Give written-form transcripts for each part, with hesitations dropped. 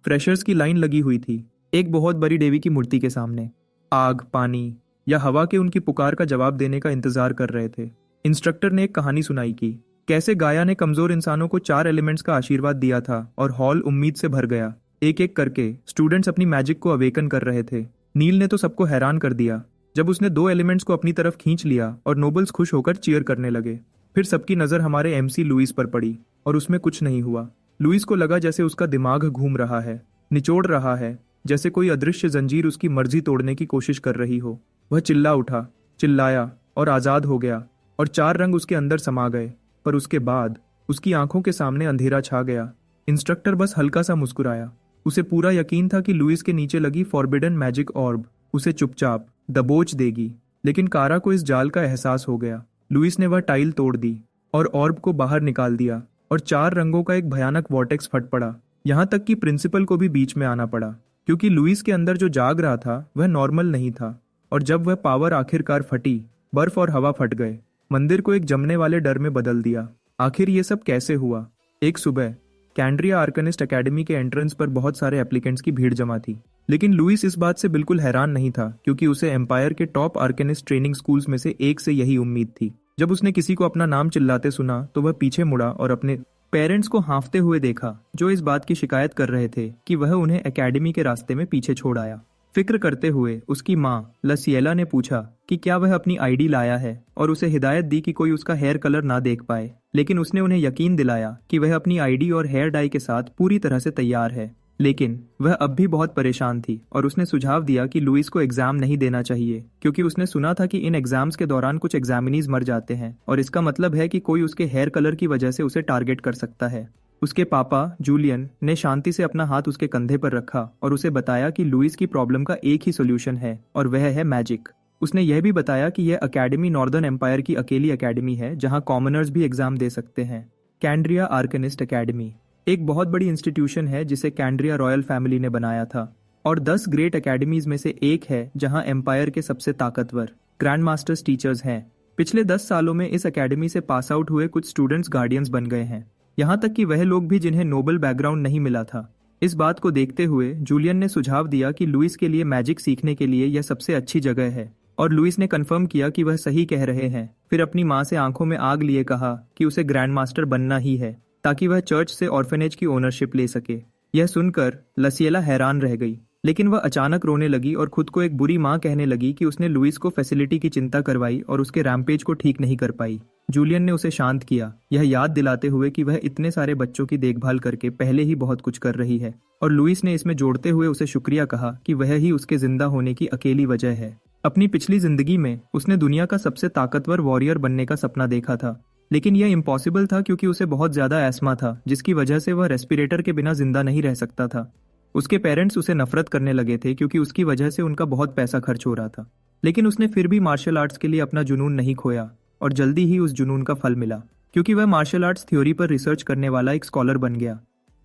Freshers की line लगी हुई थी, एक बहुत बड़ी देवी की मूर्ति के सामने। आग, पानी या हवा के उनकी पुकार का जवाब देने का इंतजार कर रहे थे। इंस्ट्रक्टर ने एक कहानी सुनाई कि कैसे गाया ने कमजोर इंसानों को 4 एलिमेंट्स का आशीर्वाद दिया था और हॉल उम्मीद से भर गया। एक एक करके स्टूडेंट्स अपनी मैजिक को अवेकन कर रहे थे। नील ने तो सबको हैरान कर दिया जब उसने 2 एलिमेंट्स को अपनी तरफ खींच लिया और नोबल्स खुश होकर चीयर करने लगे। फिर सबकी नजर हमारे एमसी लुइस पर पड़ी और उसमें कुछ नहीं हुआ। लुइस को लगा जैसे उसका दिमाग घूम रहा है, निचोड़ रहा है, जैसे कोई अदृश्य जंजीर उसकी मर्जी तोड़ने की कोशिश कर रही हो। वह चिल्ला उठा, चिल्लाया और आजाद हो गया और 4 रंग उसके अंदर समा गए। पर उसके बाद उसकी आंखों के सामने अंधेरा छा गया। इंस्ट्रक्टर बस हल्का सा मुस्कुराया। उसे पूरा यकीन था कि लुइस के नीचे लगी फॉरबिडन मैजिक ऑर्ब उसे चुपचाप दबोच देगी, लेकिन कारा को इस जाल का एहसास हो गया। लुइस ने वह टाइल तोड़ दी और ऑर्ब को बाहर निकाल दिया और 4 रंगों का एक भयानक वॉर्टेक्स फट पड़ा। यहाँ तक कि प्रिंसिपल को भी बीच में आना पड़ा, क्योंकि लुइस के अंदर जो जाग रहा था वह नॉर्मल नहीं था। और जब वह पावर आखिरकार फटी, बर्फ और हवा फट गए, मंदिर को एक जमने वाले डर में बदल दिया। आखिर ये सब कैसे हुआ? एक सुबह कैंड्रिया आर्कनिस्ट एकेडमी के एंट्रेंस पर बहुत सारे एप्लीकेंट्स की भीड़ जमा थी, लेकिन लुइस इस बात से बिल्कुल हैरान नहीं था, क्योंकि उसे एम्पायर के टॉप आर्कनिस्ट ट्रेनिंग स्कूल्स में से एक से यही उम्मीद थी। जब उसने किसी को अपना नाम चिल्लाते सुना तो वह पीछे मुड़ा और अपने पेरेंट्स को हाँफते हुए देखा, जो इस बात की शिकायत कर रहे थे कि वह उन्हें एकेडमी के रास्ते में पीछे छोड़ आया। फिक्र करते हुए उसकी माँ लसिएला ने पूछा कि क्या वह अपनी आईडी लाया है और उसे हिदायत दी कि कोई उसका हेयर कलर ना देख पाए, लेकिन उसने उन्हें यकीन दिलाया कि वह अपनी आईडी और हेयर डाई के साथ पूरी तरह से तैयार है। लेकिन वह अब भी बहुत परेशान थी और उसने सुझाव दिया कि लुइस को एग्जाम नहीं देना चाहिए, क्योंकि उसने सुना था कि इन एग्जाम्स के दौरान कुछ एग्जामिनीज मर जाते हैं और इसका मतलब है कि कोई उसके हेयर कलर की वजह से उसे टारगेट कर सकता है। उसके पापा जूलियन ने शांति से अपना हाथ उसके कंधे पर रखा और उसे बताया कि लुइस की प्रॉब्लम का एक ही सोल्यूशन है और वह है मैजिक। उसने यह भी बताया कि यह एकेडमी नॉर्दर्न एम्पायर की अकेली एकेडमी है जहां कॉमनर्स भी एग्जाम दे सकते हैं। कैंड्रिया आर्कनिस्ट एकेडमी एक बहुत बड़ी इंस्टीट्यूशन है जिसे कैंड्रिया रॉयल फैमिली ने बनाया था और 10 ग्रेट एकेडमीज में से एक है जहां एम्पायर के सबसे ताकतवर ग्रैंड मास्टर्स टीचर्स हैं। पिछले 10 सालों में इस एकेडमी से पास आउट हुए कुछ स्टूडेंट्स गार्डियंस बन गए हैं, यहाँ तक कि वह लोग भी जिन्हें नोबल बैकग्राउंड नहीं मिला था। इस बात को देखते हुए जूलियन ने सुझाव दिया कि लुइस के लिए मैजिक सीखने के लिए यह सबसे अच्छी जगह है, और लुइस ने कंफर्म किया कि वह सही कह रहे हैं। फिर अपनी माँ से आंखों में आग लिए कहा कि उसे ग्रैंड मास्टर बनना ही है ताकि वह चर्च से ऑर्फेनेज की ओनरशिप ले सके। यह सुनकर लसिएला हैरान रह गई, लेकिन वह अचानक रोने लगी और खुद को एक बुरी माँ कहने लगी कि उसने लुइस को फैसिलिटी की चिंता करवाई और उसके रैम्पेज को ठीक नहीं कर पाई। जूलियन ने उसे शांत किया, यह याद दिलाते हुए कि वह इतने सारे बच्चों की देखभाल करके पहले ही बहुत कुछ कर रही है, और लुइस ने इसमें जोड़ते हुए उसे शुक्रिया कहा कि वह ही उसके जिंदा होने की अकेली वजह है। अपनी पिछली जिंदगी में उसने दुनिया का सबसे ताकतवर वॉरियर बनने का सपना देखा था, लेकिन यह इम्पॉसिबल था क्योंकि उसे बहुत ज्यादा एस्मा था, जिसकी वजह से वह रेस्पिरेटर के बिना जिंदा नहीं रह सकता था। उसके पेरेंट्स उसे नफरत करने लगे थे क्योंकि उसकी वजह से उनका बहुत पैसा खर्च हो रहा था, लेकिन उसने फिर भी मार्शल आर्ट्स के लिए अपना जुनून नहीं खोया और जल्दी ही उस जुनून का फल मिला, क्योंकि वह मार्शल आर्ट्स थ्योरी पर रिसर्च करने वाला एक स्कॉलर बन गया।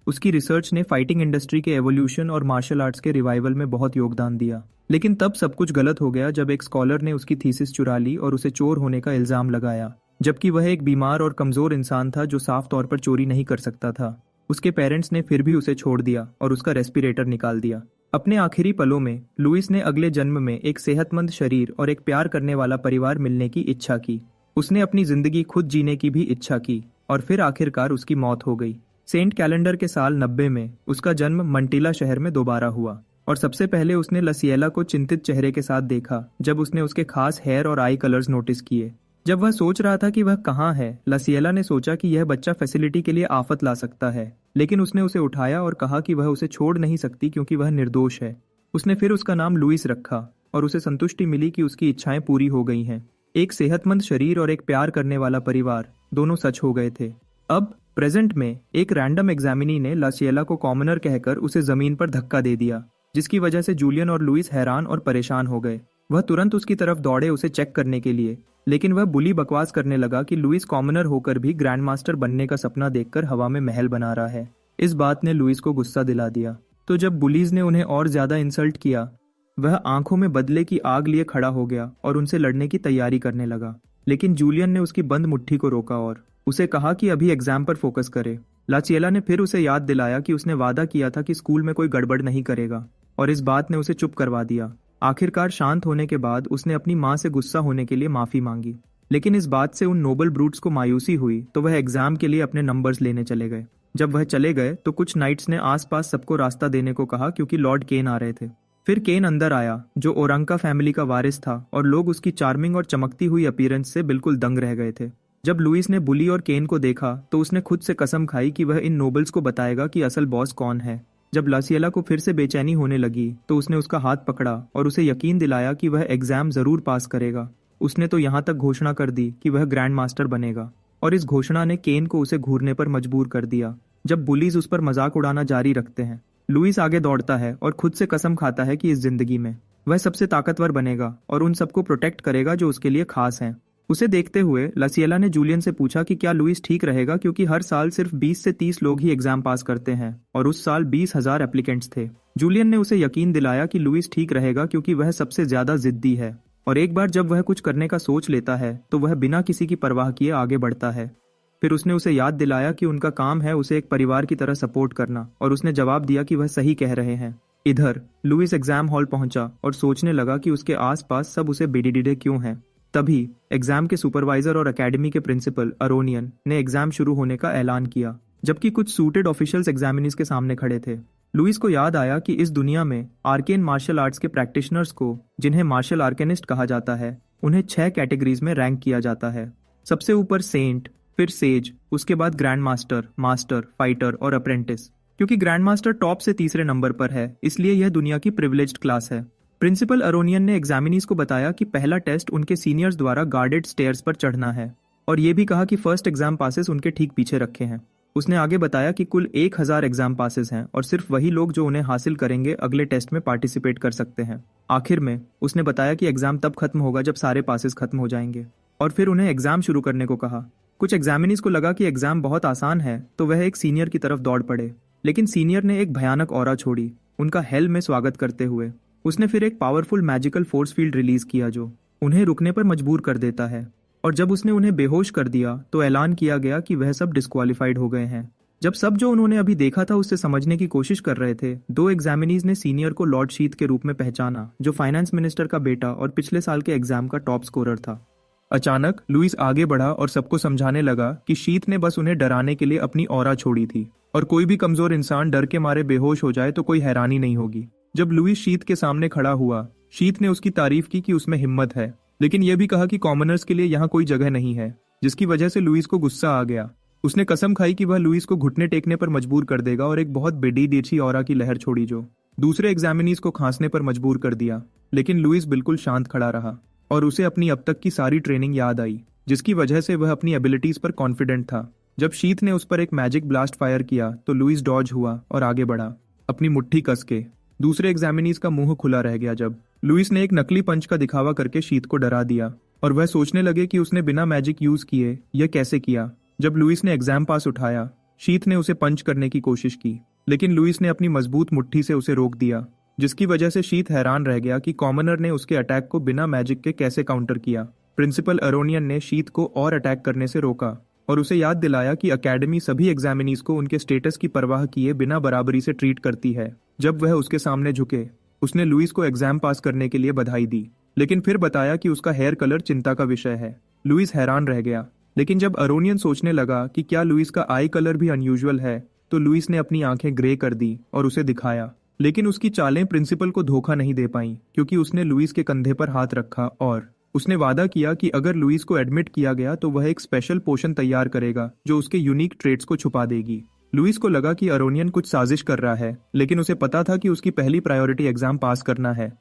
उसकी रिसर्च ने फाइटिंग इंडस्ट्री के एवोल्यूशन और मार्शल आर्ट्स के रिवाइवल में बहुत योगदान दिया। लेकिन तब सब कुछ गलत हो गया जब एक स्कॉलर ने उसकी थीसिस चुरा ली और उसे चोर होने का इल्जाम लगाया, जबकि वह एक बीमार और कमजोर इंसान था जो साफ तौर पर चोरी नहीं कर सकता था। उसके पेरेंट्स ने फिर भी उसे छोड़ दिया और उसका रेस्पिरेटर निकाल दिया। अपने आखिरी पलों में लुइस ने अगले जन्म में एक सेहतमंद शरीर और एक प्यार करने वाला परिवार मिलने की इच्छा की। उसने अपनी जिंदगी खुद जीने की भी इच्छा की और फिर आखिरकार उसकी मौत हो गई। सेंट कैलेंडर के साल 90 में उसका जन्म मंटिला शहर में दोबारा हुआ, और सबसे पहले उसने लसिएला को चिंतित चेहरे के साथ देखा जब उसने उसके खास हेयर और आई कलर्स नोटिस किए। जब वह सोच रहा था कि वह कहाँ है, लसिएला ने सोचा कि यह बच्चा फैसिलिटी के लिए आफत ला सकता है, लेकिन उसने उसे उठाया और कहा कि वह उसे छोड़ नहीं सकती क्योंकि वह निर्दोष है। उसने फिर उसका नाम लुइस रखा और उसे संतुष्टि मिली कि उसकी इच्छाएं पूरी हो गई हैं। एक सेहतमंद शरीर और एक प्यार करने वाला परिवार, दोनों सच हो गए थे। अब प्रेजेंट में एक रैंडम एग्जामिनी ने लसिएला को कॉमनर कहकर उसे जमीन पर धक्का दे दिया, जिसकी वजह से जूलियन और लुइस हैरान और परेशान हो गए। वह तुरंत उसकी तरफ दौड़े उसे चेक करने के लिए, लेकिन वह बुली बकवास करने लगा कि लुइस कॉमनर होकर भी ग्रैंड मास्टर बनने का सपना देखकर हवा में महल बना रहा है। इस बात ने लुइस को गुस्सा दिला दिया, तो जब बुलीज ने उन्हें और ज्यादा इंसल्ट किया, वह आंखों में बदले की आग लिए खड़ा हो गया और उनसे लड़ने की तैयारी करने लगा। लेकिन जूलियन ने उसकी बंद मुट्ठी को रोका और उसे कहा कि अभी एग्जाम पर फोकस करे। लाचिएला ने फिर उसे याद दिलाया कि उसने वादा किया था कि स्कूल में कोई गड़बड़ नहीं करेगा, और इस बात ने उसे चुप करवा दिया। आखिरकार शांत होने के बाद उसने अपनी माँ से गुस्सा होने के लिए माफी मांगी, लेकिन इस बात से उन नोबल ब्रूट्स को मायूसी हुई तो वह एग्जाम के लिए अपने नंबर्स लेने चले गए। जब वह चले गए तो कुछ नाइट्स ने आसपास सबको रास्ता देने को कहा क्योंकि लॉर्ड केन आ रहे थे। फिर केन अंदर आया, जो ओरंका फैमिली का वारिस था, और लोग उसकी चार्मिंग और चमकती हुई अपीयरेंस से बिल्कुल दंग रह गए थे। जब लुइस ने बुली और केन को देखा तो उसने खुद से कसम खाई कि वह इन नोबल्स को बताएगा कि असल बॉस कौन है। जब लासिएला को फिर से बेचैनी होने लगी तो उसने उसका हाथ पकड़ा और उसे यकीन दिलाया कि वह एग्जाम जरूर पास करेगा। उसने तो यहाँ तक घोषणा कर दी कि वह ग्रैंड मास्टर बनेगा, और इस घोषणा ने केन को उसे घूरने पर मजबूर कर दिया। जब बुलीज उस पर मजाक उड़ाना जारी रखते हैं, लुइस आगे दौड़ता है और खुद से कसम खाता है कि इस जिंदगी में वह सबसे ताकतवर बनेगा और उन सबको प्रोटेक्ट करेगा जो उसके लिए खास हैं। उसे देखते हुए लासिएला ने जूलियन से पूछा कि क्या लुइस ठीक रहेगा, क्योंकि हर साल सिर्फ 20 से 30 लोग ही एग्जाम पास करते हैं और उस साल 20,000 एप्लीकेंट्स थे। जूलियन ने उसे यकीन दिलाया कि लुइस ठीक रहेगा क्योंकि वह सबसे ज्यादा जिद्दी है, और एक बार जब वह कुछ करने का सोच लेता है तो वह बिना किसी की परवाह किए आगे बढ़ता है। फिर उसने उसे याद दिलाया कि उनका काम है उसे एक परिवार की तरह सपोर्ट करना, और उसने जवाब दिया कि वह सही कह रहे हैं। इधर लुइस एग्जाम हॉल पहुंचा और सोचने लगा कि उसके आसपास सब उसे बेडिडे क्यों हैं। तभी एग्जाम के सुपरवाइजर और एकेडमी के प्रिंसिपल अरोनियन ने एग्जाम शुरू होने का ऐलान किया, जबकि कुछ सूटेड ऑफिशियल्स एग्जामिनीज के सामने खड़े थे। लुइस को याद आया कि इस दुनिया में आर्केन मार्शल आर्ट्स के प्रैक्टिशनर्स को, जिन्हें मार्शल आर्केनिस्ट कहा जाता है, उन्हें 6 कैटेगरीज में रैंक किया जाता है। सबसे ऊपर सेंट, फिर सेज, उसके बाद ग्रैंड मास्टर, मास्टर, फाइटर और अप्रेंटिस। क्योंकि ग्रैंड मास्टर टॉप से तीसरे नंबर पर है, इसलिए यह दुनिया की प्रिविलेज्ड क्लास है। प्रिंसिपल अरोनियन ने एग्जामिनीज को बताया कि पहला टेस्ट उनके सीनियर्स द्वारा गार्डेड स्टेयर्स पर चढ़ना है, और ये भी कहा कि फर्स्ट एग्जाम पासेस उनके ठीक पीछे रखे हैं। उसने आगे बताया कि कुल 1000 एग्जाम पासेस हैं और सिर्फ वही लोग जो उन्हें हासिल करेंगे अगले टेस्ट में पार्टिसिपेट कर सकते हैं। आखिर में उसने बताया कि एग्जाम तब खत्म होगा जब सारे पासेस खत्म हो जाएंगे, और फिर उन्हें एग्जाम शुरू करने को कहा। कुछ एग्जामिनीज को लगा कि एग्जाम बहुत आसान है तो वह एक सीनियर की तरफ दौड़ पड़े, लेकिन सीनियर ने एक भयानक ऑरा छोड़ी उनका हेल में स्वागत करते हुए। उसने फिर एक powerful magical force field release किया जो उन्हें रुकने पर मजबूर कर देता है, और जब उसने उन्हें बेहोश कर दिया तो ऐलान किया गया कि वह सब डिस्क्वालीफाइड हो गए हैं। जब सब जो उन्होंने अभी देखा था उससे समझने की कोशिश कर रहे थे, 2 एग्जामिनीज ने सीनियर को लॉर्ड शीथ के रूप में पहचाना, जो फाइनेंस मिनिस्टर का बेटा और पिछले साल के एग्जाम का टॉप स्कोरर था। अचानक लुइस आगे बढ़ा और सबको समझाने लगा कि शीथ ने बस उन्हें डराने के लिए अपनी ऑरा छोड़ी थी, और कोई भी कमजोर इंसान डर के मारे बेहोश हो जाए तो कोई हैरानी नहीं होगी। जब लुइस शीथ के सामने खड़ा हुआ, शीथ ने उसकी तारीफ की कि उसमें हिम्मत है, लेकिन यह भी कहा कि कॉमनर्स के लिए यहाँ कोई जगह नहीं है, जिसकी वजह से लुइस को गुस्सा आ गया। उसने कसम खाई कि वह लुइस को घुटने टेकने पर मजबूर कर देगा, और एक बहुत बेडी ऑरा की लहर छोड़ी जो दूसरे एग्जामिनीज को खांसने पर मजबूर कर दिया। लेकिन लुइस बिल्कुल शांत खड़ा रहा, और उसे अपनी अब तक की सारी ट्रेनिंग याद आई, जिसकी वजह से वह अपनी एबिलिटीज पर कॉन्फिडेंट था। जब शीथ ने उस पर एक मैजिक ब्लास्ट फायर किया तो लुइस डॉज हुआ और आगे बढ़ा, अपनी मुट्ठी कस के। दूसरे एग्जामिनीज का मुंह खुला रह गया जब लुइस ने एक नकली पंच का दिखावा करके शीथ को डरा दिया, और वह सोचने लगे कि उसने बिना मैजिक यूज किए यह कैसे किया। जब लुइस ने एग्जाम पास उठाया, शीथ ने उसे पंच करने की कोशिश की, लेकिन लुइस ने अपनी मजबूत मुट्ठी से उसे रोक दिया, जिसकी वजह से शीथ हैरान रह गया कि कॉमनर ने उसके अटैक को बिना मैजिक के कैसे काउंटर किया। प्रिंसिपल अरोनियन ने शीथ को और अटैक करने से रोका और उसे याद दिलाया कि अकेडमी सभी एग्जामिनीज को उनके स्टेटस की परवाह किए बिना बराबरी से ट्रीट करती है। जब वह उसके सामने झुके, उसने लुइस को एग्जाम पास करने के लिए बधाई दी, लेकिन फिर बताया कि उसका हेयर कलर चिंता का विषय है। लुइस हैरान रह गया, लेकिन जब अरोनियन सोचने लगा कि क्या लुइस का आई कलर भी अनयूजुअल है, तो लुइस ने अपनी आंखें ग्रे कर दी और उसे दिखाया। लेकिन उसकी चालें प्रिंसिपल को धोखा नहीं दे पाईं, क्योंकि उसने लुइस के कंधे पर हाथ रखा और उसने वादा किया कि अगर लुइस को एडमिट किया गया तो वह एक स्पेशल पोशन तैयार करेगा जो उसके यूनिक ट्रेट्स को छुपा देगी। लुइस को लगा कि अरोनियन कुछ साजिश कर रहा है, लेकिन उसे पता था कि उसकी पहली प्रायोरिटी एग्जाम पास करना है,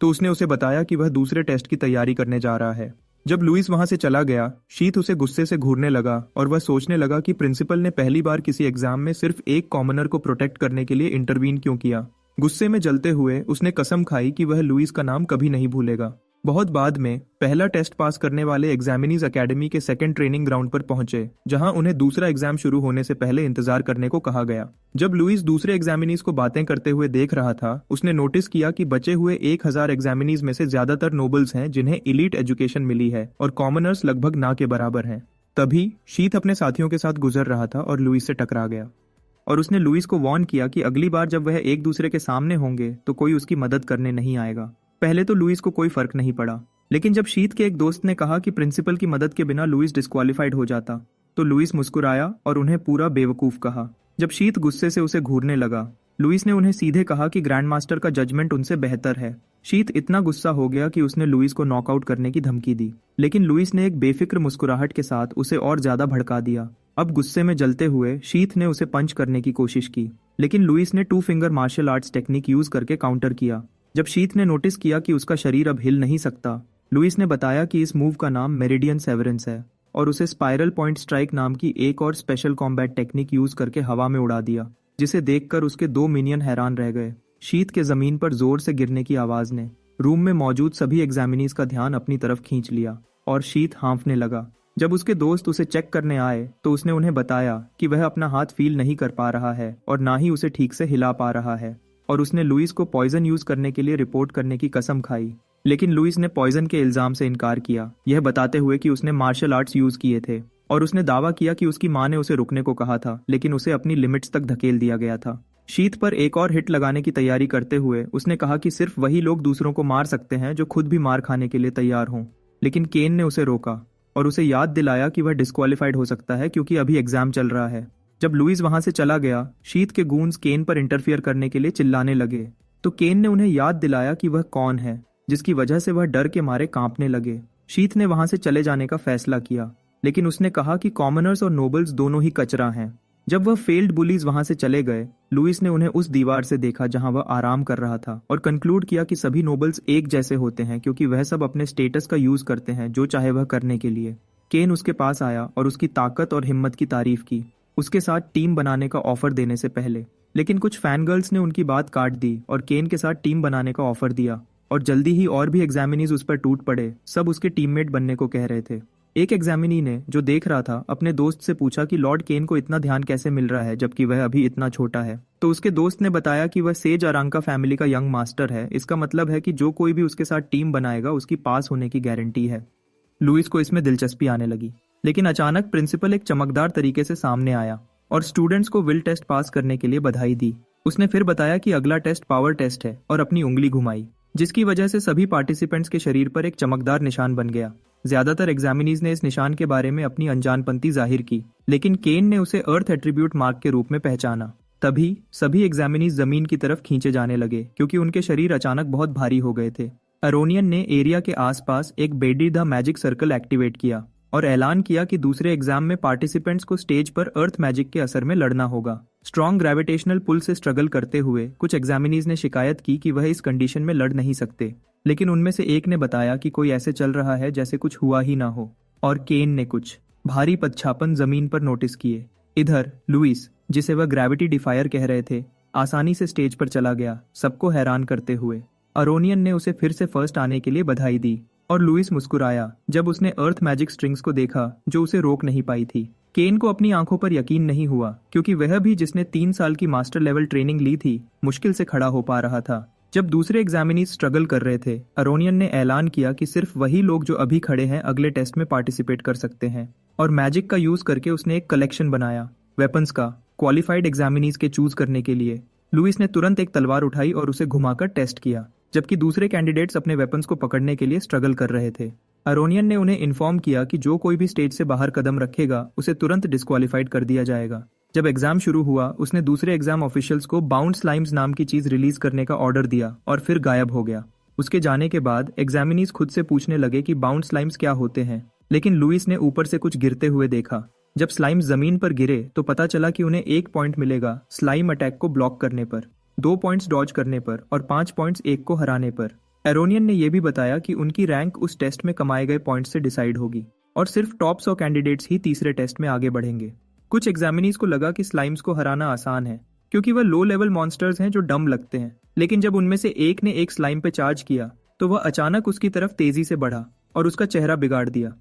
तो उसने उसे बताया कि वह दूसरे टेस्ट की तैयारी करने जा रहा है। जब लुइस वहां से चला गया, शीथ उसे गुस्से से घूरने लगा और वह सोचने लगा कि प्रिंसिपल ने पहली बार किसी एग्जाम में सिर्फ एक कॉमनर को प्रोटेक्ट करने के लिए इंटरवीन क्यों किया। गुस्से में जलते हुए उसने कसम खाई कि वह लुइस का नाम कभी नहीं भूलेगा। बहुत बाद में पहला टेस्ट पास करने वाले एग्जामिनीज अकेडमी के सेकंड ट्रेनिंग ग्राउंड पर पहुंचे, जहां उन्हें दूसरा एग्जाम शुरू होने से पहले इंतजार करने को कहा गया। जब लुइस दूसरे एग्जामिनीज को बातें करते हुए देख रहा था, उसने नोटिस किया कि बचे हुए 1000 एग्जामिनीज में से ज्यादातर नोबल्स हैं जिन्हें इलीट एजुकेशन मिली है और कॉमनर्स लगभग ना के बराबर हैं। तभी शीत अपने साथियों के साथ गुजर रहा था और लुइस से टकरा गया, और उसने लुइस को वार्न किया कि अगली बार जब वह एक दूसरे के सामने होंगे तो कोई उसकी मदद करने नहीं आएगा। पहले तो लुइस को कोई फर्क नहीं पड़ा, लेकिन जब शीत के एक दोस्त ने कहा कि प्रिंसिपल की मदद के बिना लुइस डिस्क्वालीफाइड हो जाता, तो लुइस मुस्कुराया और उन्हें पूरा बेवकूफ कहा। जब शीत गुस्से से उसे घूरने लगा, लुइस ने उन्हें सीधे कहा कि ग्रैंड मास्टर का जजमेंट उनसे बेहतर है। शीत इतना गुस्सा हो गया कि उसने लुइस को नॉकआउट करने की धमकी दी, लेकिन लुइस ने एक बेफिक्र मुस्कुराहट के साथ उसे और ज्यादा भड़का दिया। अब गुस्से में जलते हुए शीत ने उसे पंच करने की कोशिश की, लेकिन लुइस ने 2 finger martial arts technique use करके काउंटर किया। जब शीत ने नोटिस किया कि उसका शरीर अब हिल नहीं सकता, लुइस ने बताया कि इस मूव का नाम मेरिडियन सेवरेंस है, और उसे स्पाइरल पॉइंट स्ट्राइक नाम की एक और स्पेशल कॉम्बैट टेक्निक यूज करके हवा में उड़ा दिया, जिसे देखकर उसके 2 मिनियन हैरान रह गए। शीत के जमीन पर जोर से गिरने की आवाज ने रूम में मौजूद सभी एग्जामिनीज का ध्यान अपनी तरफ खींच लिया, और शीत हाँफने लगा। जब उसके दोस्त उसे चेक करने आए तो उसने उन्हें बताया कि वह अपना हाथ फील नहीं कर पा रहा है और ना ही उसे ठीक से हिला पा रहा है, और उसने लुइस को पॉइजन यूज करने के लिए रिपोर्ट करने की कसम खाई। लेकिन लुइस ने पॉइजन के इल्जाम से इनकार किया, यह बताते हुए कि उसने मार्शल आर्ट्स यूज किए थे, और उसने दावा किया कि उसकी मां ने उसे रुकने को कहा था, लेकिन उसे अपनी लिमिट्स तक धकेल दिया गया था। शीत पर एक और हिट लगाने की तैयारी करते हुए उसने कहा कि सिर्फ वही लोग दूसरों को मार सकते हैं जो खुद भी मार खाने के लिए तैयार हों, लेकिन केन ने उसे रोका और उसे याद दिलाया कि वह डिस्क्वालीफाइड हो सकता है क्योंकि अभी एग्जाम चल रहा है। जब लुइस वहां से चला गया, शीत के गूंज केन पर इंटरफियर करने के लिए चिल्लाने लगे, तो केन ने उन्हें याद दिलाया कि वह कौन है, जिसकी वजह से वह डर के मारे कांपने लगे। शीत ने वहां से चले जाने का फैसला किया, लेकिन उसने कहा कि कॉमनर्स और नोबल्स दोनों ही कचरा हैं। जब वह फेल्ड बुलीज वहां से चले गए, लुइस ने उन्हें उस दीवार से देखा जहां वह आराम कर रहा था, और कंक्लूड किया कि सभी नोबल्स एक जैसे होते हैं क्योंकि वह सब अपने स्टेटस का यूज करते हैं जो चाहे वह करने के लिए। केन उसके पास आया और उसकी ताकत और हिम्मत की तारीफ की, उसके साथ टीम बनाने का ऑफर देने से पहले। लेकिन कुछ फैन गर्ल्स ने उनकी बात काट दी और केन के साथ टीम बनाने का ऑफर दिया, और जल्दी ही और भी एग्जामिनीज उस पर टूट पड़े। सब उसके टीममेट बनने को कह रहे थे। एक एग्जामिनी ने, जो देख रहा था, अपने दोस्त से पूछा कि लॉर्ड केन को इतना ध्यान कैसे मिल रहा है जबकि वह अभी इतना छोटा है। तो उसके दोस्त ने बताया कि वह सेज अरांका फैमिली का यंग मास्टर है। इसका मतलब है कि जो कोई भी उसके साथ टीम बनाएगा उसकी पास होने की गारंटी है। लुइस को इसमें दिलचस्पी आने लगी, लेकिन अचानक प्रिंसिपल एक चमकदार तरीके से सामने आया और स्टूडेंट्स को विल टेस्ट पास करने के लिए बधाई दी। उसने फिर बताया कि अगला टेस्ट पावर टेस्ट है और अपनी उंगली घुमाई, जिसकी वजह से सभी पार्टिसिपेंट्स के शरीर पर एक चमकदार निशान बन गया। ज्यादातर एग्जामिनीज ने इस निशान के बारे में अपनी अनजानपंती जाहिर की, लेकिन केन ने उसे अर्थ एट्रीब्यूट मार्क के रूप में पहचाना। तभी सभी एग्जामिनीज जमीन की तरफ खींचे जाने लगे क्योंकि उनके शरीर अचानक बहुत भारी हो गए थे। अरोनियन ने एरिया के आसपास एक बेडी द मैजिक सर्कल एक्टिवेट किया और ऐलान किया कि दूसरे एग्जाम में पार्टिसिपेंट्स को स्टेज पर अर्थ मैजिक के असर में लड़ना होगा। स्ट्रॉन्ग ग्रेविटेशनल पुल से स्ट्रगल करते हुए कुछ एग्जामिनीज ने शिकायत की कि वह इस कंडीशन में लड़ नहीं सकते, लेकिन उनमें से एक ने बताया कि कोई ऐसे चल रहा है जैसे कुछ हुआ ही ना हो, और केन ने कुछ भारी पदछापन जमीन पर नोटिस किए। इधर लुइस, जिसे वह ग्रेविटी डिफायर कह रहे थे, आसानी से स्टेज पर चला गया, सबको हैरान करते हुए। अरोनियन ने उसे फिर से फर्स्ट आने के लिए बधाई दी, और लुइस मुस्कुराया जब उसने अर्थ मैजिक स्ट्रिंग्स को देखा जो उसे रोक नहीं पाई थी। केन को अपनी आंखों पर यकीन नहीं हुआ क्योंकि वह भी, जिसने 3 साल की मास्टर लेवल ट्रेनिंग ली थी, मुश्किल से खड़ा हो पा रहा था। जब दूसरे एग्जामिनीज स्ट्रगल कर रहे थे, अरोनियन ने ऐलान किया कि सिर्फ वही लोग जो अभी खड़े हैं अगले टेस्ट में पार्टिसिपेट कर सकते हैं, और मैजिक का यूज करके उसने एक कलेक्शन बनाया वेपन्स का क्वालिफाइड एग्जामिनीज के चूज करने के लिए। लुइस ने तुरंत एक तलवार उठाई और उसे घुमाकर टेस्ट किया, जबकि दूसरे कैंडिडेट्स अपने वेपन्स को पकड़ने के लिए स्ट्रगल कर रहे थे। अरोनियन ने उन्हें इन्फॉर्म किया कि जो कोई भी स्टेज से बाहर कदम रखेगा उसे तुरंत डिस्क्वालीफाइड कर दिया जाएगा। जब एग्जाम शुरू हुआ, उसने दूसरे एग्जाम ऑफिशियल्स को बाउंड स्लाइम्स नाम की चीज रिलीज करने का ऑर्डर दिया और फिर गायब हो गया। उसके जाने के बाद एग्जामिनीज खुद से पूछने लगे कि बाउंड स्लाइम्स क्या होते हैं, लेकिन लुइस ने ऊपर से कुछ गिरते हुए देखा। जब स्लाइम्स जमीन पर गिरे तो पता चला कि उन्हें 1 पॉइंट मिलेगा स्लाइम अटैक को ब्लॉक करने पर, 2 पॉइंट्स डॉज करने पर और 5 पॉइंट्स एक को हराने पर। एरोनियन ने यह भी बताया कि उनकी रैंक उस टेस्ट में कमाए गए पॉइंट्स से डिसाइड होगी और सिर्फ टॉप 100 कैंडिडेट्स ही तीसरे टेस्ट में आगे बढ़ेंगे। कुछ एग्जामिनीज को लगा कि स्लाइम्स को हराना आसान है क्योंकि वह लो लेवल मॉन्स्टर्स हैं जो डम लगते हैं, लेकिन जब उनमें से एक ने एक स्लाइम पे चार्ज किया तो वह अचानक उसकी तरफ तेजी से बढ़ा और उसका चेहरा बिगाड़ दिया।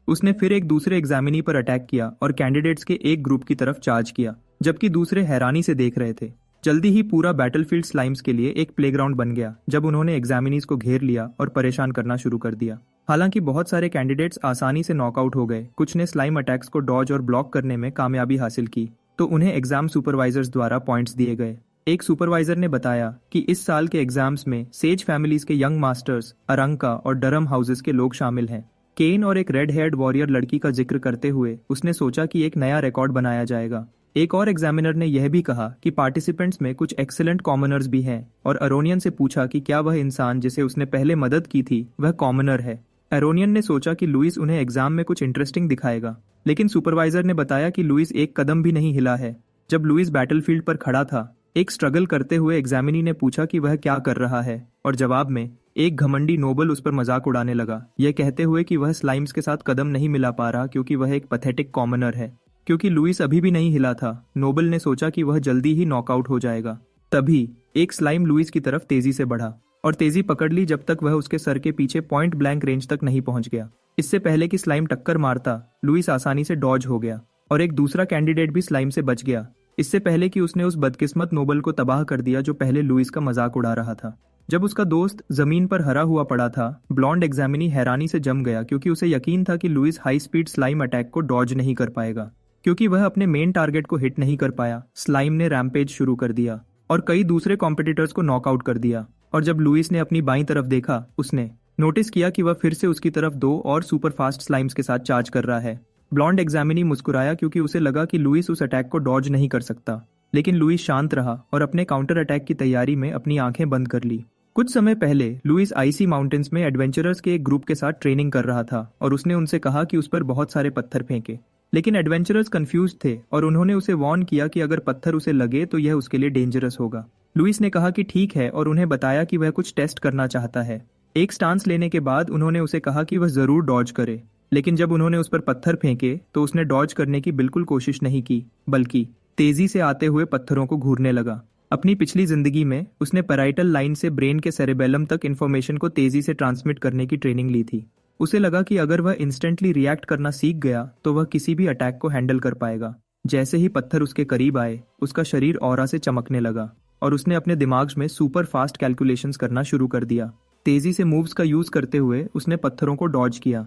उसने फिर एक दूसरे एग्जामिनी पर अटैक किया और कैंडिडेट्स के एक ग्रुप की तरफ चार्ज किया, जबकि दूसरे हैरानी से देख रहे थे। जल्दी ही पूरा बैटलफील्ड स्लाइम्स के लिए एक प्लेग्राउंड बन गया जब उन्होंने एग्जामिनीज को घेर लिया और परेशान करना शुरू कर दिया। हालांकि बहुत सारे कैंडिडेट्स आसानी से नॉकआउट हो गए, कुछ ने स्लाइम अटैक्स को डॉज और ब्लॉक करने में कामयाबी हासिल की, तो उन्हें एग्जाम सुपरवाइजर्स द्वारा पॉइंट्स दिए गए। एक सुपरवाइजर ने बताया कि इस साल के एग्जाम्स में सेज फैमिलीज के यंग मास्टर्स, अरंका और डरम हाउसेस के लोग शामिल हैं। केन और एक रेड हेयर्ड वॉरियर लड़की का जिक्र करते हुए उसने सोचा कि एक नया रिकॉर्ड बनाया जाएगा। एक और एग्जामिनर ने यह भी कहा कि पार्टिसिपेंट्स में कुछ एक्सीलेंट कॉमनर्स भी हैं और अरोनियन से पूछा कि क्या वह इंसान जिसे उसने पहले मदद की थी वह कॉमनर है। एरोनियन ने सोचा कि लुइस उन्हें एग्जाम में कुछ इंटरेस्टिंग दिखाएगा, लेकिन सुपरवाइजर ने बताया कि लुइस एक कदम भी नहीं हिला है। जब लुइस बैटलफील्ड पर खड़ा था, एक स्ट्रगल करते हुए एग्जामिनी ने पूछा कि वह क्या कर रहा है, और जवाब में एक घमंडी नोबल उस पर मजाक उड़ाने लगा, यह कहते हुए कि वह स्लाइम्स के साथ कदम नहीं मिला पा रहा क्योंकि वह एक पैथेटिक कॉमनर है। क्योंकि लुइस अभी भी नहीं हिला था, नोबल ने सोचा कि वह जल्दी ही नॉकआउट हो जाएगा। तभी एक स्लाइम लुइस की तरफ तेजी से बढ़ा और तेजी पकड़ ली जब तक वह उसके सर के पीछे पॉइंट ब्लैंक रेंज तक नहीं पहुंच गया। इससे पहले कि स्लाइम टक्कर मारता, लुइस आसानी से डॉज हो गया और एक दूसरा कैंडिडेट भी स्लाइम से बच गया, इससे पहले कि उसने उस बदकिस्मत नोबल को तबाह कर दिया जो पहले लुइस का मजाक उड़ा रहा था। जब उसका दोस्त जमीन पर हरा हुआ पड़ा था, ब्लॉन्ड एग्जामिनी हैरानी से जम गया क्योंकि उसे यकीन था कि Louis high speed slime attack को डॉज नहीं कर पाएगा। क्योंकि वह अपने मेन टारगेट को हिट नहीं कर पाया, स्लाइम ने रैम्पेज शुरू कर दिया और कई दूसरे कॉम्पिटिटर्स को नॉकआउट कर दिया। और जब लुइस ने अपनी बाईं तरफ देखा, उसने नोटिस किया कि वह फिर से उसकी तरफ दो और सुपर फास्ट स्लाइम्स के साथ चार्ज कर रहा है। ब्लॉन्ड एग्जामिनी मुस्कुराया क्योंकि उसे लगा कि लुइस उस अटैक को डॉज नहीं कर सकता, लेकिन लुइस शांत रहा और अपने काउंटर अटैक की तैयारी में अपनी आंखें बंद कर ली। कुछ समय पहले लुइस आईसी माउंटेन्स में एडवेंचरर्स के एक ग्रुप के साथ ट्रेनिंग कर रहा था और उसने उनसे कहा कि उस पर बहुत सारे पत्थर फेंके, लेकिन एडवेंचरर्स कंफ्यूज थे और उन्होंने उसे वार्न किया कि अगर पत्थर उसे लगे तो यह उसके लिए डेंजरस होगा। लुइस ने कहा कि ठीक है और उन्हें बताया कि वह कुछ टेस्ट करना चाहता है। एक स्टांस लेने के बाद उन्होंने उसे कहा कि वह जरूर डॉज करे, लेकिन जब उन्होंने उस पर पत्थर फेंके तो उसने डॉज करने की बिल्कुल कोशिश नहीं की, बल्कि तेजी से आते हुए पत्थरों को घूरने लगा। अपनी पिछली जिंदगी में उसने पैराइटल लाइन से ब्रेन के सेरेबेलम तक इन्फॉर्मेशन को तेजी से ट्रांसमिट करने की ट्रेनिंग ली थी। उसे लगा कि अगर वह इंस्टेंटली रिएक्ट करना सीख गया तो वह किसी भी अटैक को हैंडल कर पाएगा। जैसे ही पत्थर उसके करीब आए, उसका शरीर ऑरा से चमकने लगा और उसने अपने दिमाग में सुपर फास्ट कैलकुलेशंस करना शुरू कर दिया। तेजी से मूव्स का यूज करते हुए उसने पत्थरों को डॉज किया।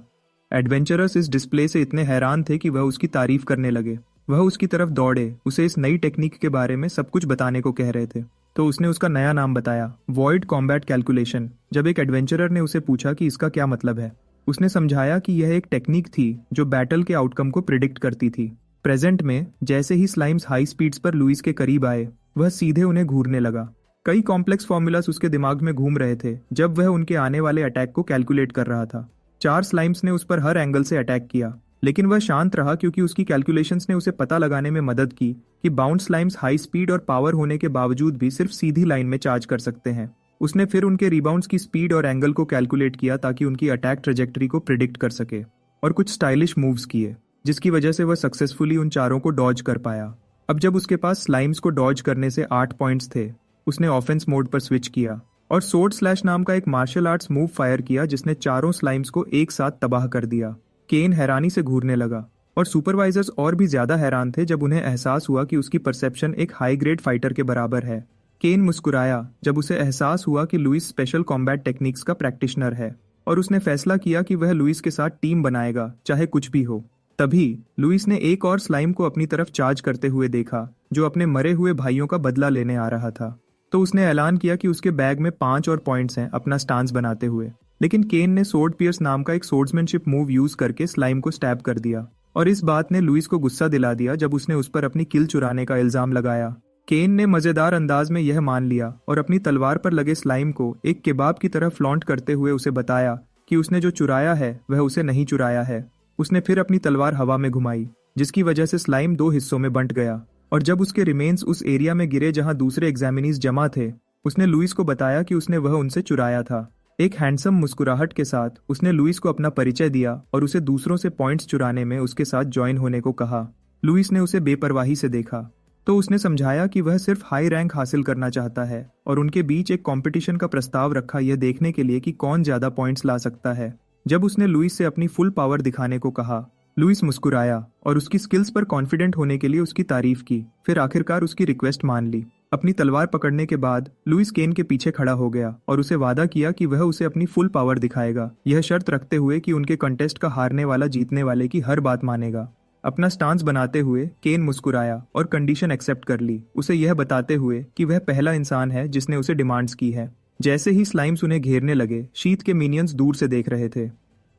एडवेंचरर्स इस डिस्प्ले से इतने हैरान थे कि वह उसकी तारीफ करने लगे। वह उसकी तरफ दौड़े, उसे इस नई टेक्निक के बारे में सब कुछ बताने को कह रहे थे, तो उसने उसका नया नाम बताया, वॉइड कॉम्बैट कैलकुलेशन। जब एक एडवेंचरर ने उसे पूछा कि इसका क्या मतलब है, उसने समझाया कि यह एक टेक्निक थी जो बैटल के आउटकम को प्रिडिक्ट करती थी। प्रेजेंट में जैसे ही स्लाइम्स हाई स्पीड्स पर लुइस के करीब आए, वह सीधे उन्हें घूरने लगा। कई कॉम्प्लेक्स फॉर्मूलास उसके दिमाग में घूम रहे थे जब वह उनके आने वाले अटैक को कैलकुलेट कर रहा था। 4 स्लाइम्स ने उस पर हर एंगल से अटैक किया, लेकिन वह शांत रहा क्योंकि उसकी कैलकुलेशंस ने उसे पता लगाने में मदद की कि बाउंड स्लाइम्स हाई स्पीड और पावर होने के बावजूद भी सिर्फ सीधी लाइन में चार्ज कर सकते हैं। उसने फिर उनके रिबाउंड्स की स्पीड और एंगल को कैलकुलेट किया ताकि उनकी अटैक ट्रेजेक्टरी को प्रिडिक्ट कर सके, और कुछ स्टाइलिश मूव्स किए जिसकी वजह से वह सक्सेसफुली उन चारों को डॉज कर पाया। अब जब उसके पास स्लाइम्स को डॉज करने से 8 पॉइंट्स थे, उसने ऑफेंस मोड पर स्विच किया और सोर्ड स्लैश नाम का एक मार्शल आर्ट्स मूव फायर किया जिसने चारों स्लाइम्स को एक साथ तबाह कर दिया। केन हैरानी से घूरने लगा और सुपरवाइजर्स और भी ज्यादा हैरान थे जब उन्हें एहसास हुआ कि उसकी परसेप्शन एक हाई ग्रेड फाइटर के बराबर है। केन मुस्कुराया जब उसे एहसास हुआ कि लुइस स्पेशल कॉम्बैट टेक्निक्स का प्रैक्टिशनर है, और उसने फैसला किया कि वह लुइस के साथ टीम बनाएगा चाहे कुछ भी हो। तभी लुइस ने एक और स्लाइम को अपनी तरफ चार्ज करते हुए देखा जो अपने मरे हुए भाइयों का बदला लेने आ रहा था, तो उसने ऐलान किया कि उसके बैग में 5 और पॉइंट्स हैं अपना स्टांस बनाते हुए। लेकिन केन ने सोर्ड पियर्स नाम का एक सोर्ड्समैनशिप मूव यूज करके स्लाइम को स्टैब कर दिया, और इस बात ने लुइस को गुस्सा दिला दिया जब उसने उस पर अपनी किल चुराने का इल्जाम लगाया। केन ने मजेदार अंदाज में यह मान लिया और अपनी तलवार पर लगे स्लाइम को एक केबाब की तरह फ्लॉन्ट करते हुए उसे बताया कि उसने जो चुराया है वह उसे नहीं चुराया है। उसने फिर अपनी तलवार हवा में घुमाई, जिसकी वजह से स्लाइम 2 हिस्सों में बंट गया, और जब उसके रिमेन्स उस एरिया में गिरे जहां दूसरे एग्जामिनीज जमा थे, उसने लुइस को बताया कि उसने वह उनसे चुराया था। एक हैंडसम मुस्कुराहट के साथ उसने लुइस को अपना परिचय दिया और उसे दूसरों से पॉइंट्स चुराने में उसके साथ ज्वाइन होने को कहा। लुइस ने उसे बेपरवाही से देखा, तो उसने समझाया कि वह सिर्फ हाई रैंक हासिल करना चाहता है, और उनके बीच एक कंपटीशन का प्रस्ताव रखा यह देखने के लिए कि कौन ज्यादा पॉइंट्स ला सकता है। जब उसने लुइस से अपनी फुल पावर दिखाने को कहा, लुइस मुस्कुराया और उसकी स्किल्स पर कॉन्फिडेंट होने के लिए उसकी तारीफ की, फिर आखिरकार उसकी रिक्वेस्ट मान ली। अपनी तलवार पकड़ने के बाद लुइस केन के पीछे खड़ा हो गया और उसे वादा किया कि वह उसे अपनी फुल पावर दिखाएगा, यह शर्त रखते हुए कि उनके कंटेस्ट का हारने वाला जीतने वाले की हर बात मानेगा। अपना स्टांस बनाते हुए केन मुस्कुराया और कंडीशन एक्सेप्ट कर ली, उसे यह बताते हुए कि वह पहला इंसान है जिसने उसे डिमांड्स की है। जैसे ही स्लाइम्स उन्हें घेरने लगे, शीत के मिनियंस दूर से देख रहे थे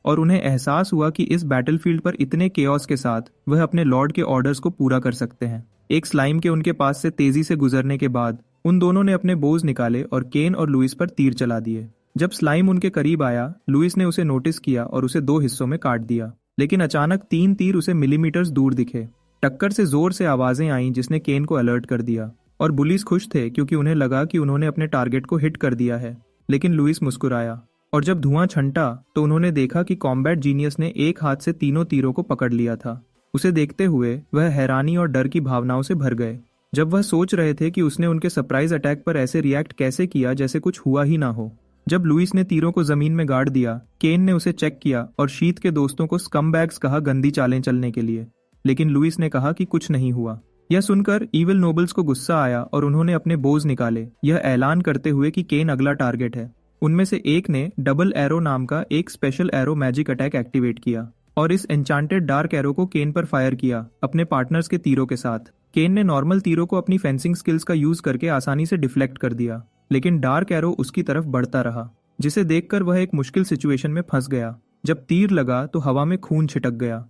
और उन्हें एहसास हुआ कि इस बैटलफील्ड पर इतने केओस के साथ वह अपने लॉर्ड के ऑर्डर्स को पूरा कर सकते हैं। एक स्लाइम के उनके पास से तेजी से गुजरने के बाद उन दोनों ने अपने बोझ निकाले और केन और लुइस पर तीर चला दिए। जब स्लाइम उनके करीब आया, लुइस ने उसे नोटिस किया और उसे 2 हिस्सों में काट दिया, लेकिन अचानक 3 तीर उसे मिलीमीटर्स दूर दिखे। टक्कर से जोर से आवाजें आईं जिसने केन को अलर्ट कर दिया और बुलीज खुश थे क्योंकि उन्हें लगा कि उन्होंने अपने टारगेट को हिट कर दिया है। लेकिन लुइस मुस्कुराया और जब धुआं छंटा तो उन्होंने देखा कि कॉम्बैट जीनियस ने एक हाथ से तीनों तीरों को पकड़ लिया था। उसे देखते हुए वह हैरानी और डर की भावनाओं से भर गए। जब वह सोच रहे थे कि उसने उनके सरप्राइज अटैक पर ऐसे रिएक्ट कैसे किया जैसे कुछ हुआ ही ना हो। जब लुइस ने तीरों को जमीन में गाड़ दिया, केन ने उसे चेक किया और शीत के दोस्तों को स्कमबैग्स कहा गंदी चालें चलने के लिए, लेकिन लुइस ने कहा कि कुछ नहीं हुआ। यह सुनकर इविल नोबल्स को गुस्सा आया और उन्होंने अपने बोझ निकाले, यह ऐलान करते हुए कि केन अगला टारगेट है। उनमें से एक ने डबल एरो नाम का एक special arrow magic attack activate किया और इस एन्चांटेड डार्क एरो को केन पर फायर किया अपने पार्टनर्स के तीरों के साथ। केन ने नॉर्मल तीरों को अपनी फेंसिंग स्किल्स का यूज करके आसानी से डिफ्लेक्ट कर दिया, लेकिन डार्क एरो उसकी तरफ बढ़ता रहा, जिसे देखकर वह एक मुश्किल सिचुएशन में फंस गया। जब तीर लगा तो हवा में खून छिटक गया।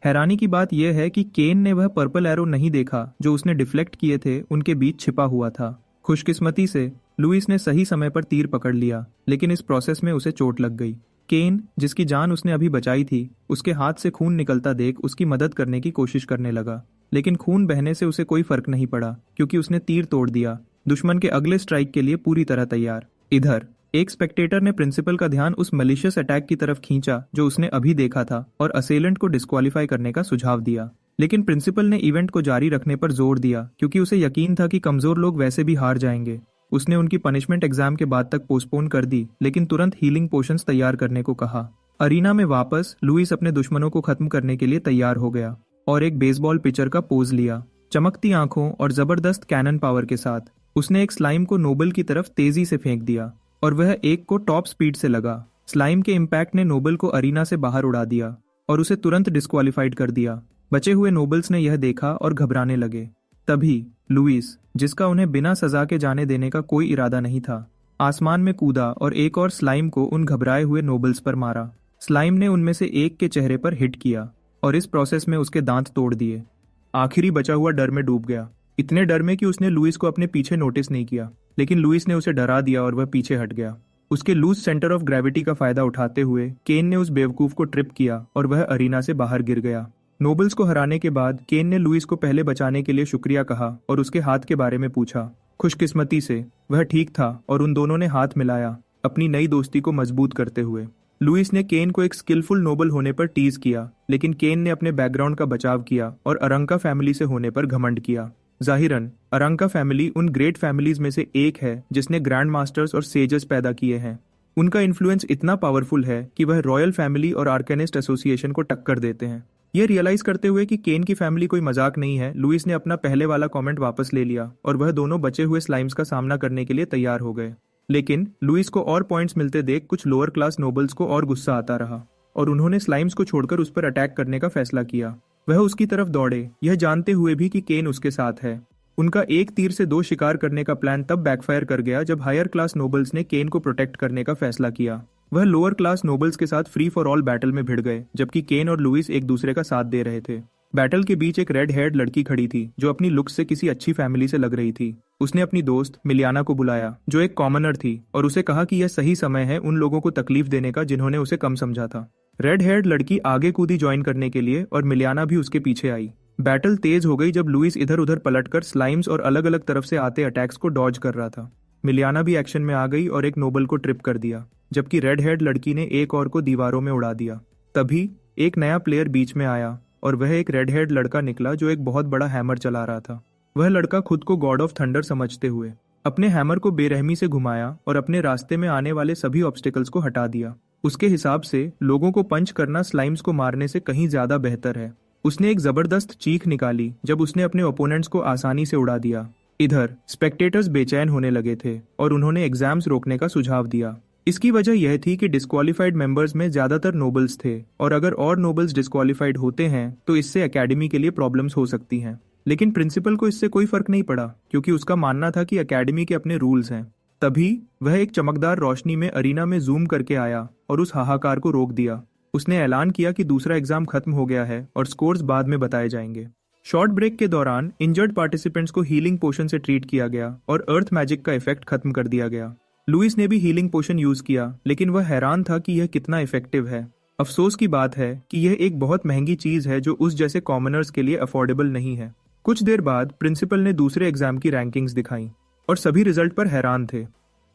हैरानी की बात यह है कि केन ने वह पर्पल एरो नहीं देखा जो उसने डिफ्लेक्ट किए थे, उनके बीच छिपा हुआ था। खुशकिस्मती से लुइस ने सही समय पर तीर पकड़ लिया, लेकिन इस प्रोसेस में उसे चोट लग गई। केन, जिसकी जान उसने अभी बचाई थी, उसके हाथ से खून निकलता देख उसकी मदद करने की कोशिश करने लगा, लेकिन खून बहने से उसे कोई फर्क नहीं पड़ा क्योंकि उसने तीर तोड़ दिया, दुश्मन के अगले स्ट्राइक के लिए पूरी तरह तैयार। इधर एक स्पेक्टेटर ने प्रिंसिपल का ध्यान उस मलिशियस अटैक की तरफ खींचा जो उसने अभी देखा था और असेलेंट को डिस्क्वालीफाई करने का सुझाव दिया, लेकिन प्रिंसिपल ने इवेंट को जारी रखने पर जोर दिया क्योंकि उसे यकीन था कि कमजोर लोग वैसे भी हार जाएंगे। उसने उनकी पनिशमेंट एग्जाम के बाद तक पोस्टपोन कर दी, लेकिन तुरंत हीलिंग पोशंस तैयार करने को कहा। अरीना में वापस लुइस अपने दुश्मनों को खत्म करने के लिए तैयार हो गया और एक बेसबॉल पिचर का पोज लिया। चमकती आंखों और जबरदस्त कैनन पावर के साथ उसने एक स्लाइम को नोबल की तरफ तेजी से फेंक दिया और वह एक को टॉप स्पीड से लगा। स्लाइम के इम्पैक्ट ने नोबल को अरीना से बाहर उड़ा दिया और उसे तुरंत डिस्क्वालीफाइड कर दिया। बचे हुए नोबल्स ने यह देखा और घबराने लगे। तभी लुइस, जिसका उन्हें बिना सजा के जाने देने का कोई इरादा नहीं था, आसमान में कूदा और एक और स्लाइम को उन घबराए हुए नोबल्स पर मारा। स्लाइम ने उनमें से एक के चेहरे पर हिट किया और इस प्रोसेस में उसके दांत तोड़ दिए। आखिरी बचा हुआ डर में डूब गया, इतने डर में कि उसने लुइस को अपने पीछे नोटिस नहीं किया, लेकिन लुइस ने उसे डरा दिया और वह पीछे हट गया। उसके लूज सेंटर ऑफ ग्रेविटी का फायदा उठाते हुए केन ने उस बेवकूफ को ट्रिप किया और वह अरीना से बाहर गिर गया। नोबल्स को हराने के बाद केन ने लुइस को पहले बचाने के लिए शुक्रिया कहा और उसके हाथ के बारे में पूछा। खुशकिस्मती से वह ठीक था और उन दोनों ने हाथ मिलाया, अपनी नई दोस्ती को मजबूत करते हुए। लुइस ने केन को एक स्किलफुल नोबल होने पर टीज किया, लेकिन केन ने अपने बैकग्राउंड का बचाव किया और अरंका फैमिली से होने पर घमंड किया। जाहिरन अरंका फैमिली उन ग्रेट फैमिलीज में से एक है जिसने ग्रैंड मास्टर्स और सेजस पैदा किए हैं। उनका इन्फ्लुएंस इतना पावरफुल है कि वह रॉयल फैमिली और आर्केनिस्ट एसोसिएशन को टक्कर देते हैं। यह रियलाइज करते हुए कि केन की फैमिली कोई मजाक नहीं है, लुइस ने अपना पहले वाला कमेंट वापस ले लिया और वह दोनों बचे हुए स्लाइम्स का सामना करने के लिए तैयार हो गए। लेकिन लुइस को और पॉइंट्स मिलते देख कुछ लोअर क्लास नोबल्स को और गुस्सा आता रहा और उन्होंने स्लाइम्स को छोड़कर उस पर अटैक करने का फैसला किया। वह उसकी तरफ दौड़े, यह जानते हुए भी कि केन उसके साथ है। उनका एक तीर से 2 शिकार करने का प्लान तब बैकफायर कर गया जब हायर क्लास नोबल्स ने केन को प्रोटेक्ट करने का फैसला किया। वह लोअर क्लास नोबल्स के साथ फ्री फॉर ऑल बैटल में भिड़ गए, जबकि केन और लुइस एक दूसरे का साथ दे रहे थे। बैटल के बीच एक रेड हेयर्ड लड़की खड़ी थी जो अपनी लुक्स से किसी अच्छी फैमिली से लग रही थी। उसने अपनी दोस्त मिलियाना को बुलाया जो एक कॉमनर थी और उसे कहा कि यह सही समय है उन लोगों को तकलीफ देने का जिन्होंने उसे कम समझा था। रेड हेयर्ड लड़की आगे कूदी ज्वाइन करने के लिए और मिलियाना भी उसके पीछे आई। बैटल तेज हो गई जब लुइस इधर उधर पलटकर स्लाइम्स और अलग अलग तरफ से आते अटैक्स को डॉज कर रहा था। मिलियाना भी एक्शन में आ गई और एक नोबल को ट्रिप कर दिया, जबकि रेड हेयर्ड लड़की ने एक और को दीवारों में उड़ा दिया। तभी एक नया प्लेयर बीच में आया और वह एक रेड हेयर्ड लड़का निकला जो एक बहुत बड़ा हैमर चला रहा था। वह लड़का खुद को गॉड ऑफ थंडर समझते हुए अपने हैमर को बेरहमी से घुमाया और अपने रास्ते में आने वाले सभी ऑब्स्टिकल्स को हटा दिया। उसके हिसाब से लोगों को पंच करना स्लाइम्स को मारने से कहीं ज्यादा बेहतर है। उसने एक जबरदस्त चीख निकाली जब उसने अपने ओपोनेंट्स को आसानी से उड़ा दिया। इधर स्पेक्टेटर्स बेचैन होने लगे थे और उन्होंने एग्जाम्स रोकने का सुझाव दिया। इसकी वजह यह थी कि डिस्क्वालिफाइड मेंबर्स में ज्यादातर नोबल्स थे और अगर और नोबल्स डिस्क्वालिफाइड होते हैं तो इससे एकेडमी के लिए प्रॉब्लम्स हो सकती हैं। लेकिन प्रिंसिपल को इससे कोई फर्क नहीं पड़ा क्योंकि उसका मानना था कि एकेडमी के अपने रूल्स हैं। तभी वह एक चमकदार रोशनी में अरीना में जूम करके आया और उस हाहाकार को रोक दिया। उसने ऐलान किया कि दूसरा एग्जाम खत्म हो गया है और स्कोर्स बाद में बताए जाएंगे। शॉर्ट ब्रेक के दौरान इंजर्ड पार्टिसिपेंट्स को हीलिंग पोशन से ट्रीट किया गया और अर्थ मैजिक का इफेक्ट खत्म कर दिया गया। लुइस ने भी हीलिंग पोशन यूज किया लेकिन वह हैरान था कि यह कितना इफेक्टिव है। अफसोस की बात है कि यह एक बहुत महंगी चीज है जो उस जैसे कॉमनर्स के लिए अफोर्डेबल नहीं है। कुछ देर बाद प्रिंसिपल ने दूसरे एग्जाम की रैंकिंग्स दिखाई और सभी रिजल्ट पर हैरान थे।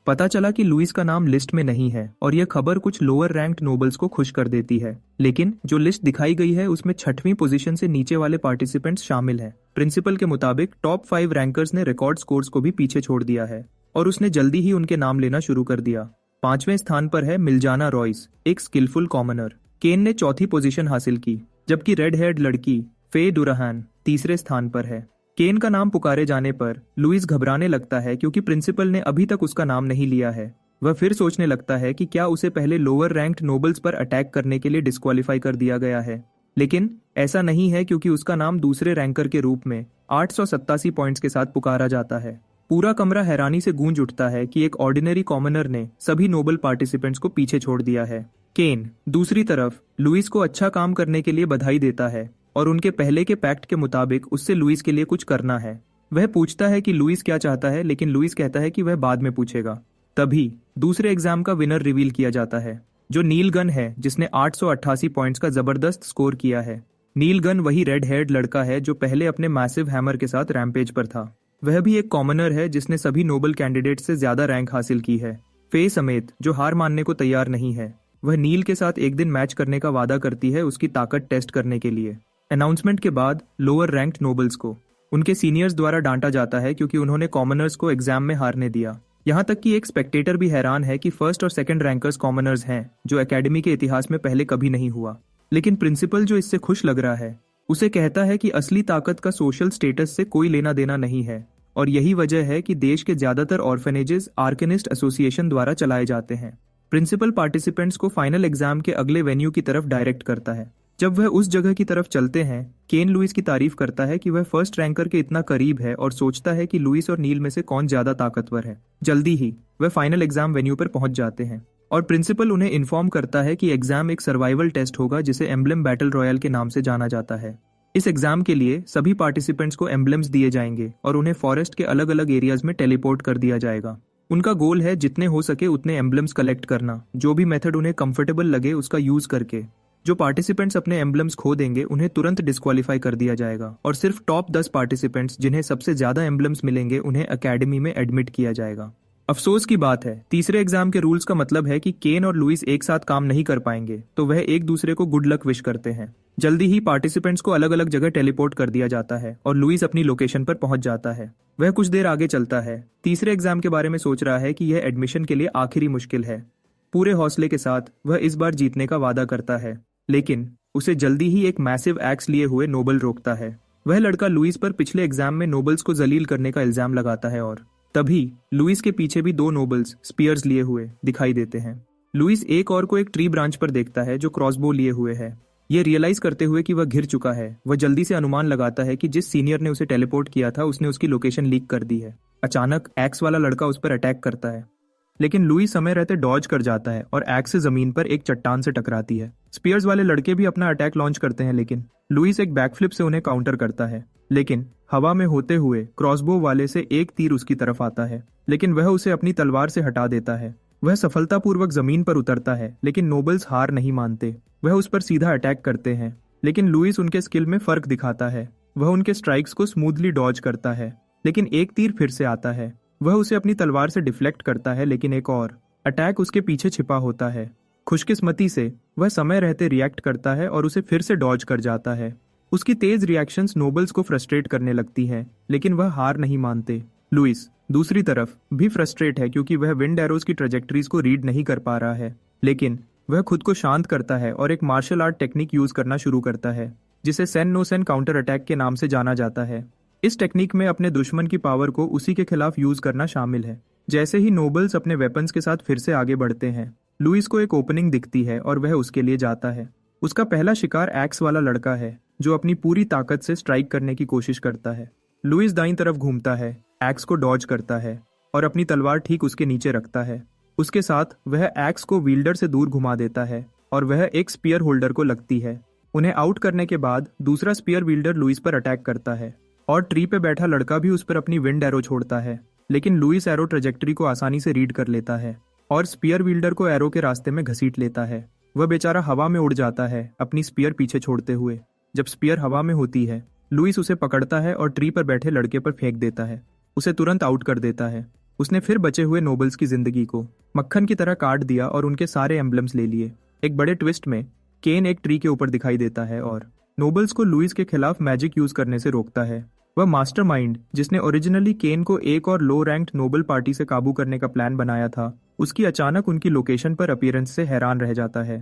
पता चला कि लुइस का नाम लिस्ट में नहीं है और यह खबर कुछ लोअर रैंक्ड नोबल्स को खुश कर देती है। लेकिन जो लिस्ट दिखाई गई है उसमें 6वीं पोजीशन से नीचे वाले पार्टिसिपेंट्स शामिल हैं। प्रिंसिपल के मुताबिक टॉप 5 रैंकर्स ने रिकॉर्ड स्कोर्स को भी पीछे छोड़ दिया है और उसने जल्दी ही उनके नाम लेना शुरू कर दिया। 5वें स्थान पर है मिल्जाना रॉयस, एक स्किलफुल कॉमनर। केन ने 4थी पोजीशन हासिल की जबकि रेड हेयर्ड लड़की फे डुराहान तीसरे स्थान पर है। केन का नाम पुकारे जाने पर लुइस घबराने लगता है क्योंकि प्रिंसिपल ने अभी तक उसका नाम नहीं लिया है। वह फिर सोचने लगता है कि क्या उसे पहले लोअर रैंक्ड नोबल्स पर अटैक करने के लिए डिस्क्वालीफाई कर दिया गया है। लेकिन ऐसा नहीं है क्योंकि उसका नाम दूसरे रैंकर के रूप में 887 पॉइंट्स के साथ पुकारा जाता है। पूरा कमरा हैरानी से गूंज उठता है कि एक ऑर्डिनरी कॉमनर ने सभी नोबल पार्टिसिपेंट्स को पीछे छोड़ दिया है। केन दूसरी तरफ लुइस को अच्छा काम करने के लिए बधाई देता है और उनके पहले के पैक्ट के मुताबिक उससे लुइस के लिए कुछ करना है। वह पूछता है कि लुइस क्या चाहता है लेकिन लुइस कहता है कि वह बाद में पूछेगा। तभी दूसरे एग्जाम का विनर रिवील किया जाता है जो नील गन है जिसने 888 पॉइंट्स का जबरदस्त स्कोर किया है। नील गन वही रेड हेयर्ड लड़का है जो पहले अपने मैसिव हैमर के साथ रैम्पेज पर था। वह भी एक कॉमनर है जिसने सभी नोबल कैंडिडेट से ज्यादा रैंक हासिल की है। फे समेत जो हार मानने को तैयार नहीं है, वह नील के साथ एक दिन मैच करने का वादा करती है उसकी ताकत टेस्ट करने के लिए। अनाउंसमेंट के बाद लोअर रैंक्ड नोबल्स को उनके सीनियर्स द्वारा डांटा जाता है क्योंकि उन्होंने कॉमनर्स को एग्जाम में हारने दिया। यहाँ तक कि एक स्पेक्टेटर भी हैरान है कि फर्स्ट और सेकंड रैंकर्स कॉमनर्स हैं जो एकेडमी के इतिहास में पहले कभी नहीं हुआ। लेकिन प्रिंसिपल जो इससे खुश लग रहा है उसे कहता है कि असली ताकत का सोशल स्टेटस से कोई लेना देना नहीं है और यही वजह है कि देश के ज्यादातर ऑर्फेनेजेस आर्केनिस्ट एसोसिएशन द्वारा चलाए जाते हैं। प्रिंसिपल पार्टिसिपेंट्स को फाइनल एग्जाम के अगले वेन्यू की तरफ डायरेक्ट करता है। जब वह उस जगह की तरफ चलते हैं, केन लुइस की तारीफ करता है कि वह फर्स्ट रैंकर के इतना करीब है और सोचता है कि लुइस और नील में से कौन ज्यादा ताकतवर है। जल्दी ही वह फाइनल एग्जाम वेन्यू पर पहुंच जाते हैं और प्रिंसिपल उन्हें इन्फॉर्म करता है कि एग्जाम एक सर्वाइवल टेस्ट होगा जिसे एम्ब्लम बैटल रॉयल के नाम से जाना जाता है। इस एग्जाम के लिए सभी पार्टिसिपेंट्स को एम्ब्लम्स दिए जाएंगे और उन्हें फॉरेस्ट के अलग अलग एरियाज में टेलीपोर्ट कर दिया जाएगा। उनका गोल है जितने हो सके उतने एम्ब्लम्स कलेक्ट करना, जो भी मेथड उन्हें कंफर्टेबल लगे उसका यूज करके। जो पार्टिसिपेंट्स अपने एम्ब्लम्स खो देंगे उन्हें तुरंत डिस्क्वालीफाई कर दिया जाएगा और सिर्फ टॉप 10 पार्टिसिपेंट्स जिन्हें सबसे ज्यादा एम्ब्लम्स मिलेंगे उन्हें एकेडमी में एडमिट किया जाएगा। अफसोस की बात है, तीसरे एग्जाम के रूल्स का मतलब है कि केन और लुइस एक साथ काम नहीं कर पाएंगे, तो वह एक दूसरे को गुड लक विश करते हैं। जल्दी ही पार्टिसिपेंट्स को अलग अलग जगह टेलीपोर्ट कर दिया जाता है और लुइस अपनी लोकेशन पर पहुंच जाता है। वह कुछ देर आगे चलता है, तीसरे एग्जाम के बारे में सोच रहा है कि यह एडमिशन के लिए आखिरी मुश्किल है। पूरे हौसले के साथ वह इस बार जीतने का वादा करता है, लेकिन उसे जल्दी ही एक मैसिव एक्स लिए हुए नोबल रोकता है। वह लड़का लुइस पर पिछले एग्जाम में नोबल्स को जलील करने का इल्जाम लगाता है और तभी लुइस के पीछे भी 2 नोबल्स स्पीयर्स लिए हुए दिखाई देते हैं। लुइस एक और को एक ट्री ब्रांच पर देखता है जो क्रॉसबो लिए हुए है। ये रियलाइज करते हुए कि वह घिर चुका है, वह जल्दी से अनुमान लगाता है कि जिस सीनियर ने उसे टेलीपोर्ट किया था उसने उसकी लोकेशन लीक कर दी है। अचानक एक्स वाला लड़का उस पर अटैक करता है, लेकिन लुइस समय रहते डॉज कर जाता है और एक्स से जमीन पर एक चट्टान से टकराती है। स्पीयर्स वाले लड़के भी अपना अटैक लॉन्च करते हैं, लेकिन लुइस एक बैकफ्लिप से उन्हें काउंटर करता है। लेकिन हवा में होते हुए क्रॉसबो वाले से एक तीर उसकी तरफ आता है, लेकिन वह उसे अपनी तलवार से हटा देता है। वह सफलतापूर्वक जमीन पर उतरता है, लेकिन नोबल्स हार नहीं मानते। वह उस पर सीधा अटैक करते हैं, लेकिन लुइस उनके स्किल में फर्क दिखाता है। वह उनके स्ट्राइक्स को स्मूथली डॉज करता है, लेकिन एक तीर फिर से आता है। वह उसे अपनी तलवार से डिफ्लेक्ट करता है, लेकिन एक और अटैक उसके पीछे छिपा होता है। खुशकिस्मती से वह समय रहते रिएक्ट करता है और उसे फिर से डॉज कर जाता है। उसकी तेज रिएक्शंस नोबल्स को फ्रस्ट्रेट करने लगती हैं, लेकिन वह हार नहीं मानते। लुइस दूसरी तरफ भी फ्रस्ट्रेट है क्योंकि वह विंड एरोज की ट्रेजेक्टरीज को रीड नहीं कर पा रहा है, लेकिन वह खुद को शांत करता है और एक मार्शल आर्ट टेक्निक यूज करना शुरू करता है जिसे सेन नो सेन काउंटर अटैक के नाम से जाना जाता है। इस टेक्निक में अपने दुश्मन की पावर को उसी के खिलाफ यूज करना शामिल है। जैसे ही नोबल्स अपने वेपन्स के साथ फिर से आगे बढ़ते हैं, लुइस को एक ओपनिंग दिखती है और वह उसके लिए जाता है। उसका पहला शिकार एक्स वाला लड़का है जो अपनी पूरी ताकत से स्ट्राइक करने की कोशिश करता है। लुइस दाईं तरफ घूमता है, एक्स को डॉज करता है और अपनी तलवार ठीक उसके नीचे रखता है। उसके साथ वह एक्स को विल्डर से दूर घुमा देता है और वह एक स्पीयर होल्डर को लगती है। उन्हें आउट करने के बाद दूसरा स्पीयर विल्डर लुइस पर अटैक करता है और ट्री पे बैठा लड़का भी उस पर अपनी विंड एरो छोड़ता है, लेकिन लुइस एरो ट्रेजेक्टरी को आसानी से रीड कर लेता है और स्पीयर विल्डर को एरो के रास्ते में घसीट लेता है। वह बेचारा हवा में उड़ जाता है, अपनी स्पीयर पीछे छोड़ते हुए। जब स्पीयर हवा में होती है, लुइस उसे पकड़ता है और ट्री पर बैठे लड़के पर फेंक देता है, उसे तुरंत आउट कर देता है। उसने फिर बचे हुए नोबल्स की जिंदगी को मक्खन की तरह काट दिया और उनके सारे एम्बलम्स ले लिए। एक बड़े ट्विस्ट में केन एक ट्री के ऊपर दिखाई देता है और नोबल्स को लुइस के खिलाफ मैजिक यूज करने से रोकता है। वह मास्टरमाइंड जिसने ओरिजिनली केन को एक और लो रैंक्ड नोबल पार्टी से काबू करने का प्लान बनाया था, उसकी अचानक उनकी लोकेशन पर अपीयरेंस से हैरान रह जाता है।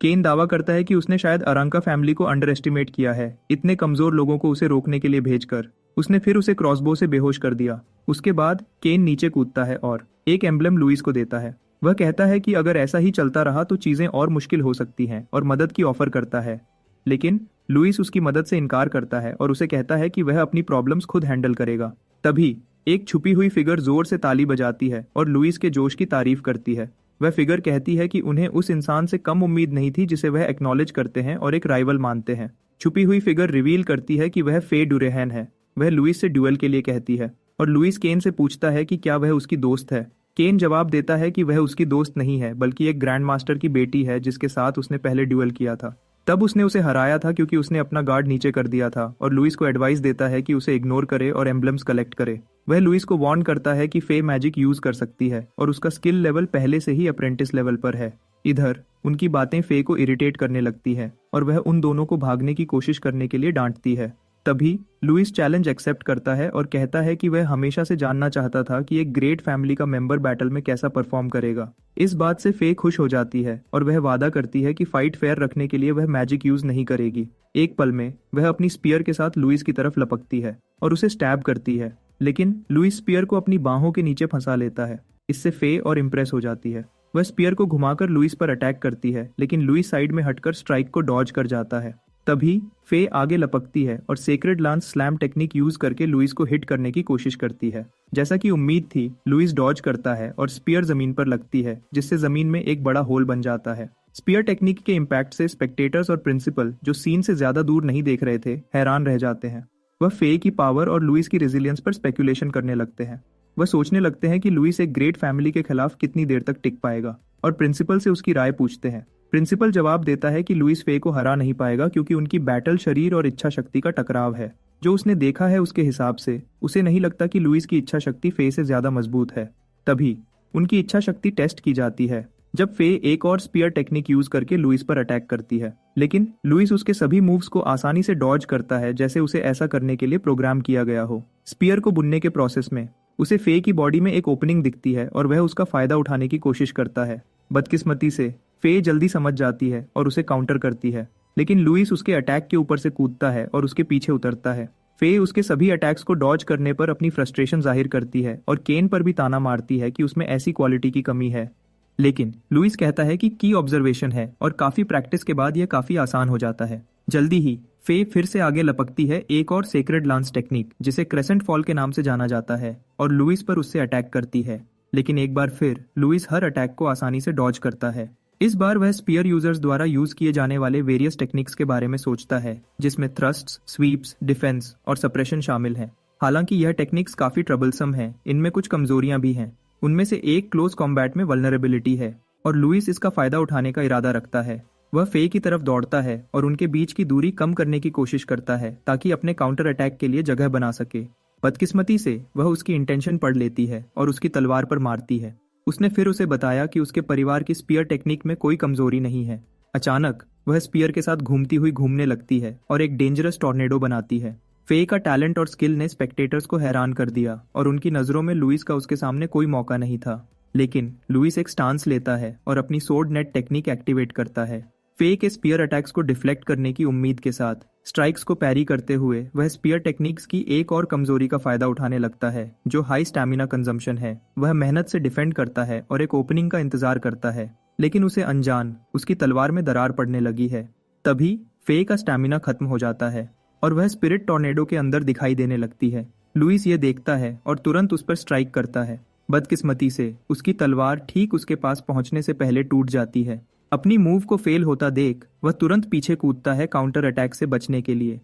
केन दावा करता है कि उसने शायद अरांका फैमिली को अंडर एस्टिमेट किया है, इतने कमजोर लोगों को उसे रोकने के लिए भेजकर। उसने फिर उसे क्रॉसबो से बेहोश कर दिया। उसके बाद केन नीचे कूदता है और एक एम्बलम लुइस को देता है। वह कहता है कि अगर ऐसा ही चलता रहा तो चीजें और मुश्किल हो सकती हैं और मदद की ऑफर करता है, लेकिन लुइस उसकी मदद से इनकार करता है और उसे कहता है कि वह अपनी प्रॉब्लम्स खुद हैंडल करेगा। तभी एक छुपी हुई फिगर जोर से ताली बजाती है और लुइस के जोश की तारीफ करती है। वह फिगर कहती है कि उन्हें उस इंसान से कम उम्मीद नहीं थी जिसे वह एक्नॉलेज करते हैं और एक राइवल मानते हैं। छुपी हुई फिगर रिवील करती है कि वह फे डुरेहन है। वह लुइस से ड्यूएल के लिए कहती है और लुइस केन से पूछता है कि क्या वह उसकी दोस्त है। केन जवाब देता है कि वह उसकी दोस्त नहीं है, बल्कि एक ग्रैंड मास्टर की बेटी है जिसके साथ उसने पहले ड्यूएल किया था। तब उसने उसे हराया था क्योंकि उसने अपना गार्ड नीचे कर दिया था और लुइस को एडवाइस देता है कि उसे इग्नोर करे और एम्बलम्स कलेक्ट करे। वह लुइस को वार्न करता है कि फे मैजिक यूज कर सकती है और उसका स्किल लेवल पहले से ही अप्रेंटिस लेवल पर है। इधर उनकी बातें फे को इरिटेट करने लगती है और वह उन दोनों को भागने की कोशिश करने के लिए डांटती है। तभी लुइस चैलेंज एक्सेप्ट करता है और कहता है कि वह हमेशा से जानना चाहता था कि एक ग्रेट फैमिली का मेंबर बैटल में कैसा परफॉर्म करेगा। इस बात से फे खुश हो जाती है और वह वादा करती है कि फाइट फेयर रखने के लिए वह मैजिक यूज नहीं करेगी। एक पल में वह अपनी स्पीयर के साथ लुइस की तरफ लपकती है और उसे स्टैब करती है, लेकिन लुइस स्पीयर को अपनी बाहों के नीचे फंसा लेता है। इससे फे और इम्प्रेस हो जाती है। वह स्पीयर को घुमाकर लुइस पर अटैक करती है, लेकिन लुइस साइड में हटकर स्ट्राइक को डॉज कर जाता है। तभी फे आगे लपकती है और sacred lance slam technique use करके लुइस को हिट करने की कोशिश करती है। जैसा कि उम्मीद थी, लुइस डॉज करता है और स्पीयर जमीन पर लगती है, जिससे जमीन में एक बड़ा होल बन जाता है। स्पीयर टेक्निक के इम्पैक्ट से स्पेक्टेटर्स और प्रिंसिपल, जो सीन से ज्यादा दूर नहीं देख रहे थे, हैरान रह जाते हैं। वह फे की पावर और लुइस की रेजिलियंस पर स्पेकुलेशन करने लगते हैं। वह सोचने लगते हैं कि लुइस एक ग्रेट फैमिली के खिलाफ कितनी देर तक टिक पाएगा और प्रिंसिपल से उसकी राय पूछते हैं। प्रिंसिपल जवाब देता है कि लुइस फे को हरा नहीं पाएगा क्योंकि उनकी बैटल शरीर और इच्छा शक्ति का टकराव है। जो उसने देखा है उसके हिसाब से उसे नहीं लगता कि लुइस की इच्छा शक्ति फे से ज्यादा मजबूत है। तभी उनकी इच्छा शक्ति टेस्ट की जाती है जब फे एक और स्पीयर टेक्निक यूज करके लुइस पर अटैक करती है, लेकिन लुइस उसके सभी मूव्स को आसानी से डॉज करता है, जैसे उसे ऐसा करने के लिए प्रोग्राम किया गया हो। स्पीयर को बुनने के प्रोसेस में उसे फे की बॉडी में एक ओपनिंग दिखती है और वह उसका फायदा उठाने की कोशिश करता है। बदकिस्मती से फे जल्दी समझ जाती है और उसे काउंटर करती है, लेकिन लुइस उसके अटैक के ऊपर से कूदता है और उसके पीछे उतरता है। फे उसके सभी अटैक्स को डॉज करने पर अपनी फ्रस्ट्रेशन जाहिर करती है और केन पर भी ताना मारती है कि उसमें ऐसी क्वालिटी की कमी है, लेकिन लुइस कहता है कि की ऑब्जर्वेशन है और काफी प्रैक्टिस के बाद यह काफी आसान हो जाता है। जल्दी ही फे फिर से आगे लपकती है एक और सेक्रेड लांस टेक्निक, जिसे क्रेसेंट फॉल के नाम से जाना जाता है, और लुइस पर उससे अटैक करती है, लेकिन एक बार फिर लुइस हर अटैक को आसानी से डॉज करता है। इस बार वह स्पीयर यूजर्स द्वारा यूज किए जाने वाले वेरियस टेक्निक्स के बारे में सोचता है, जिसमें थ्रस्ट्स, स्वीप्स, डिफेंस और सप्रेशन शामिल हैं। हालांकि यह टेक्निक्स काफी ट्रबलसम हैं, इनमें कुछ कमजोरियां भी हैं। उनमें से एक क्लोज कॉम्बैट में वल्नरेबिलिटी है और लुइस इसका फायदा उठाने का इरादा रखता है। वह फे की तरफ दौड़ता है और उनके बीच की दूरी कम करने की कोशिश करता है ताकि अपने काउंटर अटैक के लिए जगह बना सके। बदकिस्मती से वह उसकी इंटेंशन पढ़ लेती है और उसकी तलवार पर मारती है। उसने फिर उसे बताया कि उसके परिवार की स्पीयर टेक्निक में कोई कमजोरी नहीं है। अचानक वह स्पीयर के साथ घूमती हुई घूमने लगती है और एक डेंजरस टॉर्नेडो बनाती है। फे का टैलेंट और स्किल ने स्पेक्टेटर्स को हैरान कर दिया और उनकी नजरों में लुइस का उसके सामने कोई मौका नहीं था। लेकिन लुइस एक स्टांस लेता है और अपनी सोर्ड नेट टेक्निक एक्टिवेट करता है। फे के स्पीयर अटैक्स को डिफ्लेक्ट करने की उम्मीद के साथ स्ट्राइक्स को पैरी करते हुए वह स्पीयर टेक्निक्स की एक और कमजोरी का फायदा उठाने लगता है, जो हाई स्टैमिना कंजम्पशन है। वह मेहनत से डिफेंड करता है और एक ओपनिंग का इंतजार करता है, लेकिन उसे अनजान उसकी तलवार में दरार पड़ने लगी है। तभी फे का स्टैमिना खत्म हो जाता है और वह स्पिरिट टॉर्नेडो के अंदर दिखाई देने लगती है। लुइस ये देखता है और तुरंत उस पर स्ट्राइक करता है। बदकिस्मती से उसकी तलवार ठीक उसके पास पहुंचने से पहले टूट जाती है। अपनी मूव को फेल होता देख वह तुरंत पीछे कूदता है काउंटर अटैक से बचने के लिए।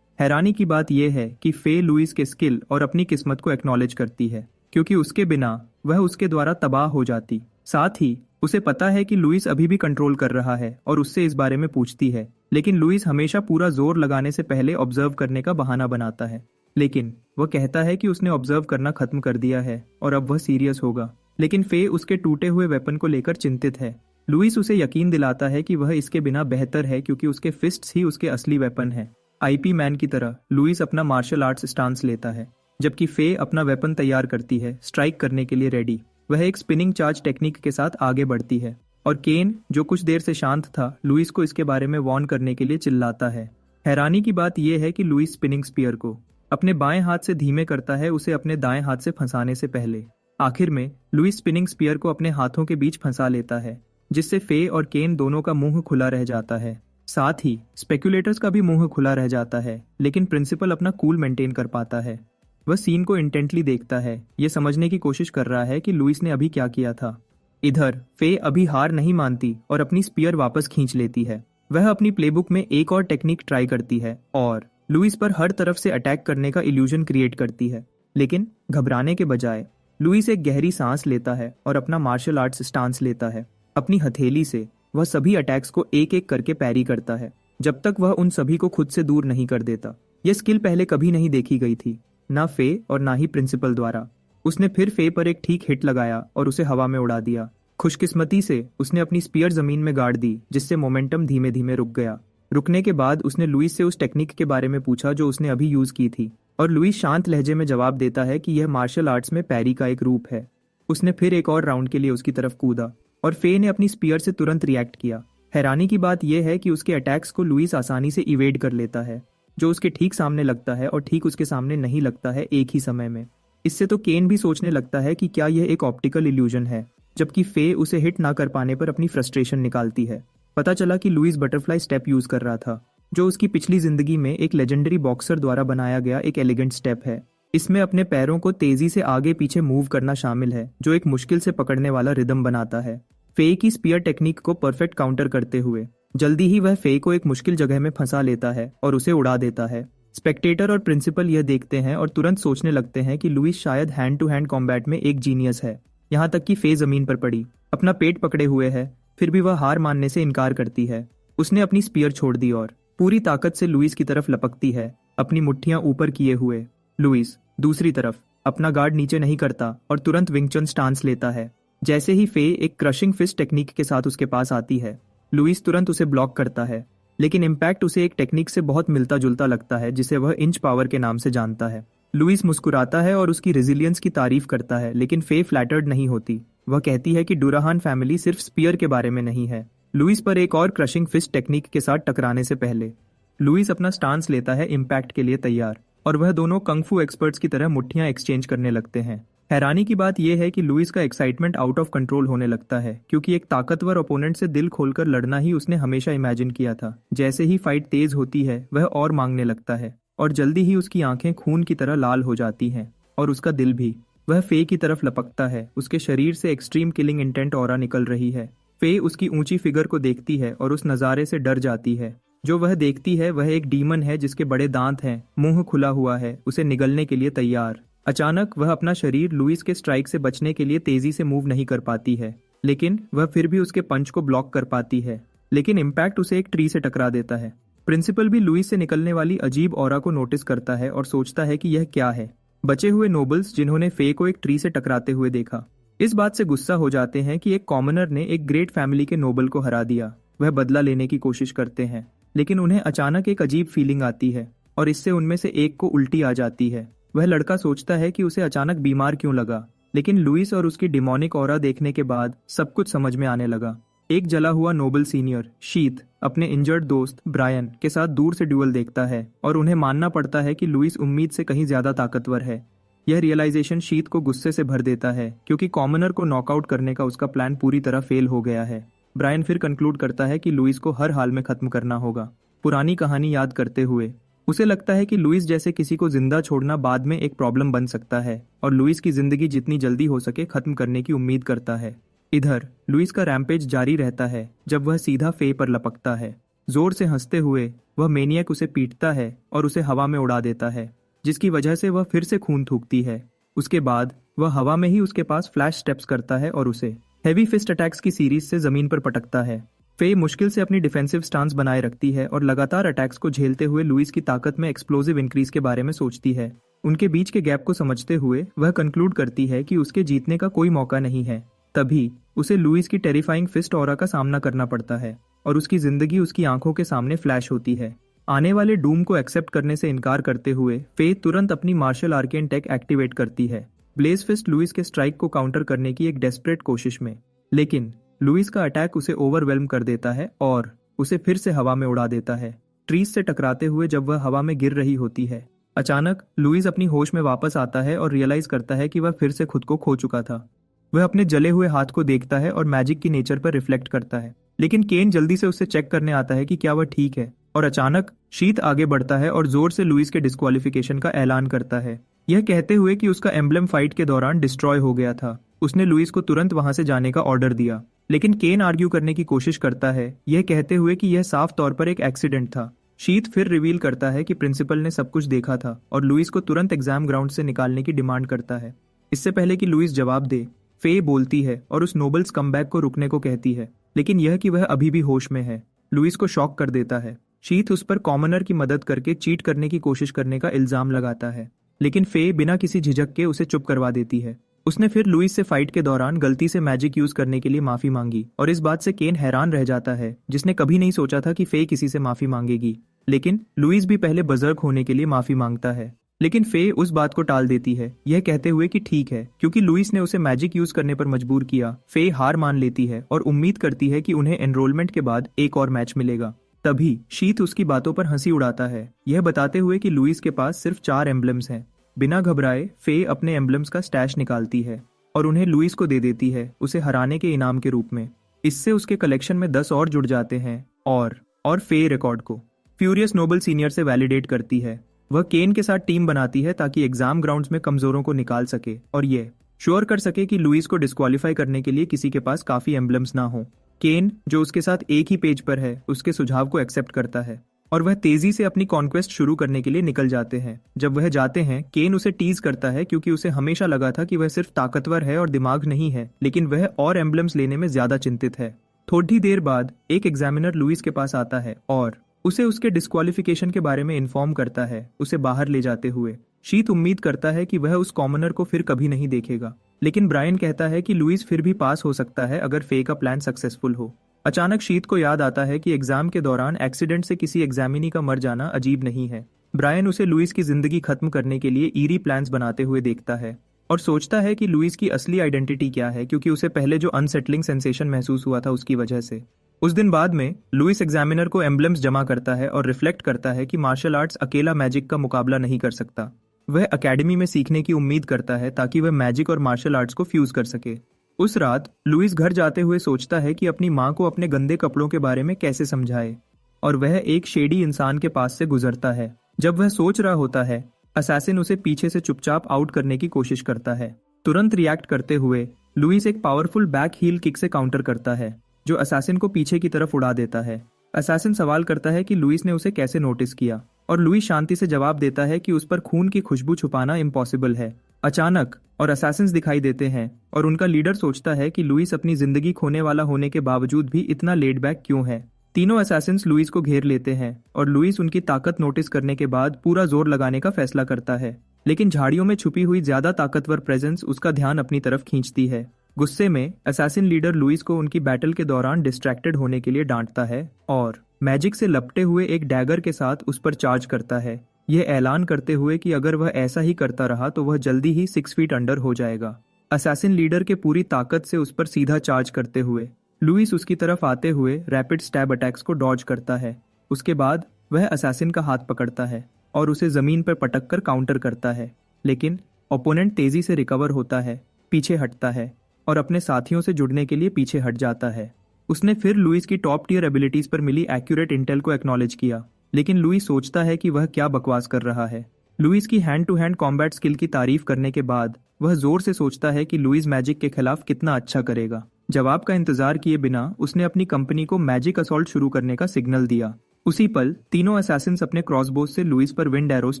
हैरानी की बात यह है कि फे लुइस के स्किल और अपनी किस्मत को एक्नॉलेज करती है, क्योंकि उसके बिना वह उसके द्वारा तबाह हो जाती। साथ ही उसे पता है कि लुइस अभी भी कंट्रोल कर रहा है और उससे इस बारे में पूछती है, लेकिन लुइस हमेशा पूरा जोर लगाने से पहले ऑब्जर्व करने का बहाना बनाता है। लेकिन वह कहता है कि उसने ऑब्जर्व करना खत्म कर दिया है और अब वह सीरियस होगा। लेकिन फे उसके टूटे हुए वेपन को लेकर चिंतित है। लुइस उसे यकीन दिलाता है कि वह इसके बिना बेहतर है, क्योंकि उसके फिस्ट्स ही उसके असली वेपन है। आईपी मैन की तरह लुइस अपना मार्शल आर्ट्स स्टांस लेता है, जबकि फे अपना वेपन तैयार करती है, स्ट्राइक करने के लिए रेडी। वह एक स्पिनिंग चार्ज टेक्निक के साथ आगे बढ़ती है और केन, जो कुछ देर से शांत था, लुइस को इसके बारे में वार्न करने के लिए चिल्लाता है। हैरानी की बात यह है कि लुइस स्पिनिंग स्पीयर को अपने बाएं हाथ से धीमे करता है, उसे अपने दाएं हाथ से फंसाने से पहले। आखिर में लुइस स्पिनिंग स्पीयर को अपने हाथों के बीच फंसा लेता है, जिससे फे और केन दोनों का मुंह खुला रह जाता है। साथ ही स्पेकुलेटर्स का भी मुंह खुला रह जाता है, लेकिन प्रिंसिपल अपना कूल मेंटेन कर पाता है। वह सीन को इंटेंटली देखता है, ये समझने की कोशिश कर रहा है कि लुइस ने अभी क्या किया था। इधर फे अभी हार नहीं मानती और अपनी स्पीयर वापस खींच लेती है। वह अपनी प्लेबुक में एक और टेक्निक ट्राई करती है और लुइस पर हर तरफ से अटैक करने का इल्यूजन क्रिएट करती है। लेकिन घबराने के बजाय लुइस एक गहरी सांस लेता है और अपना मार्शल आर्ट्स स्टांस लेता है। अपनी हथेली से वह सभी अटैक्स को एक एक करके पैरी करता है, जब तक वह उन सभी को खुद से दूर नहीं कर देता। यह स्किल पहले कभी नहीं देखी गई थी, ना फे और ना ही प्रिंसिपल द्वारा। उसने फिर फे पर एक ठीक हिट लगाया और उसे हवा में उड़ा दिया। खुशकिस्मती से उसने अपनी स्पीयर जमीन में गाड़ दी, जिससे मोमेंटम धीमे धीमे रुक गया। रुकने के बाद उसने लुइस से उस टेक्निक के बारे में पूछा जो उसने अभी यूज की थी, और लुइस शांत लहजे में जवाब देता है कि यह मार्शल आर्ट्स में पैरी का एक रूप है। उसने फिर एक और राउंड के लिए उसकी तरफ कूदा और फे ने अपनी स्पीयर से तुरंत रिएक्ट किया। हैरानी की बात यह है कि उसके अटैक्स को लुइस आसानी से इवेड कर लेता है, जो उसके ठीक सामने लगता है और ठीक उसके सामने नहीं लगता है एक ही समय में। इससे तो केन भी सोचने लगता है कि क्या यह एक ऑप्टिकल इल्यूजन है, जबकि फे उसे हिट ना कर पाने पर अपनी फ्रस्ट्रेशन निकालती है। पता चला कि लुइस बटरफ्लाई स्टेप यूज कर रहा था, जो उसकी पिछली जिंदगी में एक लेजेंडरी बॉक्सर द्वारा बनाया गया एक एलिगेंट स्टेप है। इसमें अपने पैरों को तेजी से आगे पीछे मूव करना शामिल है, जो एक मुश्किल से पकड़ने वाला रिदम बनाता है। फे की स्पीयर टेक्निक को परफेक्ट काउंटर करते हुए जल्दी ही वह फे को एक मुश्किल जगह में फंसा लेता है और उसे उड़ा देता है। स्पेक्टेटर और प्रिंसिपल यह देखते हैं और तुरंत सोचने लगते हैं कि लुइस शायद हैंड टू हैंड कॉम्बैट में एक जीनियस है। यहाँ तक कि फे जमीन पर पड़ी अपना पेट पकड़े हुए है, फिर भी वह हार मानने से इनकार करती है। उसने अपनी स्पीयर छोड़ दी और पूरी ताकत से लुइस की तरफ लपकती है, अपनी मुट्ठियां ऊपर किए हुए। लुइस दूसरी तरफ अपना गार्ड नीचे नहीं करता और तुरंत विंगचन स्टांस लेता है। जैसे ही फे एक क्रशिंग फिस्ट टेक्निक के साथ उसके पास आती है, लुइस तुरंत उसे ब्लॉक करता है, लेकिन इम्पैक्ट उसे एक टेक्निक से बहुत मिलता जुलता लगता है, जिसे वह इंच पावर के नाम से जानता है। लुइस मुस्कुराता है और उसकी रेजिलियंस की तारीफ करता है, लेकिन फे फ्लैटर्ड नहीं होती। वह कहती है कि डुराहान फैमिली सिर्फ स्पीयर के बारे में नहीं है। लुइस पर एक और क्रशिंग फिस्ट टेक्निक के साथ टकराने से पहले लुइस अपना स्टांस लेता है, इम्पैक्ट के लिए तैयार, और वह दोनों कंगफू एक्सपर्ट्स की तरह मुट्ठियां एक्सचेंज करने लगते हैं। हैरानी की बात यह है कि लुइस का एक्साइटमेंट आउट ऑफ कंट्रोल होने लगता है, क्योंकि एक ताकतवर ओपोनेंट से दिल खोलकर लड़ना ही उसने हमेशा इमेजिन किया था। जैसे ही फाइट तेज होती है, वह और मांगने लगता है और जल्दी ही उसकी आंखें खून की तरह लाल हो जाती हैं और उसका दिल भी। वह फे की तरफ लपकता है, उसके शरीर से एक्सट्रीम किलिंग इंटेंट ऑरा निकल रही है। फे उसकी ऊंची फिगर को देखती है और उस नज़ारे से डर जाती है। जो वह देखती है वह एक डीमन है जिसके बड़े दांत हैं, मुंह खुला हुआ है, उसे निगलने के लिए तैयार। अचानक वह अपना शरीर लुइस के स्ट्राइक से बचने के लिए तेजी से मूव नहीं कर पाती है, लेकिन वह फिर भी उसके पंच को ब्लॉक कर पाती है। लेकिन इम्पैक्ट उसे एक ट्री से टकरा देता है। प्रिंसिपल भी लुइस से निकलने वाली अजीब ऑरा को नोटिस करता है और सोचता है कि यह क्या है। बचे हुए नोबल्स जिन्होंने फे को एक ट्री से टकराते हुए देखा, इस बात से गुस्सा हो जाते हैं कि एक कॉमनर ने एक ग्रेट फैमिली के नोबल को हरा दिया। वह बदला लेने की कोशिश करते हैं, लेकिन उन्हें अचानक एक अजीब फीलिंग आती है और इससे उनमें से एक को उल्टी आ जाती है। वह लड़का सोचता है कि उसे अचानक बीमार क्यों लगा, लेकिन लुइस और उसकी डिमोनिक ऑरा देखने के बाद सब कुछ समझ में आने लगा। एक जला हुआ नोबल सीनियर शीत अपने इंजर्ड दोस्त ब्रायन के साथ दूर से ड्यूल देखता है और उन्हें मानना पड़ता है कि लुइस उम्मीद से कहीं ज्यादा ताकतवर है। यह रियलाइजेशन शीत को गुस्से से भर देता है क्योंकि कॉमनर को नॉकआउट करने का उसका प्लान पूरी तरह फेल हो गया है। ब्रायन फिर कंक्लूड करता है कि लुइस को हर हाल में खत्म करना होगा। पुरानी कहानी याद करते हुए उसे लगता है कि लुइस जैसे किसी को जिंदा छोड़ना बाद में एक प्रॉब्लम बन सकता है और लुइस की जिंदगी जितनी जल्दी हो सके खत्म करने की उम्मीद करता है। इधर लुइस का रैम्पेज जारी रहता है जब वह सीधा फे पर लपकता है। जोर से हंसते हुए वह मेनियक उसे पीटता है और उसे हवा में उड़ा देता है, जिसकी वजह से वह फिर से खून थूकती है। उसके बाद वह हवा में ही उसके पास फ्लैश स्टेप्स करता है और उसे हेवी फिस्ट अटैक्स की सीरीज से जमीन पर पटकता है। फे मुश्किल से अपनी डिफेंसिव स्टांस बनाए रखती है और लगातार अटैक्स को झेलते हुए लुइस की ताकत में एक्सप्लोसिव इंक्रीज के बारे में सोचती है। उनके बीच के गैप को समझते हुए वह कंक्लूड करती है कि उसके जीतने का कोई मौका नहीं है। तभी उसे लुइस की टेरिफाइंग फिस्ट ऑरा का सामना करना पड़ता है और उसकी जिंदगी उसकी आंखों के सामने फ्लैश होती है। आने वाले डूम को एक्सेप्ट करने से इनकार करते हुए फे तुरंत अपनी मार्शल आर्केन टेक एक्टिवेट करती है, ब्लेज फिस्ट लुइस के स्ट्राइक को काउंटर करने की एक डेस्परेट कोशिश में। लेकिन लुइस का अटैक उसे ओवरवेल्म कर देता है और उसे फिर से हवा में उड़ा देता है, ट्रीज से टकराते हुए। जब वह हवा में गिर रही होती है, अचानक लुइस अपनी होश में वापस आता है और रियलाइज करता है कि वह फिर से खुद को खो चुका था। वह अपने जले हुए हाथ को देखता है और मैजिक की नेचर पर रिफ्लेक्ट करता है, लेकिन केन जल्दी से उससे चेक करने आता है कि क्या वह ठीक है। और अचानक शीत आगे बढ़ता है और जोर से लुइस के डिस्क्वालिफिकेशन का ऐलान करता है, यह कहते हुए कि उसका एम्ब्लम फाइट के दौरान डिस्ट्रॉय हो गया था। उसने लुइस को तुरंत वहां से जाने का ऑर्डर दिया, लेकिन केन आर्ग्यू करने की कोशिश करता है, यह कहते हुए कि यह साफ तौर पर एक एक्सीडेंट था। शीत फिर रिवील करता है कि प्रिंसिपल ने सब कुछ देखा था और लुइस को तुरंत एग्जाम ग्राउंड से निकालने की डिमांड करता है। इससे पहले कि लुइस जवाब दे, फे बोलती है और उस नोबल्स कमबैक को रुकने को कहती है, लेकिन यह कि वह अभी भी होश में है लुइस को शॉक कर देता है। शीत उस पर कॉमनर की मदद करके चीट करने की कोशिश करने का इल्जाम लगाता है, लेकिन फे बिना किसी झिझक के उसे चुप करवा देती है। उसने फिर लुइस से फाइट के दौरान गलती से मैजिक यूज करने के लिए माफी मांगी और इस बात से केन हैरान रह जाता है, जिसने कभी नहीं सोचा था कि फे किसी से माफी मांगेगी। लेकिन लुइस भी पहले बजर्क होने के लिए माफी मांगता है, लेकिन फे उस बात को टाल देती है, यह कहते हुए कि ठीक है, क्योंकि लुइस ने उसे मैजिक यूज करने पर मजबूर किया। फे हार मान लेती है और उम्मीद करती है कि उन्हें एनरोलमेंट के बाद एक और मैच मिलेगा। तभी शीत उसकी बातों पर हंसी उड़ाता है, यह बताते हुए कि लुइस के पास सिर्फ 4 एम्ब्लम्स हैं। बिना घबराए फे अपने एम्ब्लम्स का स्टैश निकालती है और उन्हें लुइस को दे देती है, उसे हराने के इनाम के रूप में। इससे उसके कलेक्शन में 10 और जुड़ जाते हैं और फे रिकॉर्ड को फ्यूरियस नोबल सीनियर से वैलिडेट करती है। वह केन के साथ टीम बनाती है ताकि एग्जाम ग्राउंड्स में कमजोरों को निकाल सके और ये श्योर कर सके कि लुइस को डिस्क्वालीफाई करने के लिए किसी के पास काफी एम्ब्लम्स ना हो। केन, जो उसके साथ एक ही पेज पर है, उसके सुझाव को एक्सेप्ट करता है और वह तेजी से अपनी कॉन्क्वेस्ट शुरू करने के लिए निकल जाते हैं। जब वह जाते हैं, केन उसे टीज करता है क्योंकि उसे हमेशा लगा था कि वह सिर्फ ताकतवर है और दिमाग नहीं है, लेकिन वह और एम्ब्लम्स लेने में ज्यादा चिंतित है। थोड़ी देर बाद एक एग्जामिनर लुइस के पास आता है और उसे उसके डिस्क्वालिफिकेशन के बारे में इन्फॉर्म करता है, उसे बाहर ले जाते हुए। शीत उम्मीद करता है कि वह उस कॉमनर को फिर कभी नहीं देखेगा, लेकिन ब्रायन कहता है कि लुइस फिर भी पास हो सकता है अगर फे का प्लान सक्सेसफुल हो। अचानक शीत को याद आता है कि एग्जाम के दौरान एक्सीडेंट से किसी एग्जामिनी का मर जाना अजीब नहीं है। ब्रायन उसे लुइस की जिंदगी खत्म करने के लिए ईरी प्लान्स बनाते हुए देखता है और सोचता है कि लुइस की असली आइडेंटिटी क्या है, क्योंकि उसे पहले जो अनसेटलिंग सेंसेशन महसूस हुआ था उसकी वजह से। उस दिन बाद में लुइस एग्जामिनर को एम्ब्लम्स जमा करता है और रिफ्लेक्ट करता है कि मार्शल आर्ट्स अकेला मैजिक का मुकाबला नहीं कर सकता। वह एकेडमी में सीखने की उम्मीद करता है ताकि वह मैजिक और मार्शल आर्ट्स को फ्यूज कर सके। उस रात लुइस घर जाते हुए सोचता है कि अपनी माँ को अपने गंदे कपड़ों के बारे में कैसे समझाए, और वह एक शेडी इंसान के पास से गुजरता है। जब वह सोच रहा होता है, असैसिन उसे पीछे से चुपचाप आउट करने की कोशिश करता है। तुरंत रिएक्ट करते हुए लुइस एक पावरफुल बैक हील किक से काउंटर करता है, जो असैसिन को पीछे की तरफ उड़ा देता है। असैसिन सवाल करता है कि लुइस ने उसे कैसे नोटिस किया, और लुइस शांति से जवाब देता है कि उस पर खून की खुशबू छुपाना इम्पॉसिबल है। अचानक और असैसिन्स दिखाई देते हैं और उनका लीडर सोचता है कि लुइस अपनी जिंदगी खोने वाला होने के बावजूद भी इतना लेड बैक क्यों है। तीनों असैसिन्स लुइस को घेर लेते हैं और लुइस उनकी ताकत नोटिस करने के बाद पूरा जोर लगाने का फैसला करता है, लेकिन झाड़ियों में छुपी हुई ज्यादा ताकतवर प्रेजेंस उसका ध्यान अपनी तरफ खींचती है। गुस्से में असैसिन लीडर लुइस को उनकी बैटल के दौरान डिस्ट्रैक्टेड होने के लिए डांटता है और मैजिक से लपटे हुए एक डैगर के साथ उस पर चार्ज करता है, यह ऐलान करते हुए कि अगर वह ऐसा ही करता रहा तो वह जल्दी ही 6 फीट अंडर हो जाएगा। असैसिन लीडर के पूरी ताकत से उस पर सीधा चार्ज करते हुए लुइस उसकी तरफ आते हुए रैपिड स्टैब अटैक्स को डॉज करता है। उसके बाद वह असैसिन का हाथ पकड़ता है और उसे जमीन पर पटक कर काउंटर करता है, लेकिन ओपोनेंट तेजी से रिकवर होता है, पीछे हटता है और अपने साथियों से जुड़ने के लिए पीछे हट जाता है। उसने फिर लुइस की टॉप टियर एबिलिटीज पर मिली एक्यूरेट इंटेल को एक्नॉलेज किया, लेकिन लुइस सोचता है कि वह क्या बकवास कर रहा है। लुइस की hand to hand combat skill की तारीफ करने के बाद वह जोर से सोचता है कि लुइस मैजिक के खिलाफ कितना अच्छा करेगा। जवाब का इंतजार किए बिना उसने अपनी कंपनी को मैजिक असॉल्ट शुरू करने का सिग्नल दिया। उसी पल तीनों असैसिन्स अपने क्रॉसबोज से लुइस पर विंड एरोस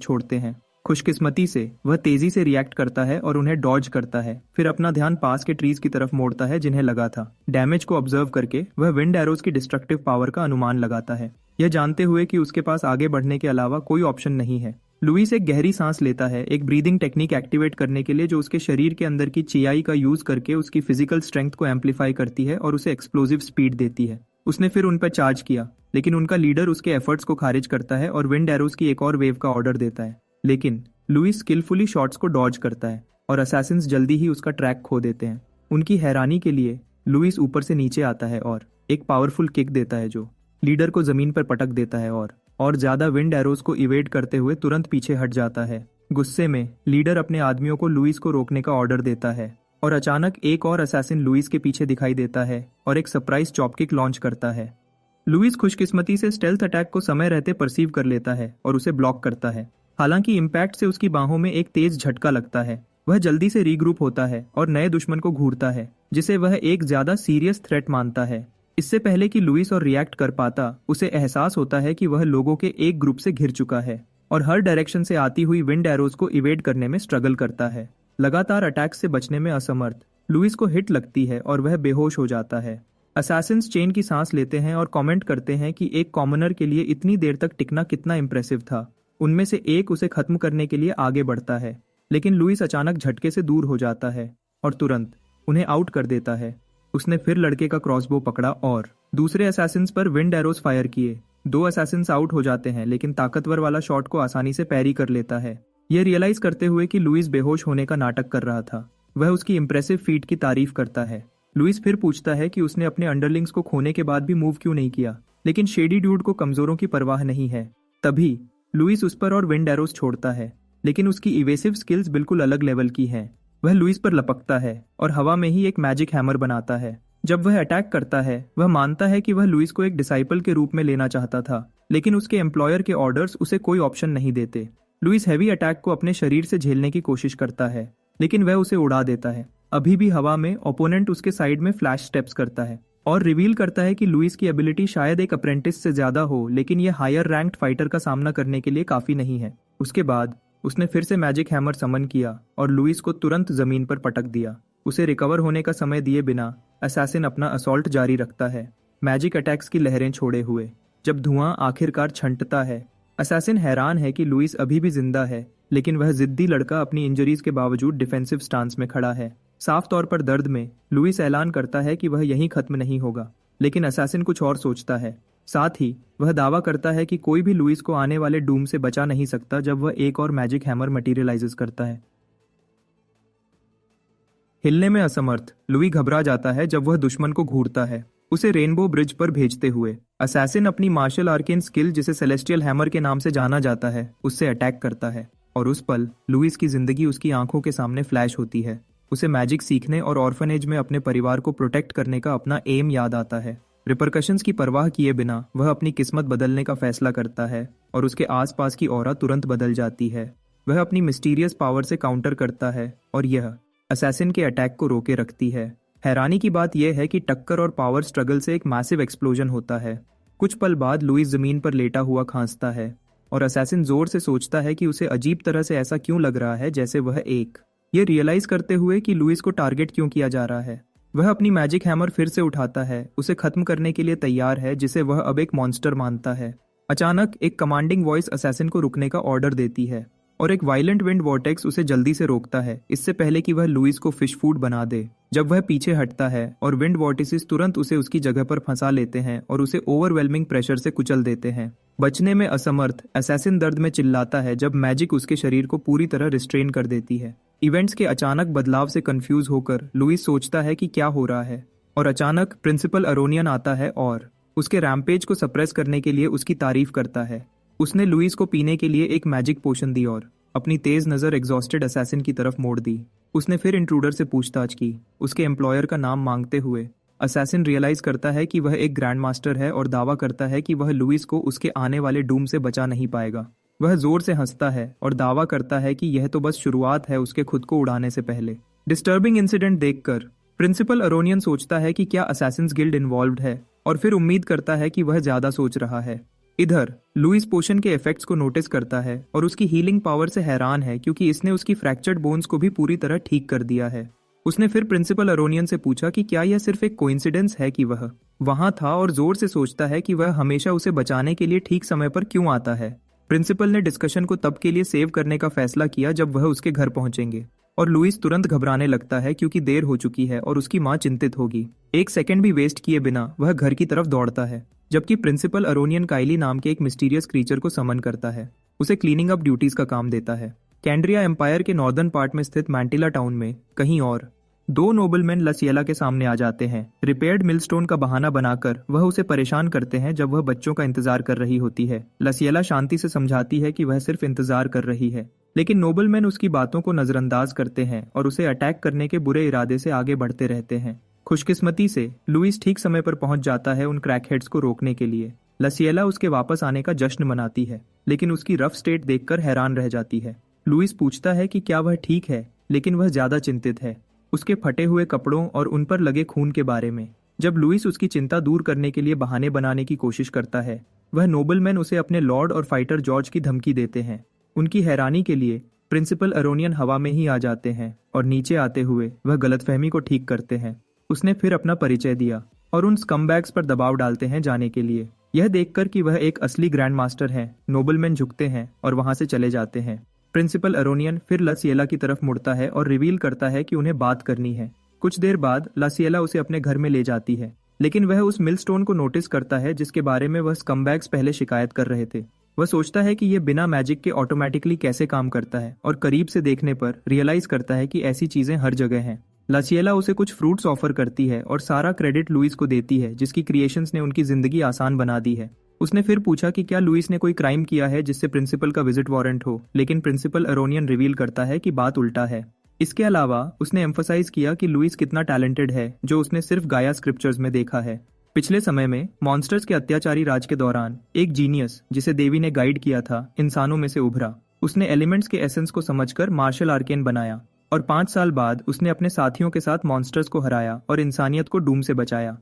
छोड़ते हैं। खुशकिस्मती से वह तेजी से रिएक्ट करता है और उन्हें डॉज करता है, फिर अपना ध्यान पास के ट्रीज की तरफ मोड़ता है जिन्हें लगा था। डैमेज को ऑब्जर्व करके वह विंड एरोस की डिस्ट्रक्टिव पावर का अनुमान लगाता है, यह जानते हुए कि उसके पास आगे बढ़ने के अलावा कोई ऑप्शन नहीं है। लुइस एक गहरी सांस लेता है, एक ब्रीदिंग टेक्निक एक्टिवेट करने के लिए जो उसके शरीर के अंदर की चियाई का यूज करके उसकी फिजिकल स्ट्रेंथ को एम्पलीफाई करती है और उसे एक्सप्लोजिव स्पीड देती है। उसने फिर उन पर चार्ज किया, लेकिन उनका लीडर उसके एफर्ट्स को खारिज करता है और विंड एरोस की एक और वेव का ऑर्डर देता है। लेकिन लुइस स्किलफुली शॉट्स को डॉज करता है और असैसिन्स जल्दी ही उसका ट्रैक खो देते हैं। उनकी हैरानी के लिए लुइस ऊपर से नीचे आता है और एक पावरफुल किक देता है जो लीडर को जमीन पर पटक देता है और ज्यादा विंड एरोस को इवेड करते हुए तुरंत पीछे हट जाता है। गुस्से में लीडर अपने आदमियों को लुइस को रोकने का ऑर्डर देता है और अचानक एक और असैसिन लुइस के पीछे दिखाई देता है और एक सरप्राइज चॉप किक लॉन्च करता है। लुइस खुशकिस्मती से स्टेल्थ अटैक को समय रहते परसीव कर लेता है और उसे ब्लॉक करता है। हालांकि इम्पैक्ट से उसकी बाहों में एक तेज झटका लगता है। वह जल्दी से रीग्रुप होता है और नए दुश्मन को घूरता है, जिसे वह एक ज्यादा सीरियस थ्रेट मानता है। इससे पहले कि लुइस और रिएक्ट कर पाता, उसे एहसास होता है कि वह लोगों के एक ग्रुप से घिर चुका है और हर डायरेक्शन से आती हुई विंड एरोस को इवेड करने में स्ट्रगल करता है। लगातार अटैक से बचने में असमर्थ लुइस को हिट लगती है और वह बेहोश हो जाता है। असैसिन्स चेन की सांस लेते हैं और कमेंट करते हैं कि एक कॉमनर के लिए इतनी देर तक टिकना कितना इंप्रेसिव था। उनमें से एक उसे खत्म करने के लिए आगे बढ़ता है, लेकिन लुइस अचानक झटके से दूर हो जाता है और तुरंत उन्हें आउट कर देता है। उसने फिर लड़के का क्रॉसबो पकड़ा और दूसरे असैसिन्स पर विंड एरोस फायर किए। 2 असैसिन्स आउट हो जाते हैं, लेकिन ताकतवर वाला शॉट को आसानी से पैरी कर लेता है। यह रियलाइज करते हुए कि लुइस बेहोश होने का नाटक कर रहा था, वह उसकी इंप्रेसिव फीट की तारीफ करता है। लुइस फिर पूछता है कि उसने अपने अंडरलिंग्स को खोने के बाद भी मूव क्यों नहीं किया, लेकिन शेडी ड्यूड को कमजोरों की परवाह नहीं है। तभी लुइस उस पर और विंड एरोस छोड़ता है, लेकिन उसकी इवेसिव स्किल्स बिल्कुल अलग लेवल की हैं। वह लुइस पर लपकता है और हवा में ही एक मैजिक हैमर बनाता है। जब वह अटैक करता है, वह मानता है कि वह लुइस को एक डिसाइपल के रूप में लेना चाहता था, लेकिन उसके एम्प्लॉयर के ऑर्डर्स उसे कोई ऑप्शन नहीं देते। लुइस हैवी अटैक को अपने शरीर से झेलने की कोशिश करता है, लेकिन वह उसे उड़ा देता है। अभी भी हवा में ओपोनेंट उसके साइड में फ्लैश स्टेप्स करता है और रिवील करता है कि लुइस की एबिलिटी शायद एक अप्रेंटिस से ज्यादा हो, लेकिन यह हायर रैंक्ड फाइटर का सामना करने के लिए काफी नहीं है। उसके बाद उसने फिर से मैजिक हैमर समन किया और लुइस को तुरंत जमीन पर पटक दिया। उसे रिकवर होने का समय दिए बिना असैसिन अपना असॉल्ट जारी रखता है, मैजिक अटैक्स की लहरें छोड़े हुए। जब धुआं आखिरकार छंटता है, असैसिन हैरान है कि लुइस अभी भी जिंदा है, लेकिन वह जिद्दी लड़का अपनी इंजरीज के बावजूद डिफेंसिव स्टांस में खड़ा है। साफ तौर पर दर्द में लुइस ऐलान करता है कि वह यहीं खत्म नहीं होगा, लेकिन असैसिन कुछ और सोचता है। साथ ही वह दावा करता है कि कोई भी लुइस को आने वाले डूम से बचा नहीं सकता जब वह एक और मैजिक हैमर मटीरियलाइजेस करता है। हिलने में असमर्थ लुई घबरा जाता है जब वह दुश्मन को घूरता है, उसे रेनबो ब्रिज पर भेजते हुए। असैसिन अपनी मार्शल आर्केन स्किल, जिसे सेलेस्टियल हैमर के नाम से जाना जाता है, उससे अटैक करता है और उस पल लुइस की जिंदगी उसकी आंखों के सामने फ्लैश होती है। उसे मैजिक सीखने और ऑर्फनेज में अपने परिवार को प्रोटेक्ट करने का अपना एम याद आता है। रिपरकशंस की परवाह किए बिना वह अपनी किस्मत बदलने का फैसला करता है और उसके आसपास की ऑरा तुरंत बदल जाती है। वह अपनी मिस्टीरियस पावर से काउंटर करता है और यह असैसिन के अटैक को रोके रखती है। हैरानी की बात यह है कि टक्कर और पावर स्ट्रगल से एक मैसिव एक्सप्लोजन होता है। कुछ पल बाद लुइस जमीन पर लेटा हुआ खांसता है और असैसिन जोर से सोचता है कि उसे अजीब तरह से ऐसा क्यों लग रहा है जैसे वह ये रियलाइज करते हुए कि लुइस को टारगेट क्यों किया जा रहा है। वह अपनी मैजिक हैमर फिर से उठाता है, उसे खत्म करने के लिए तैयार है, जिसे वह अब एक मॉन्स्टर मानता है। अचानक एक कमांडिंग वॉइस असैसिन को रुकने का ऑर्डर देती है और एक वायलेंट विंड वॉर्टेक्स उसे जल्दी से रोकता है, इससे पहले कि वह लुइस को फिश फूड बना दे। जब वह पीछे हटता है और विंड वॉर्टिसेस तुरंत उसे उसकी जगह पर फंसा लेते हैं और उसे ओवरवेलमिंग प्रेशर से कुचल देते हैं। बचने में असमर्थ असैसिन दर्द में चिल्लाता है जब मैजिक उसके शरीर को पूरी तरह रिस्ट्रेन कर देती है। इवेंट्स के अचानक बदलाव से कंफ्यूज होकर लुइस सोचता है कि क्या हो रहा है और अचानक प्रिंसिपल अरोनियन आता है और उसके रैम्पेज को सप्रेस करने के लिए उसकी तारीफ करता है। उसने लुइस को पीने के लिए एक मैजिक पोशन दी और अपनी तेज नज़र एग्जॉस्टेड असैसिन की तरफ मोड़ दी। उसने फिर इंट्रूडर से पूछताछ की, उसके एम्प्लॉयर का नाम मांगते हुए। असैसिन रियलाइज करता है कि वह एक ग्रैंड मास्टर है और दावा करता है कि वह लुइस को उसके आने वाले डूम से बचा नहीं पाएगा। वह जोर से हंसता है और दावा करता है कि यह तो बस शुरुआत है उसके खुद को उड़ाने से पहले। डिस्टर्बिंग इंसिडेंट देखकर प्रिंसिपल अरोनियन सोचता है कि क्या असैसिन्स गिल्ड इन्वॉल्व्ड है और फिर उम्मीद करता है कि वह ज्यादा सोच रहा है। इधर लुइस पोशन के इफेक्ट्स को नोटिस करता है और उसकी हीलिंग पावर से हैरान है क्योंकि इसने उसकी फ्रैक्चर्ड बोन्स को भी पूरी तरह ठीक कर दिया है। उसने फिर प्रिंसिपल अरोनियन से पूछा कि क्या यह सिर्फ एक कोइंसिडेंस है कि वह वहां था और जोर से सोचता है कि वह हमेशा उसे बचाने के लिए ठीक समय पर क्यों आता है। प्रिंसिपल ने डिस्कशन को तब के लिए सेव करने का फैसला किया जब वह उसके घर पहुंचेंगे और लुइस तुरंत घबराने लगता है क्योंकि देर हो चुकी है और उसकी माँ चिंतित होगी। एक सेकंड भी वेस्ट किए बिना वह घर की तरफ दौड़ता है, जबकि प्रिंसिपल अरोनियन काइली नाम के एक मिस्टीरियस क्रीचर को समन करता है। उसे क्लीनिंग अप ड्यूटीज का काम देता है। कैंड्रिया एम्पायर के नॉर्दर्न पार्ट में स्थित मैंटिला टाउन में कहीं और दो नोबलमैन लसिएला के सामने आ जाते हैं। रिपेयर्ड मिलस्टोन का बहाना बनाकर वह उसे परेशान करते हैं जब वह बच्चों का इंतजार कर रही होती है। लसिएला शांति से समझाती है कि वह सिर्फ इंतजार कर रही है, लेकिन नोबलमैन उसकी बातों को नजरअंदाज करते हैं और उसे अटैक करने के बुरे इरादे से आगे बढ़ते रहते हैं। खुशकिस्मती से लुइस ठीक समय पर पहुंच जाता है उन क्रैकहेड्स को रोकने के लिए। लसिएला उसके वापस आने का जश्न मनाती है, लेकिन उसकी रफ स्टेट देखकर हैरान रह जाती है। लुइस पूछता है कि क्या वह ठीक है, लेकिन वह ज्यादा चिंतित है उसके फटे हुए कपड़ों और उन पर लगे खून के बारे में। जब लुइस उसकी चिंता दूर करने के लिए बहाने बनाने की कोशिश करता है, वह नोबलमैन उसे अपने लॉर्ड और फाइटर जॉर्ज की धमकी देते हैं। उनकी हैरानी के लिए प्रिंसिपल अरोनियन हवा में ही आ जाते हैं और नीचे आते हुए वह गलतफहमी को ठीक करते हैं। उसने फिर अपना परिचय दिया और उन स्कमबैग्स पर दबाव डालते हैं जाने के लिए। यह देखकर कि वह एक असली ग्रैंड मास्टर है, नोबलमैन झुकते हैं और वहां से चले जाते हैं। प्रिंसिपल अरोनियन फिर लसिएला की तरफ मुड़ता है और रिवील करता है कि उन्हें बात करनी है। कुछ देर बाद लसिएला उसे अपने घर में ले जाती है, लेकिन वह उस मिलस्टोन को नोटिस करता है जिसके बारे में वह स्कमबैग्स पहले शिकायत कर रहे थे। वह सोचता है कि यह बिना मैजिक के ऑटोमेटिकली कैसे काम करता है और करीब से देखने पर रियलाइज करता है कि ऐसी चीजें हर जगह हैं। लसिएला उसे कुछ फ्रूट्स ऑफर करती है और सारा क्रेडिट लुइस को देती है, जिसकी क्रिएशंस ने उनकी जिंदगी आसान बना दी है। उसने फिर पूछा कि क्या लुइस ने कोई क्राइम किया है जिससे प्रिंसिपल का विजिट वारंट हो, लेकिन प्रिंसिपल अरोनियन रिवील करता है कि बात उल्टा है। इसके अलावा उसने एम्फसाइज किया कि लुइस कितना टैलेंटेड है, जो उसने सिर्फ गाया स्क्रिप्चर्स में देखा है। पिछले समय में मॉन्स्टर्स के अत्याचारी राज के दौरान एक जीनियस जिसे देवी ने गाइड किया था इंसानों में से उभरा। उसने एलिमेंट्स के एसेंस को समझकर मार्शल आर्केन बनाया और 5 साल बाद उसने अपने साथियों के साथ मॉन्स्टर्स को हराया और इंसानियत को डूम से बचाया।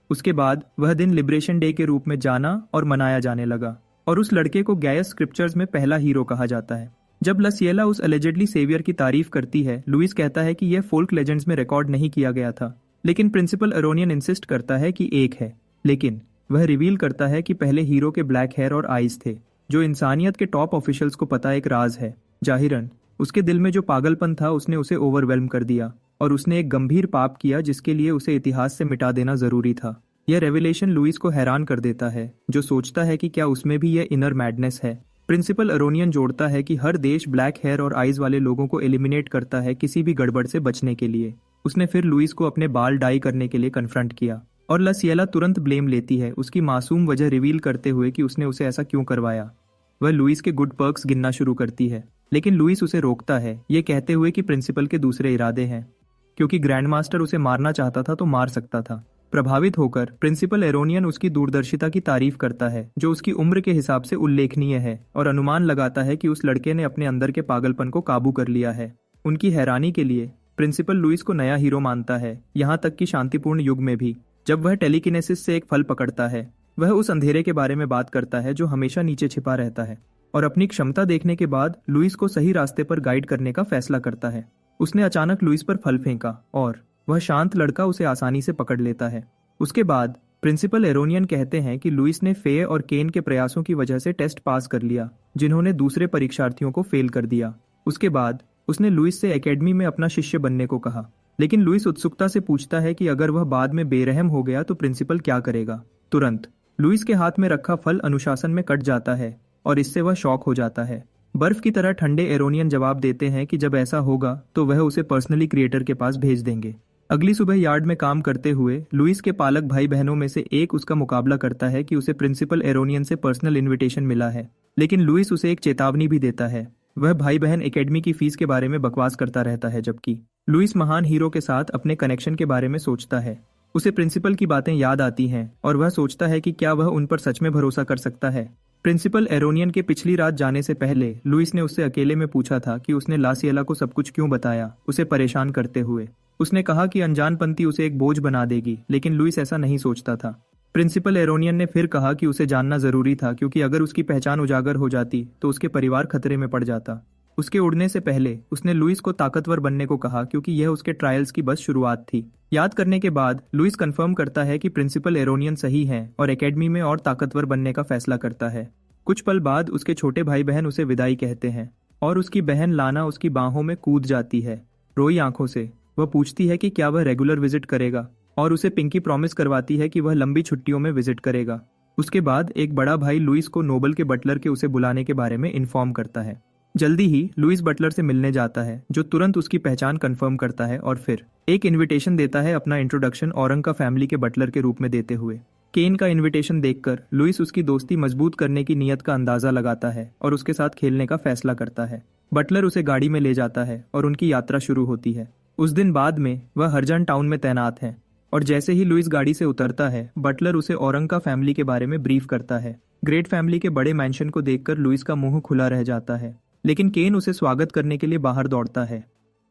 उसके बाद वह दिन लिबरेशन डे के रूप में जाना और मनाया जाने लगा और उस लड़के को गायस स्क्रिप्चर्स में पहला हीरो कहा जाता है। जब लसिएला उस एलिजेडली सेवियर की तारीफ करती है, लुइस कहता है कि यह फोल्क लेजेंड्स में रिकॉर्ड नहीं किया गया था, लेकिन प्रिंसिपल अरोनियन इंसिस्ट करता है कि एक है। लेकिन वह रिवील करता है कि पहले हीरो के ब्लैक हेयर और आईज थे, जो इंसानियत के टॉप ऑफिशियल्स को पता एक राज है। जाहिरन उसके दिल में जो पागलपन था उसने उसे ओवरवेल्म कर दिया और उसने एक गंभीर पाप किया जिसके लिए उसे इतिहास से मिटा देना जरूरी था। यह रेवलेशन लुइस को हैरान कर देता है, जो सोचता है कि क्या उसमें भी यह इनर मैडनेस है। प्रिंसिपल अरोनियन जोड़ता है कि हर देश ब्लैक हेयर और आईज वाले लोगों को एलिमिनेट करता है किसी भी गड़बड़ से बचने के लिए। उसने फिर लुइस को अपने बाल डाई करने के लिए कन्फ्रंट किया और लसिएला तुरंत ब्लेम लेती है, उसकी मासूम वजह रिवील करते हुए कि उसने उसे ऐसा क्यों करवाया। वह लुइस के गुड पर्क्स गिनना शुरू करती है, लेकिन लुइस उसे रोकता है, ये कहते हुए कि प्रिंसिपल के दूसरे इरादे हैं। क्योंकि ग्रैंड मास्टर उसे मारना चाहता था तो मार सकता था। प्रभावित होकर प्रिंसिपल एरोनियन उसकी दूरदर्शिता की तारीफ करता है, जो उसकी उम्र के हिसाब से उल्लेखनीय है, और अनुमान लगाता है कि उस लड़के ने अपने अंदर के पागलपन को काबू कर लिया है। उनकी हैरानी के लिए प्रिंसिपल लुइस को नया हीरो मानता है, यहाँ तक कि शांतिपूर्ण युग में भी। जब वह टेलीकिनेसिस से एक फल पकड़ता है, वह उस अंधेरे के बारे में बात करता है जो हमेशा नीचे छिपा रहता है, और अपनी क्षमता देखने के बाद लुइस को सही रास्ते पर गाइड करने का फैसला करता है। उसने अचानक लुइस पर फल फेंका और वह शांत लड़का उसे आसानी से पकड़ लेता है। उसके बाद प्रिंसिपल एरोनियन कहते हैं कि लुइस ने फे और केन के प्रयासों की वजह से टेस्ट पास कर लिया, जिन्होंने दूसरे परीक्षार्थियों को फेल कर दिया। उसके बाद उसने लुइस से एकेडमी में अपना शिष्य बनने को कहा, लेकिन लुइस उत्सुकता से पूछता है कि अगर वह बाद में बेरहम हो गया तो प्रिंसिपल क्या करेगा। तुरंत लुइस के हाथ में रखा फल अनुशासन में कट जाता है और इससे वह शॉक हो जाता है। बर्फ की तरह ठंडे एरोनियन जवाब देते हैं कि जब ऐसा होगा तो वह उसे पर्सनली क्रिएटर के पास भेज देंगे। अगली सुबह यार्ड में काम करते हुए लुइस के पालक भाई बहनों में से एक उसका मुकाबला करता है कि उसे प्रिंसिपल एरोनियन से पर्सनल इनविटेशन मिला है, लेकिन लुइस उसे एक चेतावनी भी देता है। वह भाई बहन एकेडमी की फीस के बारे में बकवास करता रहता है, जबकि लुइस महान हीरो के साथ अपने कनेक्शन के बारे में सोचता है। उसे प्रिंसिपल की बातें याद आती हैं और वह सोचता है कि क्या वह उन पर सच में भरोसा कर सकता है। प्रिंसिपल एरोनियन के पिछली रात जाने से पहले लुइस ने उससे अकेले में पूछा था कि उसने लासिएला को सब कुछ क्यों बताया, उसे परेशान करते हुए। उसने कहा कि अनजानपंती उसे एक बोझ बना देगी, लेकिन लुइस ऐसा नहीं सोचता था। प्रिंसिपल एरोनियन ने फिर कहा कि उसे जानना जरूरी था, क्योंकि अगर उसकी पहचान उजागर हो जाती तो उसके परिवार खतरे में पड़ जाता। उसके उड़ने से पहले उसने लुइस को ताकतवर बनने को कहा, क्योंकि यह उसके ट्रायल्स की बस शुरुआत थी। याद करने के बाद लुइस कंफर्म करता है कि प्रिंसिपल एरोनियन सही है और एकेडमी में और ताकतवर बनने का फैसला करता है। कुछ पल बाद उसके छोटे भाई बहन उसे विदाई कहते हैं और उसकी बहन लाना उसकी बाहों में कूद जाती है, रोई आंखों से। वह पूछती है कि क्या वह रेगुलर विजिट करेगा और उसे पिंकी प्रॉमिस करवाती है कि वह लंबी छुट्टियों में विजिट करेगा। उसके बाद एक बड़ा भाई लुइस को नोबल के बटलर के उसे बुलाने के बारे में इन्फॉर्म करता है। जल्दी ही लुइस बटलर से मिलने जाता है, जो तुरंत उसकी पहचान कंफर्म करता है और फिर एक इनविटेशन देता है, अपना इंट्रोडक्शन औरंग का फैमिली के बटलर के रूप में देते हुए। केन का इनविटेशन देखकर लुइस उसकी दोस्ती मजबूत करने की नीयत का अंदाजा लगाता है और उसके साथ खेलने का फैसला करता है। बटलर उसे गाड़ी में ले जाता है और उनकी यात्रा शुरू होती है। उस दिन बाद में वह हरजन टाउन में तैनात है और जैसे ही लुइस गाड़ी से उतरता है, बटलर उसे औरंग का फैमिली के बारे में ब्रीफ करता है। ग्रेट फैमिली के बड़े मैंशन को देखकर लुइस का मुंह खुला रह जाता है, लेकिन केन उसे स्वागत करने के लिए बाहर दौड़ता है।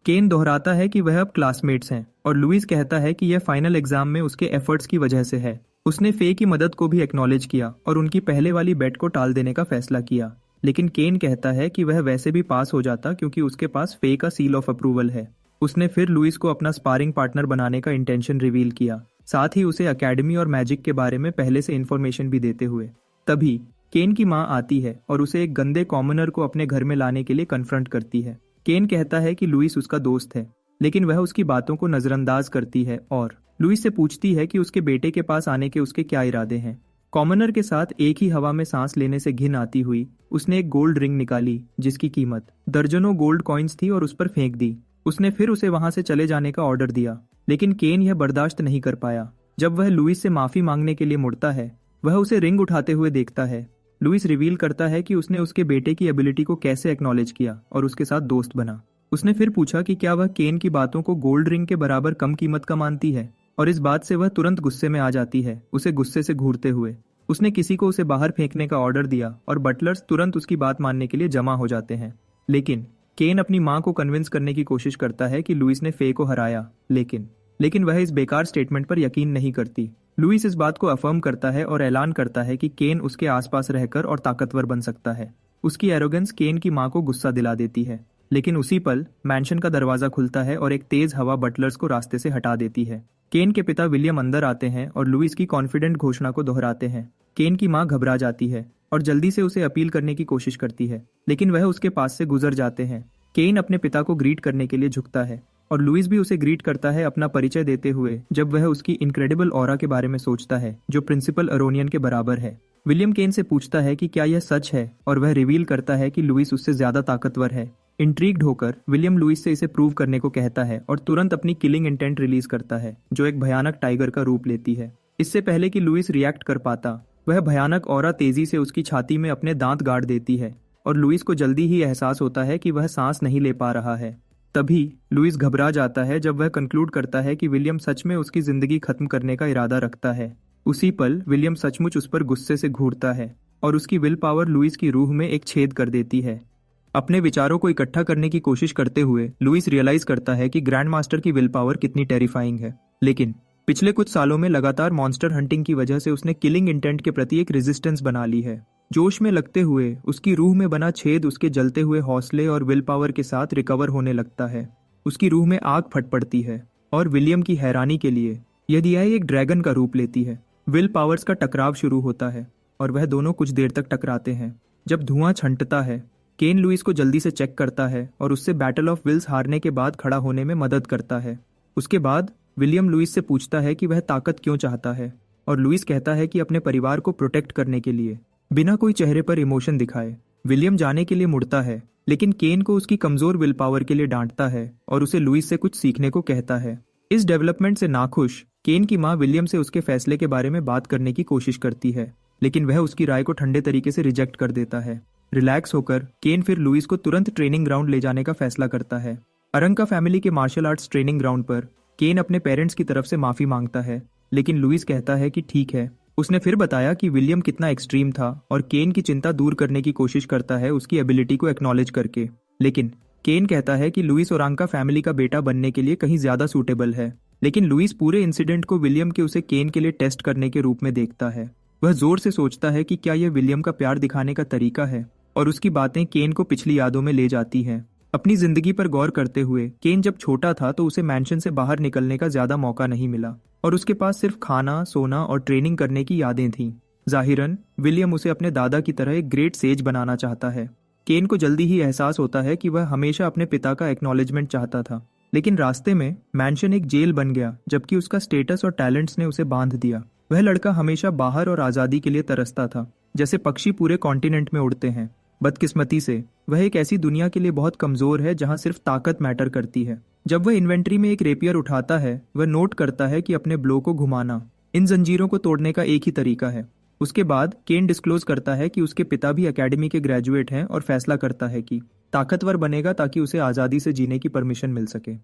केन दोहराता है कि वह अब क्लासमेट्स हैं और लुइस कहता है कि यह फाइनल एग्जाम में उसके एफर्ट्स की वजह से है। उसने फे की मदद को भी एक्नॉलेज किया और उनकी पहले वाली बेट को टाल देने का फैसला किया, लेकिन केन कहता है कि वह वैसे भी पास हो जाता क्योंकि उसके पास फे का सील ऑफ अप्रूवल है। उसने फिर लुइस को अपना स्पारिंग पार्टनर बनाने का इंटेंशन रिवील किया, साथ ही उसे एकेडमी और मैजिक के बारे में पहले से इन्फॉर्मेशन भी देते हुए। तभी केन की माँ आती है और उसे एक गंदे कॉमनर को अपने घर में लाने के लिए कन्फ्रंट करती है। केन कहता है कि लुइस उसका दोस्त है, लेकिन वह उसकी बातों को नजरअंदाज करती है और लुइस से पूछती है कि उसके बेटे के पास आने के उसके क्या इरादे हैं। कॉमनर के साथ एक ही हवा में सांस लेने से घिन आती हुई उसने एक गोल्ड रिंग निकाली, जिसकी कीमत दर्जनों गोल्ड कॉइन्स थी, और उस पर फेंक दी। उसने फिर उसे वहां से चले जाने का ऑर्डर दिया, लेकिन केन यह बर्दाश्त नहीं कर पाया। जब वह लुइस से माफी मांगने के लिए मुड़ता है, वह उसे रिंग उठाते हुए देखता है। लुइस रिवील करता है कि उसने उसके बेटे की एबिलिटी को कैसे एक्नॉलेज किया और उसके साथ दोस्त बना। उसने फिर पूछा कि क्या वह केन की बातों को गोल्ड रिंग के बराबर कम कीमत का मानती है, और इस बात से वह तुरंत गुस्से में आ जाती है, उसे गुस्से से घूरते हुए। उसने किसी को उसे बाहर फेंकने का ऑर्डर दिया और बटलर्स तुरंत उसकी बात मानने के लिए जमा हो जाते हैं। लेकिन केन अपनी माँ को कन्विंस करने की कोशिश करता है कि लुइस ने फे को हराया, लेकिन वह इस बेकार स्टेटमेंट पर यकीन नहीं करती। लुइस इस बात को अफर्म करता है और ऐलान करता है कि केन उसके आसपास रहकर और ताकतवर बन सकता है। उसकी एरोगेंस केन की माँ को गुस्सा दिला देती है, लेकिन उसी पल मैंशन का दरवाजा खुलता है और एक तेज हवा बटलर्स को रास्ते से हटा देती है। केन के पिता विलियम अंदर आते हैं और लुइस की कॉन्फिडेंट घोषणा को दोहराते हैं। केन की माँ घबरा जाती है और जल्दी से उसे अपील करने की कोशिश करती है, लेकिन वह उसके पास से गुजर जाते हैं। केन अपने पिता को ग्रीट करने के लिए झुकता है और लुइस भी उसे ग्रीट करता है, अपना परिचय देते हुए, जब वह उसकी इनक्रेडिबल ऑरा के बारे में सोचता है जो प्रिंसिपल एरोनियन के बराबर है। विलियम केन से पूछता है कि क्या यह सच है, और वह रिवील करता है कि लुइस उससे ज्यादा ताकतवर है। इंट्रीग्ड होकर विलियम लुइस से इसे प्रूव करने को कहता है और तुरंत अपनी किलिंग इंटेंट रिलीज करता है, जो एक भयानक टाइगर का रूप लेती है। इससे पहले कि लुइस रिएक्ट कर पाता, वह भयानक ऑरा तेजी से उसकी छाती में अपने दांत गाड़ देती है और लुइस को जल्दी ही एहसास होता है कि वह सांस नहीं ले पा रहा है। तभी लुइस घबरा जाता है जब वह कंक्लूड करता है कि विलियम सच में उसकी जिंदगी खत्म करने का इरादा रखता है। उसी पल विलियम सचमुच उस पर गुस्से से घूरता है और उसकी विल पावर लुइस की रूह में एक छेद कर देती है। अपने विचारों को इकट्ठा करने की कोशिश करते हुए लुइस रियलाइज करता है कि ग्रैंड मास्टर की विल पावर कितनी टेरिफाइंग है, लेकिन पिछले कुछ सालों में लगातार मॉन्स्टर हंटिंग की वजह से उसने किलिंग इंटेंट के प्रति एक रेजिस्टेंस बना ली है। जोश में लगते हुए उसकी रूह में बना छेद उसके जलते हुए हौसले और विल पावर के साथ रिकवर होने लगता है। उसकी रूह में आग फट पड़ती है और विलियम की हैरानी के लिए यदि यह एक ड्रैगन का रूप लेती है। विल पावर्स का टकराव शुरू होता है और वह दोनों कुछ देर तक टकराते हैं। जब धुआं छंटता है, केन लुइस को जल्दी से चेक करता है और उससे बैटल ऑफ विल्स हारने के बाद खड़ा होने में मदद करता है। उसके बाद विलियम लुइस से पूछता है कि वह ताकत क्यों चाहता है, और लुइस कहता है कि अपने परिवार को प्रोटेक्ट करने के लिए, बिना कोई चेहरे पर इमोशन दिखाए। विलियम जाने के लिए मुड़ता है, लेकिन केन को उसकी कमजोर विल पावर के लिए डांटता है और उसे लुइस से कुछ सीखने को कहता है। इस डेवलपमेंट से नाखुश केन की मां विलियम से उसके फैसले के बारे में बात करने की कोशिश करती है, लेकिन वह उसकी राय को ठंडे तरीके से रिजेक्ट कर देता है। रिलैक्स होकर केन फिर लुइस को तुरंत ट्रेनिंग ग्राउंड ले जाने का फैसला करता है। अरंका फैमिली के मार्शल आर्ट्स ट्रेनिंग ग्राउंड पर केन अपने पेरेंट्स की तरफ से माफी मांगता है, लेकिन लुइस कहता है कि ठीक है। उसने फिर बताया कि विलियम कितना एक्सट्रीम था और केन की चिंता दूर करने की कोशिश करता है उसकी एबिलिटी को एक्नॉलेज करके। लेकिन केन कहता है कि लुइस ओरांका फैमिली का बेटा बनने के लिए कहीं ज्यादा सूटेबल है। लेकिन लुइस पूरे इंसिडेंट को विलियम के उसे केन के लिए टेस्ट करने के रूप में देखता है। वह जोर से सोचता है कि क्या यह विलियम का प्यार दिखाने का तरीका है, और उसकी बातें केन को पिछली यादों में ले जाती हैं। अपनी जिंदगी पर गौर करते हुए केन जब छोटा था तो उसे मैंशन से बाहर निकलने का ज्यादा मौका नहीं मिला और उसके पास सिर्फ खाना, सोना और ट्रेनिंग करने की यादें थीं। जाहिरन विलियम उसे अपने दादा की तरह एक ग्रेट सेज बनाना चाहता है। केन को जल्दी ही एहसास होता है कि वह हमेशा अपने पिता का एक्नॉलेजमेंट चाहता था, लेकिन रास्ते में मैंशन एक जेल बन गया, जबकि उसका स्टेटस और टैलेंट्स ने उसे बांध दिया। वह लड़का हमेशा बाहर और आजादी के लिए तरसता था, जैसे पक्षी पूरे कॉन्टिनेंट में उड़ते हैं। बदकिस्मती से वह एक ऐसी दुनिया के लिए बहुत कमजोर है जहां सिर्फ ताकत मैटर करती है। जब वह इन्वेंट्री में एक रेपियर उठाता है, वह नोट करता है कि अपने ब्लो को घुमाना इन जंजीरों को तोड़ने का एक ही तरीका है। उसके बाद केन डिस्क्लोज करता है कि उसके पिता भी एकेडमी के ग्रेजुएट हैं और फैसला करता है कि ताकतवर बनेगा ताकि उसे आजादी से जीने की परमिशन मिल सके।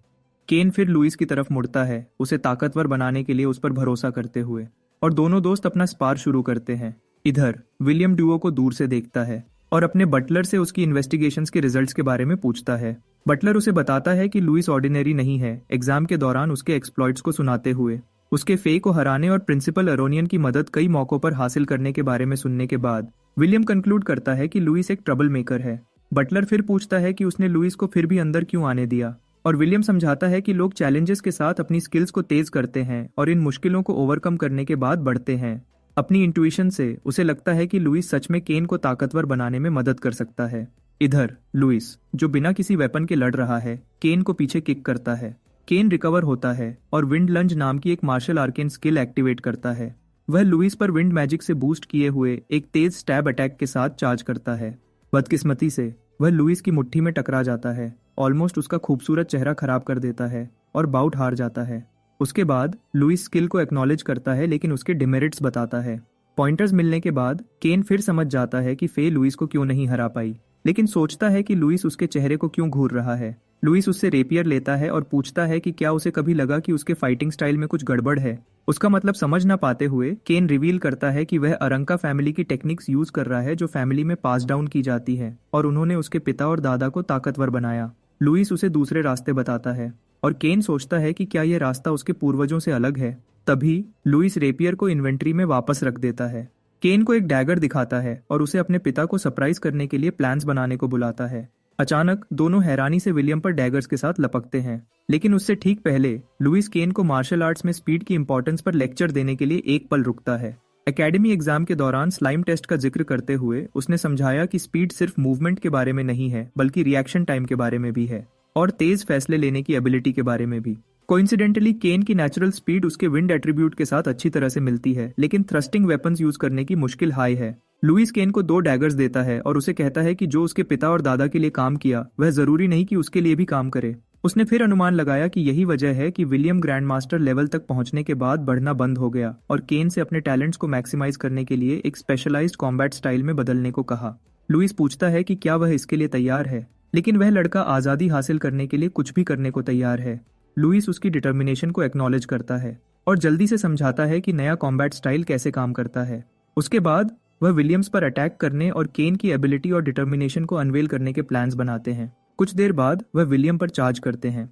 केन फिर लुइस की तरफ मुड़ता है, उसे ताकतवर बनाने के लिए उस पर भरोसा करते हुए, और दोनों दोस्त अपना स्पार शुरू करते हैं। इधर विलियम ड्यूओ को दूर से देखता है और अपने बटलर से उसकी इन्वेस्टिगेशंस के रिजल्ट्स के बारे में पूछता है। बटलर उसे बताता है कि लुइस ऑर्डिनरी नहीं है। एग्जाम के दौरान उसके एक्सप्लॉइट्स को सुनाते हुए, उसके फे को हराने और प्रिंसिपल अरोनियन की मदद कई मौकों पर हासिल करने के बारे में सुनने के बाद विलियम कंक्लूड करता है कि लुइस एक ट्रबल मेकर है। बटलर फिर पूछता है कि उसने लुइस को फिर भी अंदर क्यों आने दिया, और विलियम समझाता है कि लोग चैलेंजेस के साथ अपनी स्किल्स को तेज करते हैं और इन मुश्किलों को ओवरकम करने के बाद बढ़ते हैं। अपनी इंट्यूशन से उसे लगता है कि लुइस सच में केन को ताकतवर बनाने में मदद कर सकता है। इधर लुइस, जो बिना किसी वेपन के लड़ रहा है, केन को पीछे किक करता है। केन रिकवर होता है और विंड लंज नाम की एक मार्शल आर्केन स्किल एक्टिवेट करता है। वह लुइस पर विंड मैजिक से बूस्ट किए हुए एक तेज स्टैब अटैक के साथ चार्ज करता है। बदकिस्मती से वह लुइस की मुट्ठी में टकरा जाता है, ऑलमोस्ट उसका खूबसूरत चेहरा खराब कर देता है और बाउट हार जाता है। उसके बाद लुइस स्किल को एक्नॉलेज करता है, लेकिन उसके डिमेरिट्स बताता है। पॉइंटर्स मिलने के बाद केन फिर समझ जाता है कि फे लुइस को क्यों नहीं हरा पाई, लेकिन सोचता है कि लुइस उसके चेहरे को क्यों घूर रहा है। लुइस उससे रेपियर लेता है और पूछता है कि क्या उसे कभी लगा कि उसके फाइटिंग स्टाइल में कुछ गड़बड़ है। उसका मतलब समझ ना पाते हुए केन रिवील करता है कि वह अरंका फैमिली की टेक्निक्स यूज कर रहा है, जो फैमिली में पास डाउन की जाती है, और उन्होंने उसके पिता और दादा को ताकतवर बनाया। लुइस उसे दूसरे रास्ते बताता है और केन सोचता है कि क्या यह रास्ता उसके पूर्वजों से अलग है। तभी लुइस रेपियर को इन्वेंट्री में वापस रख देता है। केन को एक डैगर दिखाता है और उसे अपने पिता को सरप्राइज करने के लिए प्लान्स बनाने को बुलाता है। अचानक दोनों हैरानी से विलियम पर डैगर्स के साथ लपकते हैं, लेकिन उससे ठीक पहले लुइस केन को मार्शल आर्ट्स में स्पीड की इंपॉर्टेंस पर लेक्चर देने के लिए एक पल रुकता है। एकेडमी एग्जाम के दौरान स्लाइम टेस्ट का जिक्र करते हुए उसने समझाया कि स्पीड सिर्फ मूवमेंट के बारे में नहीं है, बल्कि रिएक्शन टाइम के बारे में भी है, और तेज फैसले लेने की एबिलिटी के बारे में भी। कोइंसिडेंटली केन की नेचुरल स्पीड उसके विंड एट्रीब्यूट के साथ अच्छी तरह से मिलती है, लेकिन थ्रस्टिंग वेपन्स यूज करने की मुश्किल हाई है। लुइस केन को 2 डैगर्स देता है और उसे कहता है कि जो उसके पिता और दादा के लिए काम किया वह जरूरी नहीं कि उसके लिए भी काम करे। उसने फिर अनुमान लगाया कि यही वजह है कि विलियम ग्रैंड मास्टर लेवल तक पहुंचने के बाद बढ़ना बंद हो गया और केन से अपने टैलेंट्स को मैक्सिमाइज करने के लिए एक स्पेशलाइज्ड कॉम्बैट स्टाइल में बदलने को कहा। लुइस पूछता है कि क्या वह इसके लिए तैयार है, लेकिन वह लड़का आजादी हासिल करने के लिए कुछ भी करने को तैयार है। लुइस उसकी डिटर्मिनेशन को एक्नॉलेज करता है और जल्दी से समझाता है कि नया कॉम्बैट स्टाइल कैसे काम करता है। उसके बाद वह विलियम्स पर अटैक करने और केन की एबिलिटी और डिटर्मिनेशन को अनवेल करने के प्लान्स बनाते हैं। कुछ देर बाद वह विलियम पर चार्ज करते हैं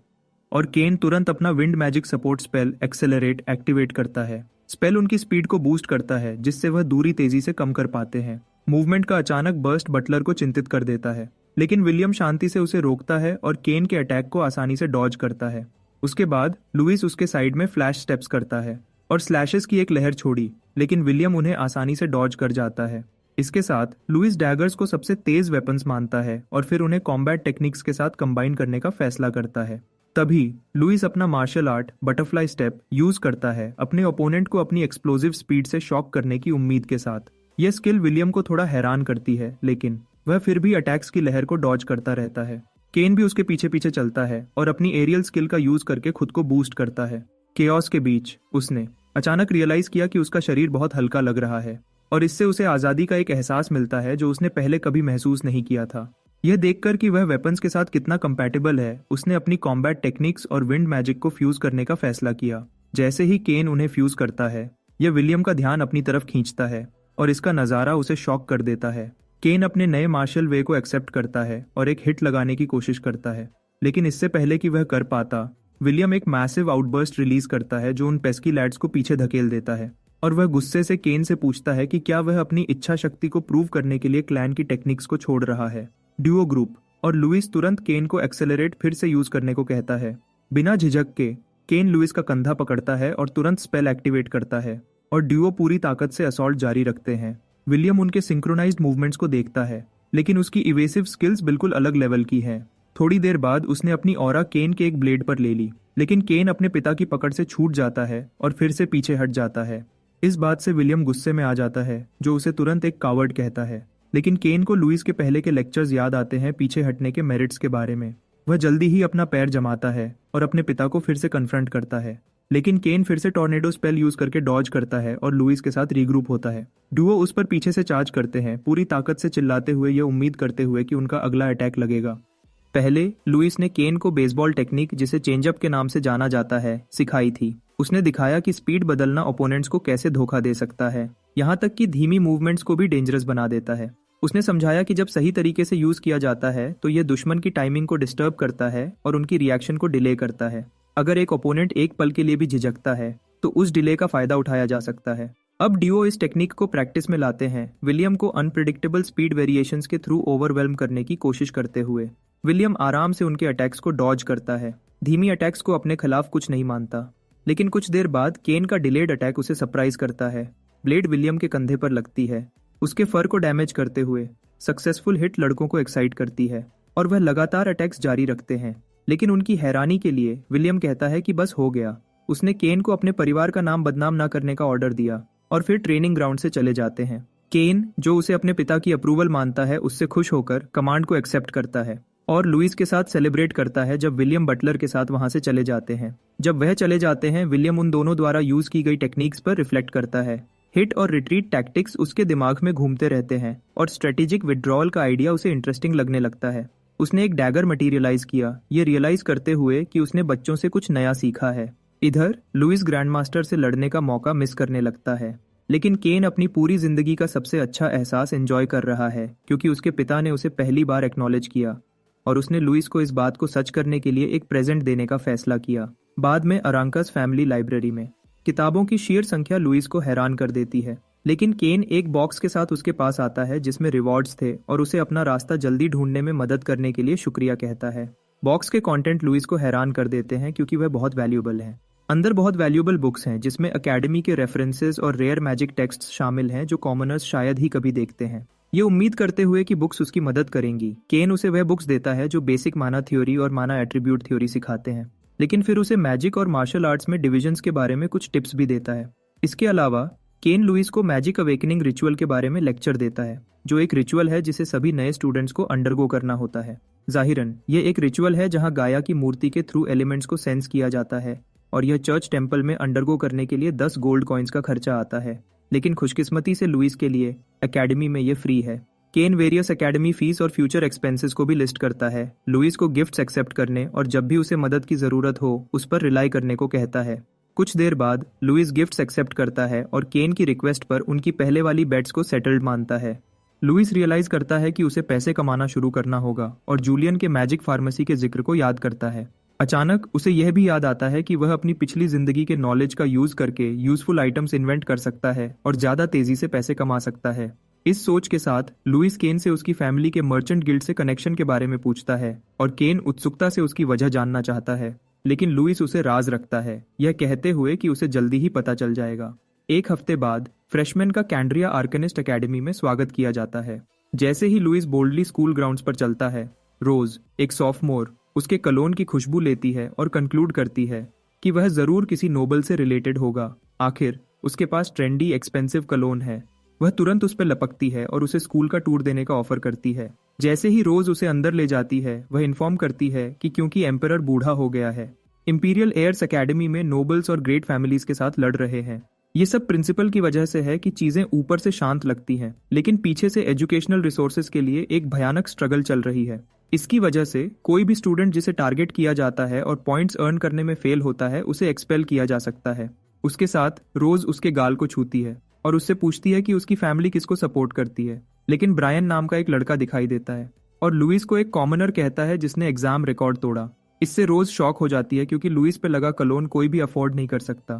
और केन तुरंत अपना wind magic support spell accelerate activate करता है। स्पेल उनकी स्पीड को बूस्ट करता है, जिससे वह दूरी तेजी से कम कर पाते हैं। मूवमेंट का अचानक बर्स्ट बटलर को चिंतित कर देता है, लेकिन विलियम शांति से उसे रोकता है और केन के अटैक को आसानी से डॉज करता है। उसके बाद लुइस उसके साइड में फ्लैश स्टेप्स करता है और स्लैशेस की एक लहर छोड़ी, लेकिन विलियम उन्हें आसानी से डॉज कर जाता है। इसके साथ लुइस डैगर्स को सबसे तेज वेपन्स मानता है और फिर उन्हें कॉम्बैट टेक्निक्स के साथ कंबाइन करने का फैसला करता है। तभी लुइस अपना martial art butterfly step use करता है अपने ओपोनेंट को अपनी एक्सप्लोजिव स्पीड से शॉक करने की उम्मीद के साथ। यह स्किल विलियम को थोड़ा हैरान करती है, लेकिन वह फिर भी अटैक्स की लहर को डॉज करता रहता है। केन भी उसके पीछे पीछे चलता है और अपनी एरियल स्किल का यूज करके खुद को बूस्ट करता है। केओस के बीच उसने अचानक रियलाइज किया कि उसका शरीर बहुत हल्का लग रहा है और इससे उसे आजादी का एक एहसास मिलता है जो उसने पहले कभी महसूस नहीं किया था। यह देखकर कि वह वेपन्स के साथ कितना कंपैटिबल है, उसने अपनी कॉम्बैट टेक्निक्स और विंड मैजिक को फ्यूज करने का फैसला किया। जैसे ही केन उन्हें फ्यूज करता है, यह विलियम का ध्यान अपनी तरफ खींचता है और इसका नज़ारा उसे शॉक कर देता है। केन अपने नए मार्शल वे को एक्सेप्ट करता है और एक हिट लगाने की कोशिश करता है, लेकिन इससे पहले कि वह कर पाता, विलियम एक मैसिव आउटबर्स्ट रिलीज करता है जो उन पेस्की लैड्स को पीछे धकेल देता है और वह गुस्से से केन से पूछता है कि क्या वह अपनी इच्छा शक्ति को प्रूव करने के लिए क्लैन की टेक्निक्स को छोड़ रहा है। ड्यूओ ग्रुप और लुइस तुरंत केन को एक्सेलरेट फिर से यूज करने को कहता है। बिना झिझक के केन लुइस का कंधा पकड़ता है और तुरंत स्पेल एक्टिवेट करता है और ड्यूओ पूरी ताकत से असॉल्ट जारी रखते हैं। विलियम उनके सिंक्रोनाइज्ड मूवमेंट्स को देखता है, लेकिन उसकी इवेसिव स्किल्स बिल्कुल अलग लेवल की हैं। थोड़ी देर बाद उसने अपनी ऑरा केन के एक ब्लेड पर ले ली, लेकिन केन अपने पिता की पकड़ से छूट जाता है और फिर से पीछे हट जाता है। इस बात से विलियम गुस्से में आ जाता है, जो उसे तुरंत एक कावर्ड कहता है। लेकिन केन को लुइस के पहले के लेक्चर्स याद आते हैं पीछे हटने के मेरिट्स के बारे में। वह जल्दी ही अपना पैर जमाता है और अपने पिता को फिर से कन्फ्रंट करता है, लेकिन केन फिर से टॉर्नेडो स्पेल यूज करके डॉज करता है और लुइस के साथ रीग्रुप होता है। डुओ उस पर पीछे से चार्ज करते हैं, पूरी ताकत से चिल्लाते हुए यह उम्मीड करते हुए कि उनका अगला अटैक लगेगा। पहले लुइस ने केन को बेसबॉल टेक्निक, जिसे चेंजअप के नाम से जाना जाता है, सिखाई थी। उसने दिखाया कि स्पीड बदलना ओपोनेंट्स को कैसे धोखा दे सकता है, यहाँ तक कि धीमी मूवमेंट्स को भी डेंजरस बना देता है। उसने समझाया कि जब सही तरीके से यूज किया जाता है तो यह दुश्मन की टाइमिंग को डिस्टर्ब करता है और उनकी रिएक्शन को डिले करता है। अगर एक ओपोनेंट एक पल के लिए भी झिझकता है तो उस डिले का फायदा उठाया जा सकता है। अब ड्यूओ इस टेक्निक को प्रैक्टिस में लाते हैं, विलियम को अनप्रिडिक्टेबल स्पीड वेरिएशंस के थ्रू ओवरवेल्म करने की कोशिश करते हुए। विलियम आराम से उनके अटैक्स को डॉज करता है, धीमी अटैक्स को अपने खिलाफ कुछ नहीं मानता। लेकिन कुछ देर बाद केन का डिलेड अटैक उसे सरप्राइज करता है। ब्लेड विलियम के कंधे पर लगती है, उसके फर को डैमेज करते हुए। सक्सेसफुल हिट लड़कों को एक्साइट करती है और वह लगातार अटैक्स जारी रखते हैं। लेकिन उनकी हैरानी के लिए विलियम कहता है कि बस हो गया। उसने केन को अपने परिवार का नाम बदनाम ना करने का ऑर्डर दिया और फिर ट्रेनिंग ग्राउंड से चले जाते हैं। केन, जो उसे अपने पिता की अप्रूवल मानता है, उससे खुश होकर कमांड को एक्सेप्ट करता है और लुइस के साथ सेलिब्रेट करता है जब विलियम बटलर के साथ वहां से चले जाते हैं। जब वह चले जाते हैं, विलियम उन दोनों द्वारा यूज की गई टेक्निक्स पर रिफ्लेक्ट करता है। हिट और रिट्रीट टैक्टिक्स उसके दिमाग में घूमते रहते हैं और स्ट्रेटेजिक विड्रॉल का आइडिया उसे इंटरेस्टिंग लगने लगता है। उसने एक डैगर मटेरियलाइज किया, ये रियलाइज करते हुए कि उसने बच्चों से कुछ नया सीखा है। इधर लुइस ग्रैंडमास्टर से लड़ने का मौका मिस करने लगता है, लेकिन केन अपनी पूरी जिंदगी का सबसे अच्छा एहसास एंजॉय कर रहा है क्योंकि उसके पिता ने उसे पहली बार एक्नॉलेज किया और उसने लुइस को इस बात को सच करने के लिए एक प्रेजेंट देने का फैसला किया। बाद में अरांकस फैमिली लाइब्रेरी में किताबों की शीर संख्या लुइस को हैरान कर देती है, लेकिन केन एक बॉक्स के साथ उसके पास आता है जिसमें रिवॉर्ड्स थे और उसे अपना रास्ता जल्दी ढूंढने में मदद करने के लिए शुक्रिया कहता है। बॉक्स के कंटेंट लुइस को हैरान कर देते हैं क्योंकि वह बहुत वैल्यूएबल हैं। अंदर बहुत वैल्यूएबल बुक्स हैं जिसमें अकेडमी के रेफरेंसेस और रेयर मैजिक टेक्स्ट्स शामिल हैं जो कॉमनर्स शायद ही कभी देखते हैं। ये उम्मीद करते हुए कि बुक्स उसकी मदद करेंगी, केन उसे वह बुक्स देता है जो बेसिक माना थ्योरी और माना एट्रीब्यूट थ्योरी सिखाते हैं, लेकिन फिर उसे मैजिक और मार्शल आर्ट्स में डिविजन्स के बारे में कुछ टिप्स भी देता है। इसके अलावा केन लुइस को मैजिक अवेकनिंग रिचुअल के बारे में लेक्चर देता है, जो एक रिचुअल है जिसे सभी नए स्टूडेंट्स को अंडरगो करना होता है। जाहिरन ये एक रिचुअल है जहां गाया की मूर्ति के थ्रू एलिमेंट्स को सेंस किया जाता है और यह चर्च टेम्पल में अंडरगो करने के लिए 10 गोल्ड कॉइन्स का खर्चा आता है, लेकिन खुशकिस्मती से लुइस के लिए एकेडमी में ये फ्री है। केन वेरियस एकेडमी फीस और फ्यूचर एक्सपेंसेस को भी लिस्ट करता है, लुइस को गिफ्ट्स एक्सेप्ट करने और जब भी उसे मदद की जरूरत हो उस पर रिलाई करने को कहता है। कुछ देर बाद लुइस गिफ्ट्स एक्सेप्ट करता है और केन की रिक्वेस्ट पर उनकी पहले वाली बेट्स को सेटल्ड मानता है। लुइस रियलाइज करता है कि उसे पैसे कमाना शुरू करना होगा और जूलियन के मैजिक फार्मेसी के जिक्र को याद करता है। अचानक उसे यह भी याद आता है कि वह अपनी पिछली जिंदगी के नॉलेज का यूज करके यूजफुल आइटम्स इन्वेंट कर सकता है और ज्यादा तेजी से पैसे कमा सकता है। इस सोच के साथ लुइस केन से उसकी फैमिली के मर्चेंट गिल्ड से कनेक्शन के बारे में पूछता है और केन उत्सुकता से उसकी वजह जानना चाहता है, लेकिन लुइस उसे राज रखता है, यह कहते हुए कि उसे जल्दी ही पता चल जाएगा। एक हफ्ते बाद फ्रेशमैन का कैंड्रिया आर्केनिस्ट एकेडमी में स्वागत किया जाता है। जैसे ही लुइस बोल्डली स्कूल ग्राउंड्स पर चलता है, रोज, एक सॉफ्टमोर, उसके कलोन की खुशबू लेती है और कंक्लूड करती है कि वह जरूर किसी नोबल से रिलेटेड होगा। आखिर उसके पास ट्रेंडी एक्सपेंसिव कलोन है। वह तुरंत उस पर लपकती है और उसे स्कूल का टूर देने का ऑफर करती है। जैसे ही रोज उसे अंदर ले जाती है, वह इन्फॉर्म करती है कि क्योंकि एम्परर बूढ़ा हो गया है, इंपीरियल एयर्स एकेडमी में नोबल्स और ग्रेट फैमिलीज के साथ लड़ रहे हैं। ये सब प्रिंसिपल की वजह से है कि चीजें ऊपर से शांत लगती हैं, लेकिन पीछे से एजुकेशनल रिसोर्सेज के लिए एक भयानक स्ट्रगल चल रही है। इसकी वजह से कोई भी स्टूडेंट जिसे टारगेट किया जाता है और पॉइंट्स अर्न करने में फेल होता है, उसे एक्सपेल किया जा सकता है। उसके साथ रोज उसके गाल को छूती है और उससे पूछती है कि उसकी फैमिली किसको सपोर्ट करती है, लेकिन ब्रायन नाम का एक लड़का दिखाई देता है और लुइस को एक कॉमनर कहता है जिसने एग्जाम रिकॉर्ड तोड़ा। इससे रोज शॉक हो जाती है क्योंकि लुइस पे लगा कलोन कोई भी अफोर्ड नहीं कर सकता,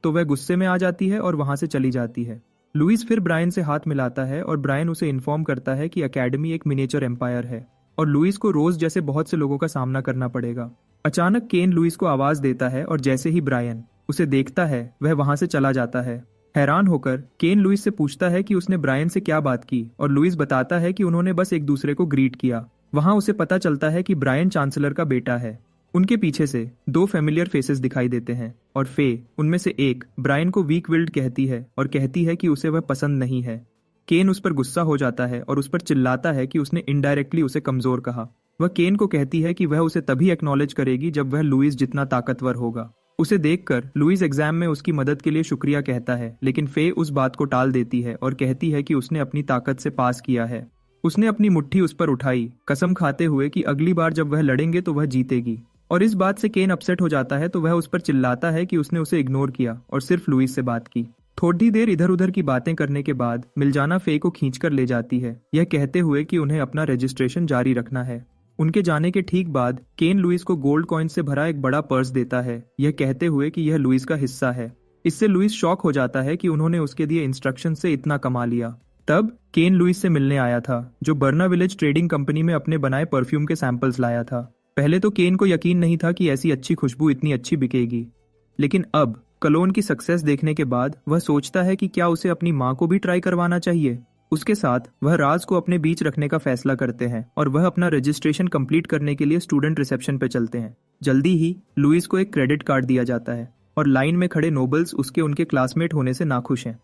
तो वह गुस्से में आ जाती है और वहां से चली जाती है। लुइस फिर ब्रायन से हाथ मिलाता है और ब्रायन उसे इन्फॉर्म करता है कि एकेडमी एक मिनिएचर एम्पायर है और लुइस को रोज जैसे बहुत से लोगों का सामना करना पड़ेगा। अचानक केन लुइस को आवाज देता है और जैसे ही ब्रायन उसे देखता है, वह वहां से चला जाता है। हैरान होकर केन लुइस से पूछता है कि उसने ब्रायन से क्या बात की और लुइस बताता है कि उन्होंने बस एक दूसरे को ग्रीट किया। वहां उसे पता चलता है कि ब्रायन चांसलर का बेटा है। उनके पीछे से दो फेमिलियर फेसेस दिखाई देते हैं और फे उनमें से एक ब्रायन को वीक विल्ड कहती है और कहती है कि उसे वह पसंद नहीं है। केन उस पर गुस्सा हो जाता है और उस पर चिल्लाता है कि उसने इनडायरेक्टली उसे कमजोर कहा। वह केन को कहती है कि वह उसे तभी एक्नॉलेज करेगी जब वह लुइस जितना ताकतवर होगा। उसे देखकर लुइस एग्जाम में उसकी मदद के लिए शुक्रिया कहता है, लेकिन फे उस बात को टाल देती है और कहती है कि उसने अपनी ताकत से पास किया है। उसने अपनी मुट्ठी उस पर उठाई, कसम खाते हुए कि अगली बार जब वह लड़ेंगे तो वह जीतेगी। और इस बात से केन अपसेट हो जाता है, तो वह उस पर चिल्लाता है कि उसने उसे इग्नोर किया और सिर्फ लुइस से बात की। थोड़ी देर इधर उधर की बातें करने के बाद मिल्जाना फे को खींचकर ले जाती है, यह कहते हुए कि उन्हें अपना रजिस्ट्रेशन जारी रखना है। उनके जाने के ठीक बाद केन लुइस को गोल्ड कॉइन से भरा एक बड़ा पर्स देता है, यह कहते हुए कि यह लुइस का हिस्सा है। इससे लुइस शॉक हो जाता है कि उन्होंने उसके दिए इंस्ट्रक्शन से इतना कमा लिया। तब केन लुइस से मिलने आया था, जो बर्ना विलेज ट्रेडिंग कंपनी में अपने बनाए परफ्यूम के सैंपल्स लाया था। पहले तो केन को यकीन नहीं था कि ऐसी अच्छी खुशबू इतनी अच्छी बिकेगी, लेकिन अब कलोन की सक्सेस देखने के बाद वह सोचता है कि क्या उसे अपनी माँ को भी ट्राई करवाना चाहिए। उसके साथ वह राज को अपने बीच रखने का फैसला करते हैं और वह अपना रजिस्ट्रेशन कंप्लीट करने के लिए स्टूडेंट रिसेप्शन पे चलते हैं। जल्दी ही लुइस को एक क्रेडिट कार्ड दिया जाता है और लाइन में खड़े नोबल्स उनके क्लासमेट होने से नाखुश हैं।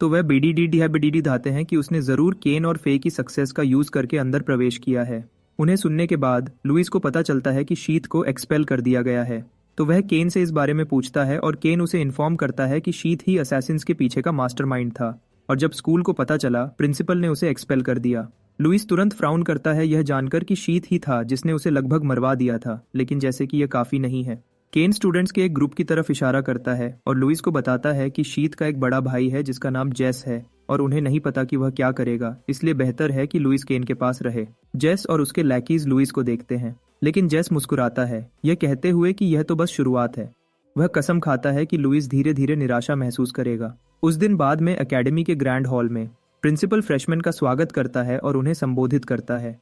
तो वह बीडीडी धाते हैं कि उसने जरूर केन और फे की सक्सेस का यूज करके अंदर प्रवेश किया है। उन्हें सुनने के बाद लुइस को पता चलता है कि शीथ को एक्सपेल कर दिया गया है, तो वह केन से इस बारे में पूछता है और केन उसे इन्फॉर्म करता है कि शीथ ही असैसिन्स के पीछे का मास्टरमाइंड था और जब स्कूल को पता चला, प्रिंसिपल ने उसे एक्सपेल कर दिया। लुइस तुरंत फ्राउन करता है, यह जानकर कि शीथ ही था जिसने उसे लगभग मरवा दिया था, लेकिन जैसे कि यह काफी नहीं है। केन स्टूडेंट्स के एक ग्रुप की तरफ इशारा करता है और लुइस को बताता है कि शीथ का एक बड़ा भाई है जिसका नाम जेस है और उन्हें नहीं पता कि वह क्या करेगा, इसलिए बेहतर है कि लुइस केन के पास रहे। जेस और उसके लैकीज लुइस को देखते हैं, लेकिन जेस मुस्कुराता है, यह कहते हुए कि यह तो बस शुरुआत है। वह कसम खाता है कि लुइस धीरे धीरे निराशा महसूस करेगा। उस दिन बाद में एकेडमी के ग्रैंड हॉल में प्रिंसिपल फ्रेशमैन का स्वागत करता है और उन्हें संबोधित करता है।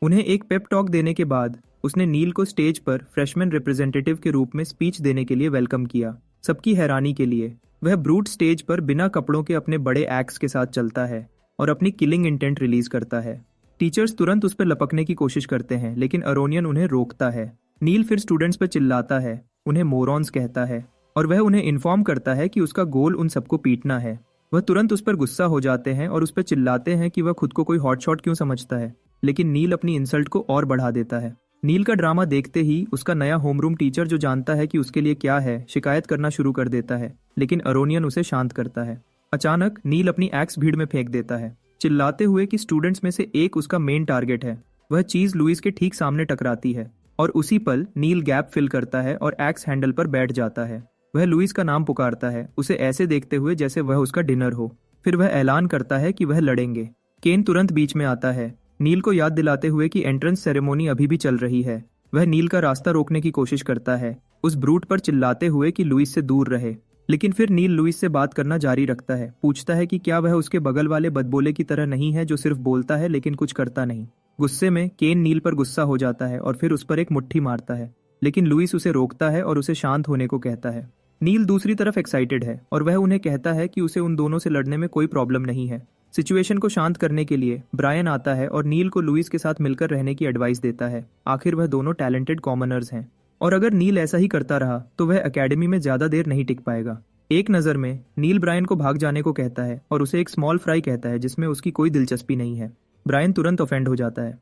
उन्हें एक पेप टॉक देने के बाद उसने नील को स्टेज पर फ्रेशमैन रिप्रेजेंटेटिव के रूप में स्पीच देने के लिए वेलकम किया। सबकी हैरानी के लिए वह ब्रूट स्टेज पर बिना कपड़ों के अपने बड़े एक्स के साथ चलता है और अपनी किलिंग इंटेंट रिलीज करता है। टीचर्स तुरंत उस पर लपकने की कोशिश करते हैं, लेकिन अरोनियन उन्हें रोकता है। नील फिर स्टूडेंट्स पर चिल्लाता है, उन्हें मोरॉन्स कहता है और वह उन्हें इन्फॉर्म करता है कि उसका गोल उन सबको पीटना है। वह तुरंत उस पर गुस्सा हो जाते हैं और उस पर चिल्लाते हैं कि वह खुद को कोई हॉटशॉट क्यों समझता है, लेकिन नील अपनी इंसल्ट को और बढ़ा देता है। नील का ड्रामा देखते ही उसका नया होमरूम टीचर, जो जानता है कि उसके लिए क्या है, शिकायत करना शुरू कर देता है, लेकिन अरोनियन उसे शांत करता है। अचानक नील अपनी एक्स भीड़ में फेंक देता है, चिल्लाते हुए कि स्टूडेंट्स में से एक उसका मेन टारगेट है। वह चीज लुइस के ठीक सामने टकराती है और उसी पल नील गैप फिल करता है और एक्स हैंडल पर बैठ जाता है। वह लुइस का नाम पुकारता है, उसे ऐसे देखते हुए जैसे वह उसका डिनर हो। फिर वह ऐलान करता है कि वह लड़ेंगे। केन तुरंत बीच में आता है, नील को याद दिलाते हुए कि एंट्रेंस सेरेमोनी अभी भी चल रही है। वह नील का रास्ता रोकने की कोशिश करता है, उस ब्रूट पर चिल्लाते हुए कि लुइस से दूर रहे, लेकिन फिर नील लुइस से बात करना जारी रखता है। पूछता है कि क्या वह उसके बगल वाले बदबोले की तरह नहीं है जो सिर्फ बोलता है लेकिन कुछ करता नहीं। गुस्से में केन नील पर गुस्सा हो जाता है और फिर उस पर एक मुट्ठी मारता है, लेकिन लुइस उसे रोकता है और उसे शांत होने को कहता है। नील दूसरी तरफ एक्साइटेड है और वह उन्हें कहता है कि उसे उन दोनों से लड़ने में कोई प्रॉब्लम नहीं है। सिचुएशन को शांत करने के लिए ब्रायन आता है और नील को लुइस के साथ मिलकर रहने की एडवाइस देता है। आखिर वह दोनों टैलेंटेड कॉमनर्स हैं और अगर नील ऐसा ही करता रहा तो वह एकेडमी में ज्यादा देर नहीं टिक पाएगा। एक नज़र में नील ब्रायन को भाग जाने को कहता है और उसे एक स्मॉल फ्राई कहता है जिसमें उसकी कोई दिलचस्पी नहीं है। ब्रायन तुरंत ऑफेंड हो जाता है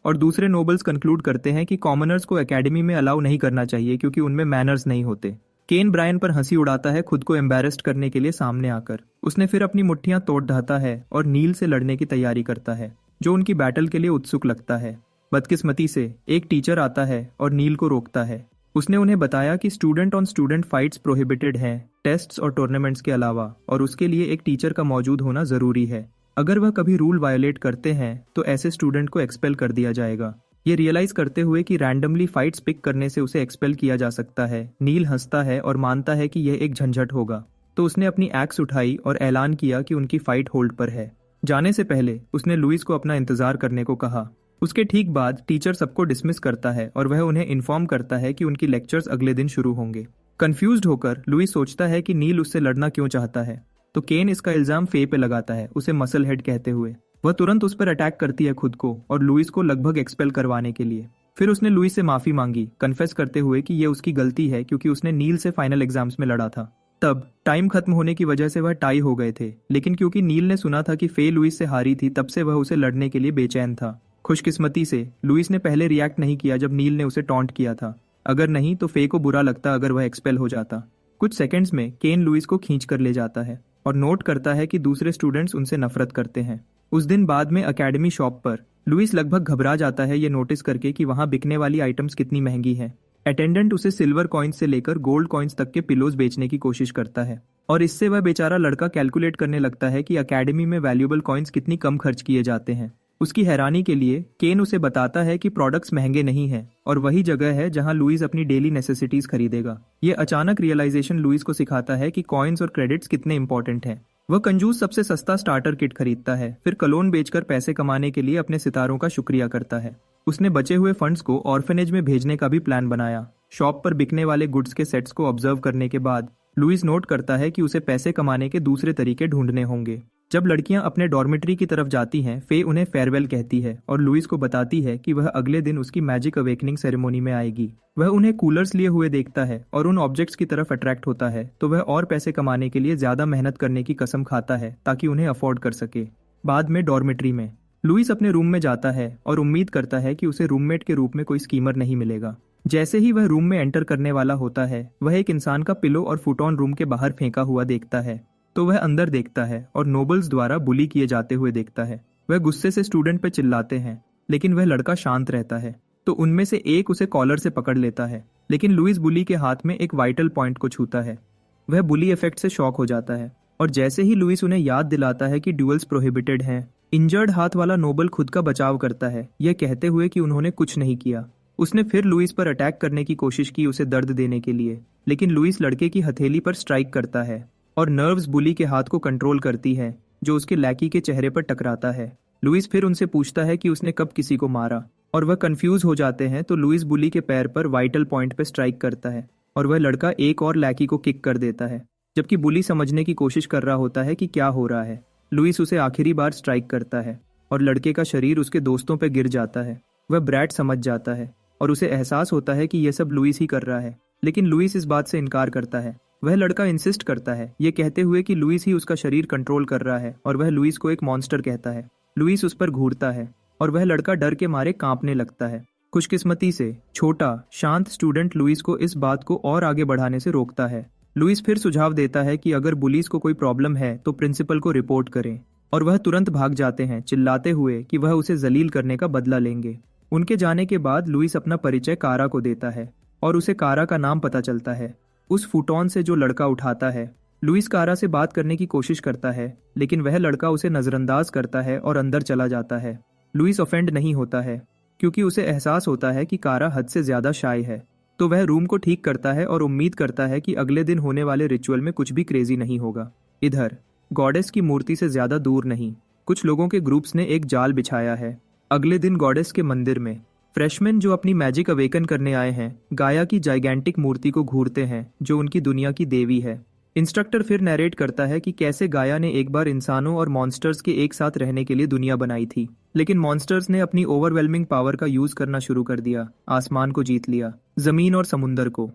और दूसरे नोबल्स कंक्लूड करते हैं कि कॉमनर्स को एकेडमी में अलाउ नहीं करना चाहिए क्योंकि उनमें मैनर्स नहीं होते। केन ब्रायन पर हंसी उड़ाता है खुद को एम्बेरेस्ड करने के लिए सामने आकर। उसने फिर अपनी मुट्ठियां तोड़ ढाता है और नील से लड़ने की तैयारी करता है जो उनकी बैटल के लिए उत्सुक लगता है। बदकिस्मती से एक टीचर आता है और नील को रोकता है। उसने उन्हें बताया कि student on student fights prohibited हैं, टेस्ट्स और टूर्नामेंट्स के अलावा, और उसके लिए एक टीचर का मौजूद होना जरूरी है। अगर वह कभी रूल वायोलेट करते हैं तो ऐसे स्टूडेंट को एक्सपेल कर दिया जाएगा। ये रियलाइज करते हुए कि रैंडमली फाइट्स पिक करने से उसे एक्सपेल किया जा सकता है, नील हंसता है और मानता है कि यह एक झंझट होगा। तो उसने अपनी एक्स उठाई और ऐलान किया कि उनकी फाइट होल्ड पर है। जाने से पहले उसने लुइस को अपना इंतजार करने को कहा। उसके ठीक बाद टीचर सबको डिसमिस करता है और वह उन्हें इन्फॉर्म करता है कि उनकी लेक्चर्स अगले दिन शुरू होंगे। कंफ्यूज्ड होकर लुइस सोचता है कि नील उससे लड़ना क्यों चाहता है, तो केन इसका इल्जाम फे पे लगाता है, उसे मसल हेड कहते हुए। वह तुरंत उस पर अटैक करती है खुद को और लुइस को लगभग एक्सपेल करवाने के लिए। फिर उसने लुइस से माफी मांगी, कन्फेस करते हुए कि यह उसकी गलती है क्योंकि उसने नील से फाइनल एग्जाम्स में लड़ा था। तब टाइम खत्म होने की वजह से वह टाई हो गए थे, लेकिन क्योंकि नील ने सुना था कि फे लुइस से हारी थी, तब से वह उसे लड़ने के लिए बेचैन था। खुशकिस्मती से लुइस ने पहले रिएक्ट नहीं किया जब नील ने उसे टॉन्ट किया था। अगर नहीं तो फे को बुरा लगता अगर वह एक्सपेल हो जाता। कुछ सेकंड्स में केन लुइस को खींच कर ले जाता है और नोट करता है कि दूसरे स्टूडेंट्स उनसे नफरत करते हैं। उस दिन बाद में एकेडमी शॉप पर लुइस लगभग घबरा जाता है ये नोटिस करके कि वहां बिकने वाली आइटम्स कितनी महंगी हैं। अटेंडेंट उसे सिल्वर कॉइन्स से लेकर गोल्ड कॉइन्स तक के पिलोज बेचने की कोशिश करता है और इससे वह बेचारा लड़का कैलकुलेट करने लगता है कि एकेडमी में वैल्यूएबल कॉइन्स कितनी कम खर्च किए जाते हैं। उसकी हैरानी के लिए केन उसे बताता है कि प्रोडक्ट्स महंगे नहीं हैं और वही जगह है जहां लुइस अपनी डेली नेसेसिटीज खरीदेगा। ये अचानक रियलाइजेशन लुइस को सिखाता है कि कॉइन्स और क्रेडिट्स कितने इंपॉर्टेंट हैं। वह कंजूस सबसे सस्ता स्टार्टर किट खरीदता है, फिर कलोन बेचकर पैसे कमाने के लिए अपने सितारों का शुक्रिया करता है। उसने बचे हुए फंड्स को ऑर्फनेज में भेजने का भी प्लान बनाया। शॉप पर बिकने वाले गुड्स के सेट्स को ऑब्जर्व करने के बाद लुइस नोट करता है कि उसे पैसे कमाने के दूसरे तरीके ढूंढने होंगे। जब लड़कियां अपने डॉर्मेट्री की तरफ जाती हैं, फे उन्हें फेयरवेल कहती है और लुइस को बताती है कि वह अगले दिन उसकी मैजिक अवेकनिंग सेरेमनी में आएगी। वह उन्हें कूलर्स लिए हुए देखता है और उन ऑब्जेक्ट्स की तरफ अट्रैक्ट होता है, तो वह और पैसे कमाने के लिए ज्यादा मेहनत करने की कसम खाता है ताकि उन्हें अफोर्ड कर सके। बाद में डॉर्मेट्री में लुइस अपने रूम में जाता है और उम्मीद करता है कि उसे रूममेट के रूप में कोई स्कीमर नहीं मिलेगा। जैसे ही वह रूम में एंटर करने वाला होता है, वह एक इंसान का पिलो और फुटॉन रूम के बाहर फेंका हुआ देखता है, तो वह अंदर देखता है और नोबल्स द्वारा बुली किए जाते हुए देखता है। वह गुस्से से स्टूडेंट पे चिल्लाते हैं, लेकिन वह लड़का शांत रहता है, तो उनमें से एक उसे कॉलर से पकड़ लेता है, लेकिन लुइस बुली के हाथ में एक वाइटल पॉइंट को छूता है। वह बुली इफेक्ट से शॉक हो जाता है और जैसे ही लुइस उन्हें याद दिलाता है कि ड्यूल्स प्रोहिबिटेड हैं, इंजर्ड हाथ वाला नोबल खुद का बचाव करता है, यह कहते हुए कि उन्होंने कुछ नहीं किया। उसने फिर लुइस पर अटैक करने की कोशिश की उसे दर्द देने के लिए, लेकिन लुइस लड़के की हथेली पर स्ट्राइक करता है और नर्व्स बुली के हाथ को कंट्रोल करती है जो उसके लैकी के चेहरे पर टकराता है। लुइस फिर उनसे पूछता है कि उसने कब किसी को मारा और वह कंफ्यूज हो जाते हैं, तो लुइस बुली के पैर पर वाइटल पॉइंट पर स्ट्राइक करता है और वह लड़का एक और लैकी को किक कर देता है, जबकि बुली समझने की कोशिश कर रहा होता है कि क्या हो रहा है। लुइस उसे आखिरी बार स्ट्राइक करता है और लड़के का शरीर उसके दोस्तों पर गिर जाता है। वह ब्रैड समझ जाता है और उसे एहसास होता है कि यह सब लुइस ही कर रहा है, लेकिन लुइस इस बात से इनकार करता है। वह लड़का इंसिस्ट करता है, ये कहते हुए कि लुइस ही उसका शरीर कंट्रोल कर रहा है और वह लुइस को एक मॉन्स्टर कहता है। लुइस उस पर घूरता है और वह लड़का डर के मारे कांपने लगता है। खुशकिस्मती से छोटा शांत स्टूडेंट लुइस को इस बात को और आगे बढ़ाने से रोकता है। लुइस फिर सुझाव देता है कि अगर बुलीज को कोई प्रॉब्लम है तो प्रिंसिपल को रिपोर्ट करें, और वह तुरंत भाग जाते हैं चिल्लाते हुए कि वह उसे जलील करने का बदला लेंगे। उनके जाने के बाद लुइस अपना परिचय कारा को देता है और उसे कारा का नाम पता चलता है, उस फुटॉन से जो लड़का उठाता है। लुइस कारा से बात करने की कोशिश करता है, लेकिन वह लड़का उसे नजरअंदाज करता है और अंदर चला जाता है। लुइस ऑफेंड नहीं होता है क्योंकि उसे एहसास होता है कि कारा हद से ज्यादा शाय है, तो वह रूम को ठीक करता है और उम्मीद करता है कि अगले दिन होने वाले रिचुअल में कुछ भी क्रेजी नहीं होगा। इधर गॉडेस की मूर्ति से ज्यादा दूर नहीं, कुछ लोगों के ग्रुप्स ने एक जाल बिछाया है। अगले दिन गॉडेस के मंदिर में फ्रेशमैन जो अपनी मैजिक अवेकन करने आए हैं, गाया की जाइगेंटिक मूर्ति को घूरते हैं जो उनकी दुनिया की देवी है। इंस्ट्रक्टर फिर नरेट करता है कि कैसे गाया ने एक बार इंसानों और मॉन्स्टर्स के एक साथ रहने के लिए दुनिया बनाई थी, लेकिन मॉन्स्टर्स ने अपनी ओवरवेलमिंग पावर का यूज करना शुरू कर दिया, आसमान को जीत लिया, जमीन और समुंदर को।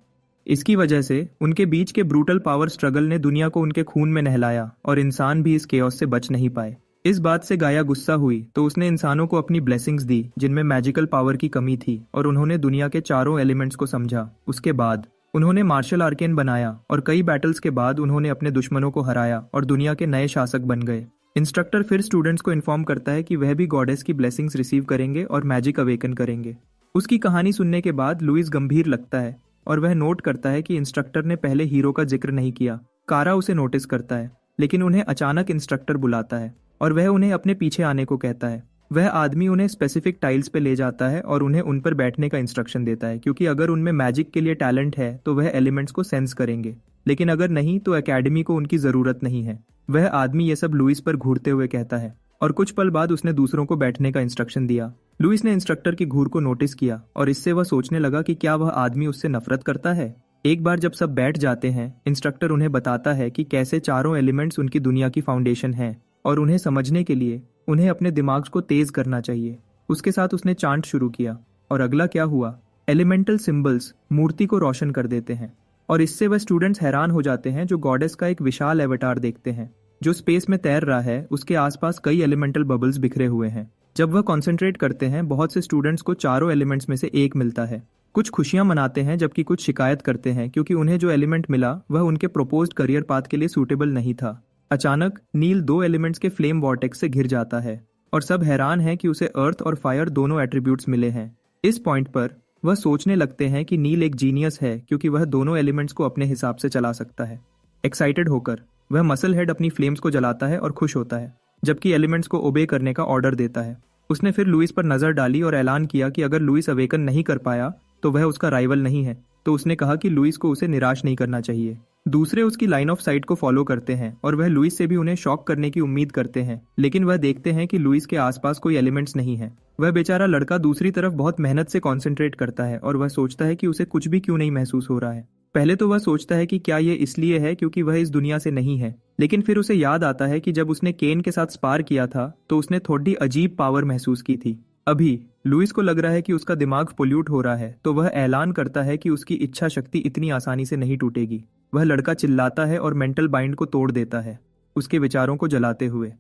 इसकी वजह से उनके बीच के ब्रूटल पावर स्ट्रगल ने दुनिया को उनके खून में नहलाया और इंसान भी इस केओस से बच नहीं पाए। इस बात से गाया गुस्सा हुई तो उसने इंसानों को अपनी ब्लेसिंग्स दी जिनमें मैजिकल पावर की कमी थी और उन्होंने दुनिया के चारों एलिमेंट्स को समझा। उसके बाद उन्होंने मार्शल आर्केन बनाया और कई बैटल्स के बाद उन्होंने अपने दुश्मनों को हराया और दुनिया के नए शासक बन गए। इंस्ट्रक्टर फिर स्टूडेंट्स को इन्फॉर्म करता है कि वह भी गॉडेस की ब्लेसिंग्स रिसीव करेंगे और मैजिक अवेकन करेंगे। उसकी कहानी सुनने के बाद लुइस गंभीर लगता है और वह नोट करता है कि इंस्ट्रक्टर ने पहले हीरो का जिक्र नहीं किया। कारा उसे नोटिस करता है, लेकिन उन्हें अचानक इंस्ट्रक्टर बुलाता है और वह उन्हें अपने पीछे आने को कहता है। वह आदमी उन्हें स्पेसिफिक टाइल्स पे ले जाता है और उन्हें उन पर बैठने का इंस्ट्रक्शन देता है, क्योंकि अगर उनमें मैजिक के लिए टैलेंट है तो वह एलिमेंट्स को सेंस करेंगे, लेकिन अगर नहीं तो एकेडमी को उनकी जरूरत नहीं है। वह आदमी ये सब लुइस पर घूरते हुए कहता है और कुछ पल बाद उसने दूसरों को बैठने का इंस्ट्रक्शन दिया। लुइस ने इंस्ट्रक्टर की घूर को नोटिस किया और इससे वह सोचने लगा कि क्या वह आदमी उससे नफरत करता है। एक बार जब सब बैठ जाते हैं, इंस्ट्रक्टर उन्हें बताता है कि कैसे चारों एलिमेंट्स उनकी दुनिया की फाउंडेशन है और उन्हें समझने के लिए उन्हें अपने दिमाग को तेज करना चाहिए। उसके साथ उसने चांट शुरू किया और अगला क्या हुआ, एलिमेंटल सिंबल्स मूर्ति को रोशन कर देते हैं और इससे वह स्टूडेंट्स हैरान हो जाते हैं जो गॉडेस का एक विशाल एवटार देखते हैं जो स्पेस में तैर रहा है। उसके आसपास कई एलिमेंटल बबल्स बिखरे हुए हैं। जब वह कॉन्सेंट्रेट करते हैं, बहुत से स्टूडेंट्स को चारों एलिमेंट्स में से एक मिलता है। कुछ खुशियां मनाते हैं जबकि कुछ शिकायत करते हैं क्योंकि उन्हें जो एलिमेंट मिला वह उनके प्रोपोज्ड करियर पाथ के लिए सूटेबल नहीं था। अचानक नील दो एलिमेंट्स के फ्लेम वॉर्टेक्स से घिर जाता है और सब हैरान हैं कि उसे अर्थ और फायर दोनों एट्रीब्यूट्स मिले हैं। इस पॉइंट पर वह सोचने लगते हैं कि नील एक जीनियस है क्योंकि वह दोनों एलिमेंट्स को अपने हिसाब से चला सकता है। एक्साइटेड होकर वह मसल हेड अपनी फ्लेम्स को जलाता है और खुश होता है, जबकि एलिमेंट्स को ओबे करने का ऑर्डर देता है। उसने फिर लुइस पर नजर डाली और ऐलान किया कि अगर लुइस अवेकन नहीं कर पाया तो वह उसका राइवल नहीं है। तो उसने कहा कि लुइस को उसे निराश नहीं करना चाहिए। दूसरे उसकी लाइन ऑफ साइट को फॉलो करते हैं और वह लुइस से भी उन्हें शॉक करने की उम्मीद करते हैं, लेकिन वह देखते हैं कि लुइस के आसपास कोई एलिमेंट्स नहीं है। वह बेचारा लड़का दूसरी तरफ बहुत मेहनत से कॉन्सेंट्रेट करता है और वह सोचता है कि उसे कुछ भी क्यों नहीं महसूस हो रहा है। पहले तो वह सोचता है कि क्या ये इसलिए है क्योंकि वह इस दुनिया से नहीं है, लेकिन फिर उसे याद आता है कि जब उसने केन के साथ स्पार किया था तो उसने थोड़ी अजीब पावर महसूस की थी। अभी लुइस को लग रहा है कि उसका दिमाग पोल्यूट हो रहा है, तो वह ऐलान करता है कि उसकी इच्छा शक्ति इतनी आसानी से नहीं टूटेगी। वह लड़का चिल्लाता है और मेंटल बाइंड को तोड़ देता है, उसके विचारों को जलाते हुए।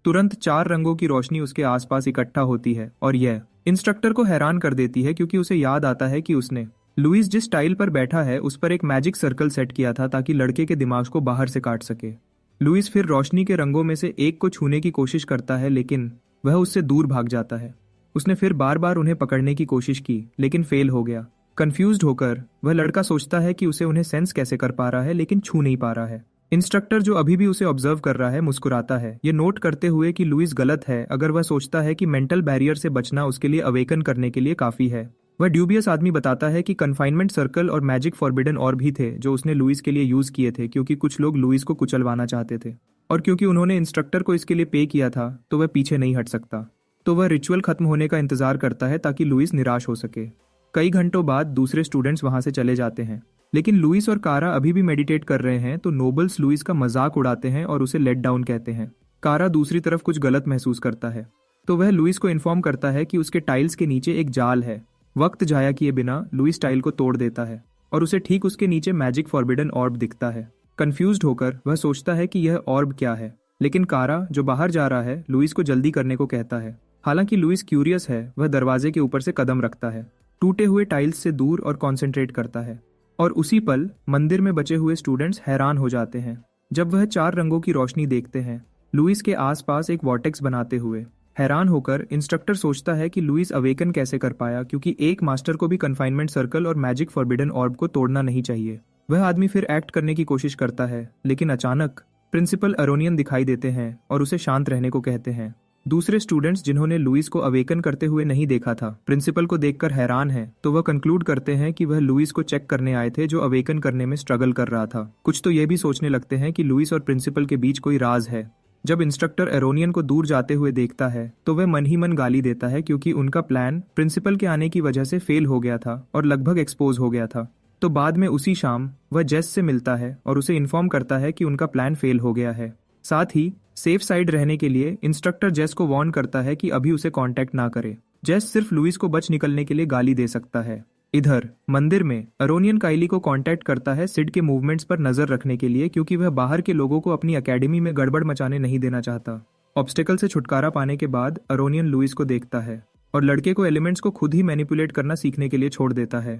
तुरंत 4 रंगों की रोशनी उसके आसपास इकट्ठा होती है और यह इंस्ट्रक्टर को हैरान कर देती है क्योंकि उसे याद आता है कि उसने लुइस जिस टाइल पर बैठा है उस पर एक मैजिक सर्कल सेट किया था ताकि लड़के के दिमाग को बाहर से काट सके। लुइस फिर रोशनी के रंगों में से एक को छूने की कोशिश करता है, लेकिन वह उससे दूर भाग जाता है। उसने फिर बार बार उन्हें पकड़ने की कोशिश की, लेकिन फेल हो गया। कंफ्यूज्ड होकर वह लड़का सोचता है कि उसे उन्हें सेंस कैसे कर पा रहा है, लेकिन छू नहीं पा रहा है। इंस्ट्रक्टर जो अभी भी उसे ऑब्जर्व कर रहा है मुस्कुराता है, ये नोट करते हुए कि लुइस गलत है अगर वह सोचता है कि मेंटल बैरियर से बचना उसके लिए अवेकन करने के लिए काफी है। वह ड्यूबियस आदमी बताता है कि कन्फाइनमेंट सर्कल और मैजिक फॉरबिडन और भी थे जो उसने लुइस के लिए यूज किए थे, क्योंकि कुछ लोग लुइस को कुचलवाना चाहते थे और क्योंकि उन्होंने इंस्ट्रक्टर को इसके लिए पे किया था तो वह पीछे नहीं हट सकता। तो वह रिचुअल खत्म होने का इंतजार करता है ताकि लुइस निराश हो सके। कई घंटों बाद दूसरे स्टूडेंट्स वहां से चले जाते हैं, लेकिन लुइस और कारा अभी भी मेडिटेट कर रहे हैं। तो नोबल्स लुइस का मजाक उड़ाते हैं और उसे लेट डाउन कहते हैं। कारा दूसरी तरफ कुछ गलत महसूस करता है, तो वह लुइस को इन्फॉर्म करता है कि उसके टाइल्स के नीचे एक जाल है। वक्त जाया किए बिना लुइस टाइल को तोड़ देता है और उसे ठीक उसके नीचे मैजिक फॉरबिडन ऑर्ब दिखता है। कंफ्यूज्ड होकर वह सोचता है कि यह ऑर्ब क्या है, लेकिन कारा जो बाहर जा रहा है लुइस को जल्दी करने को कहता है। हालांकि लुइस क्यूरियस है, वह दरवाजे के ऊपर से कदम रखता है, टूटे हुए टाइल्स से दूर और कॉन्सेंट्रेट करता है। और उसी पल मंदिर में बचे हुए स्टूडेंट्स हैरान हो जाते हैं जब वह 4 रंगों की रोशनी देखते हैं, लुइस के आसपास एक वॉर्टेक्स बनाते हुए। हैरान होकर इंस्ट्रक्टर सोचता है कि लुइस अवेकन कैसे कर पाया, क्योंकि एक मास्टर को भी कन्फाइनमेंट सर्कल और मैजिक फॉरबिडन ऑर्ब को तोड़ना नहीं चाहिए। वह आदमी फिर एक्ट करने की कोशिश करता है, लेकिन अचानक प्रिंसिपल अरोनियन दिखाई देते हैं और उसे शांत रहने को कहते हैं। दूसरे स्टूडेंट्स जिन्होंने लुइस को अवेकन करते हुए नहीं देखा था, प्रिंसिपल को देखकर हैरान हैं, तो वह कंक्लूड करते हैं कि वह लुइस को चेक करने आए थे जो अवेकन करने में स्ट्रगल कर रहा था। कुछ तो यह भी सोचने लगते हैं कि लुइस और प्रिंसिपल के बीच कोई राज है। जब इंस्ट्रक्टर एरोनियन को दूर जाते हुए देखता है तो वह मन ही मन गाली देता है, क्योंकि उनका प्लान प्रिंसिपल के आने की वजह से फेल हो गया था और लगभग एक्सपोज हो गया था। तो बाद में उसी शाम वह जेस से मिलता है और उसे इन्फॉर्म करता है कि उनका प्लान फेल हो गया है। साथ ही सेफ साइड रहने के लिए इंस्ट्रक्टर जेस को वार्न करता है कि अभी उसे कांटेक्ट ना करे। जेस सिर्फ लुइस को बच निकलने के लिए गाली दे सकता है। इधर मंदिर में अरोनियन काइली को कांटेक्ट करता है सिड के मूवमेंट्स पर नजर रखने के लिए, क्योंकि वह बाहर के लोगों को अपनी एकेडमी में गड़बड़ मचाने नहीं देना चाहता। ऑब्स्टेकल से छुटकारा पाने के बाद अरोनियन लुइस को देखता है और लड़के को एलिमेंट्स को खुद ही मैनिपुलेट करना सीखने के लिए छोड़ देता है।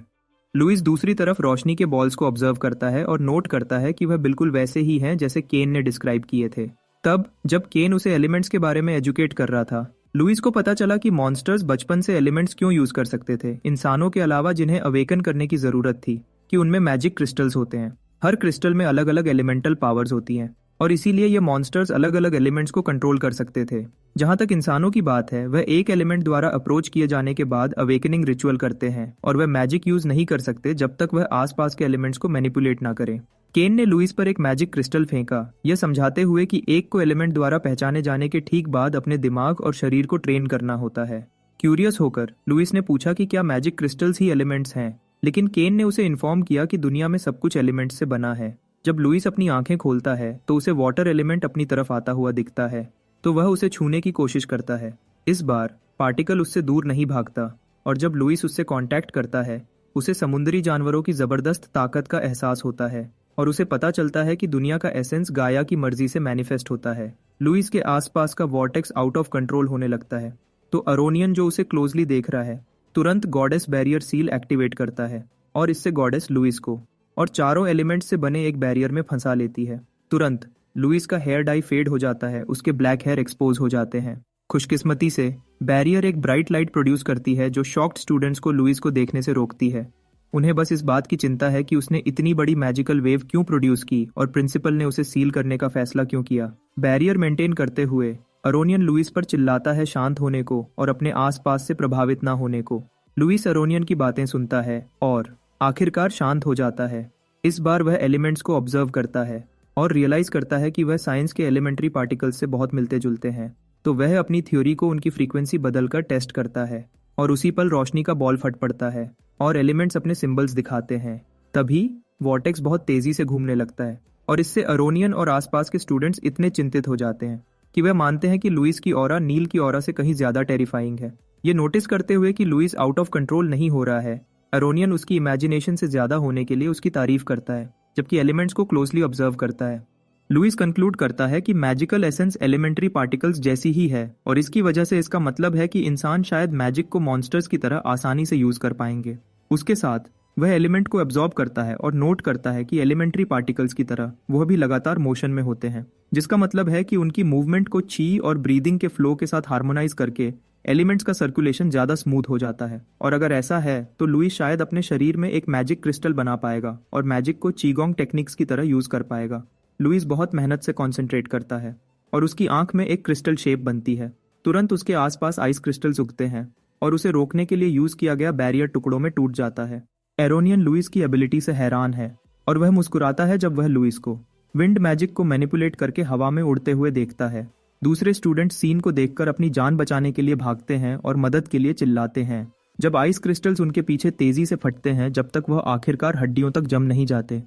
लुइस दूसरी तरफ रोशनी के बॉल्स को ऑब्जर्व करता है और नोट करता है कि वह बिल्कुल वैसे ही हैं जैसे केन ने डिस्क्राइब किए थे। तब जब केन उसे एलिमेंट्स के बारे में एजुकेट कर रहा था, लुइस को पता चला कि मॉन्स्टर्स बचपन से एलिमेंट्स क्यों यूज कर सकते थे, इंसानों के अलावा जिन्हें अवेकन करने की जरूरत थी कि उनमें मैजिक क्रिस्टल्स होते हैं। हर क्रिस्टल में अलग अलग एलिमेंटल पावर्स होती हैं और इसीलिए ये मॉन्स्टर्स अलग अलग एलिमेंट्स को कंट्रोल कर सकते थे। जहां तक इंसानों की बात है, वह एक एलिमेंट द्वारा अप्रोच किए जाने के बाद अवेकनिंग रिचुअल करते हैं और वह मैजिक यूज नहीं कर सकते जब तक वह आसपास के एलिमेंट्स को मैनिपुलेट ना करें। केन ने लुइस पर एक मैजिक क्रिस्टल फेंका, यह समझाते हुए कि एक को एलिमेंट द्वारा पहचाने जाने के ठीक बाद अपने दिमाग और शरीर को ट्रेन करना होता है। क्यूरियस होकर लुइस ने पूछा कि क्या मैजिक क्रिस्टल्स ही एलिमेंट्स हैं, लेकिन केन ने उसे इन्फॉर्म किया कि दुनिया में सब कुछ एलिमेंट्स से बना है। जब लुइस अपनी आंखें खोलता है तो उसे वाटर एलिमेंट अपनी तरफ आता हुआ दिखता है, तो वह उसे छूने की कोशिश करता है। इस बार पार्टिकल उससे दूर नहीं भागता और जब लुइस उससे कांटेक्ट करता है, उसे समुद्री जानवरों की जबरदस्त ताकत का एहसास होता है और उसे पता चलता है कि दुनिया का एसेंस गाया की मर्जी से मैनिफेस्ट होता है। लुइस के आसपास का वॉर्टेक्स आउट ऑफ कंट्रोल होने लगता है, तो अरोनियन जो उसे क्लोजली देख रहा है तुरंत गॉडेस बैरियर सील एक्टिवेट करता है और इससे गॉडेस लुइस को और चारों एलिमेंट्स से बने एक बैरियर में फंसा लेती है। तुरंत लुइस का हेयर डाई फेड हो जाता है, उसके ब्लैक हेयर एक्सपोज हो जाते हैं। खुशकिस्मती से बैरियर एक ब्राइट लाइट प्रोड्यूस करती है जो शॉक्ड स्टूडेंट्स को लुइस को देखने से रोकती है। उन्हें बस इस बात की चिंता है कि उसने इतनी बड़ी मैजिकल वेव क्यों प्रोड्यूस की और प्रिंसिपल ने उसे सील करने का फैसला क्यों किया। बैरियर मेंटेन करते हुए अरोनियन लुइस पर चिल्लाता है शांत होने को और अपने आसपास से प्रभावित ना होने को। लुइस अरोनियन की बातें सुनता है और आखिरकार शांत हो जाता है। इस बार वह एलिमेंट्स को ऑब्जर्व करता है और रियलाइज करता है कि वह साइंस के एलिमेंट्री पार्टिकल्स से बहुत मिलते जुलते हैं, तो वह अपनी थ्योरी को उनकी फ्रीक्वेंसी बदलकर टेस्ट करता है और उसी पल रोशनी का बॉल फट पड़ता है और एलिमेंट्स अपने सिंबल्स दिखाते हैं। तभी वॉर्टेक्स बहुत तेजी से घूमने लगता है और इससे अरोनियन और आसपास के स्टूडेंट्स इतने चिंतित हो जाते हैं कि वह मानते हैं कि लुइस की ऑरा नील की ऑरा से कहीं ज्यादा टेरिफाइंग है। ये नोटिस करते हुए कि लुइस आउट ऑफ कंट्रोल नहीं हो रहा है, अरोनियन उसकी इमेजिनेशन से ज्यादा होने के लिए उसकी तारीफ करता है, जबकि एलिमेंट्स को क्लोजली ऑब्जर्व करता है। लुइस कंक्लूड करता है कि मैजिकल एसेंस एलिमेंट्री पार्टिकल्स जैसी ही है और इसकी वजह से इसका मतलब है कि इंसान शायद मैजिक को मॉन्स्टर्स की तरह आसानी से यूज कर पाएंगे। उसके साथ वह एलिमेंट को एब्जॉर्ब करता है और नोट करता है कि एलिमेंट्री पार्टिकल्स की तरह वह भी लगातार मोशन में होते हैं, जिसका मतलब है कि उनकी मूवमेंट को ची और ब्रीदिंग के फ्लो के साथ हार्मोनाइज करके एलिमेंट्स का सर्कुलेशन ज्यादा स्मूथ हो जाता है। और अगर ऐसा है तो लुइस शायद अपने शरीर में एक मैजिक क्रिस्टल बना पाएगा और मैजिक को चीगोंग टेक्निक्स की तरह यूज कर पाएगा। लुइस बहुत मेहनत से कॉन्सेंट्रेट करता है और उसकी आंख में एक क्रिस्टल शेप बनती है। तुरंत उसके आसपास आइस क्रिस्टल्स उगते हैं और उसे रोकने के लिए यूज किया गया बैरियर टुकड़ों में टूट जाता है। एरोनियन लुइस की एबिलिटी से हैरान है और वह मुस्कुराता है जब वह लुइस को विंड मैजिक को मैनिपुलेट करके हवा में उड़ते हुए देखता है। दूसरे स्टूडेंट सीन को देखकर अपनी जान बचाने के लिए भागते हैं और मदद के लिए चिल्लाते हैं जब आइस क्रिस्टल्स उनके पीछे तेजी से फटते हैं, जब तक वह आखिरकार हड्डियों तक जम नहीं जाते।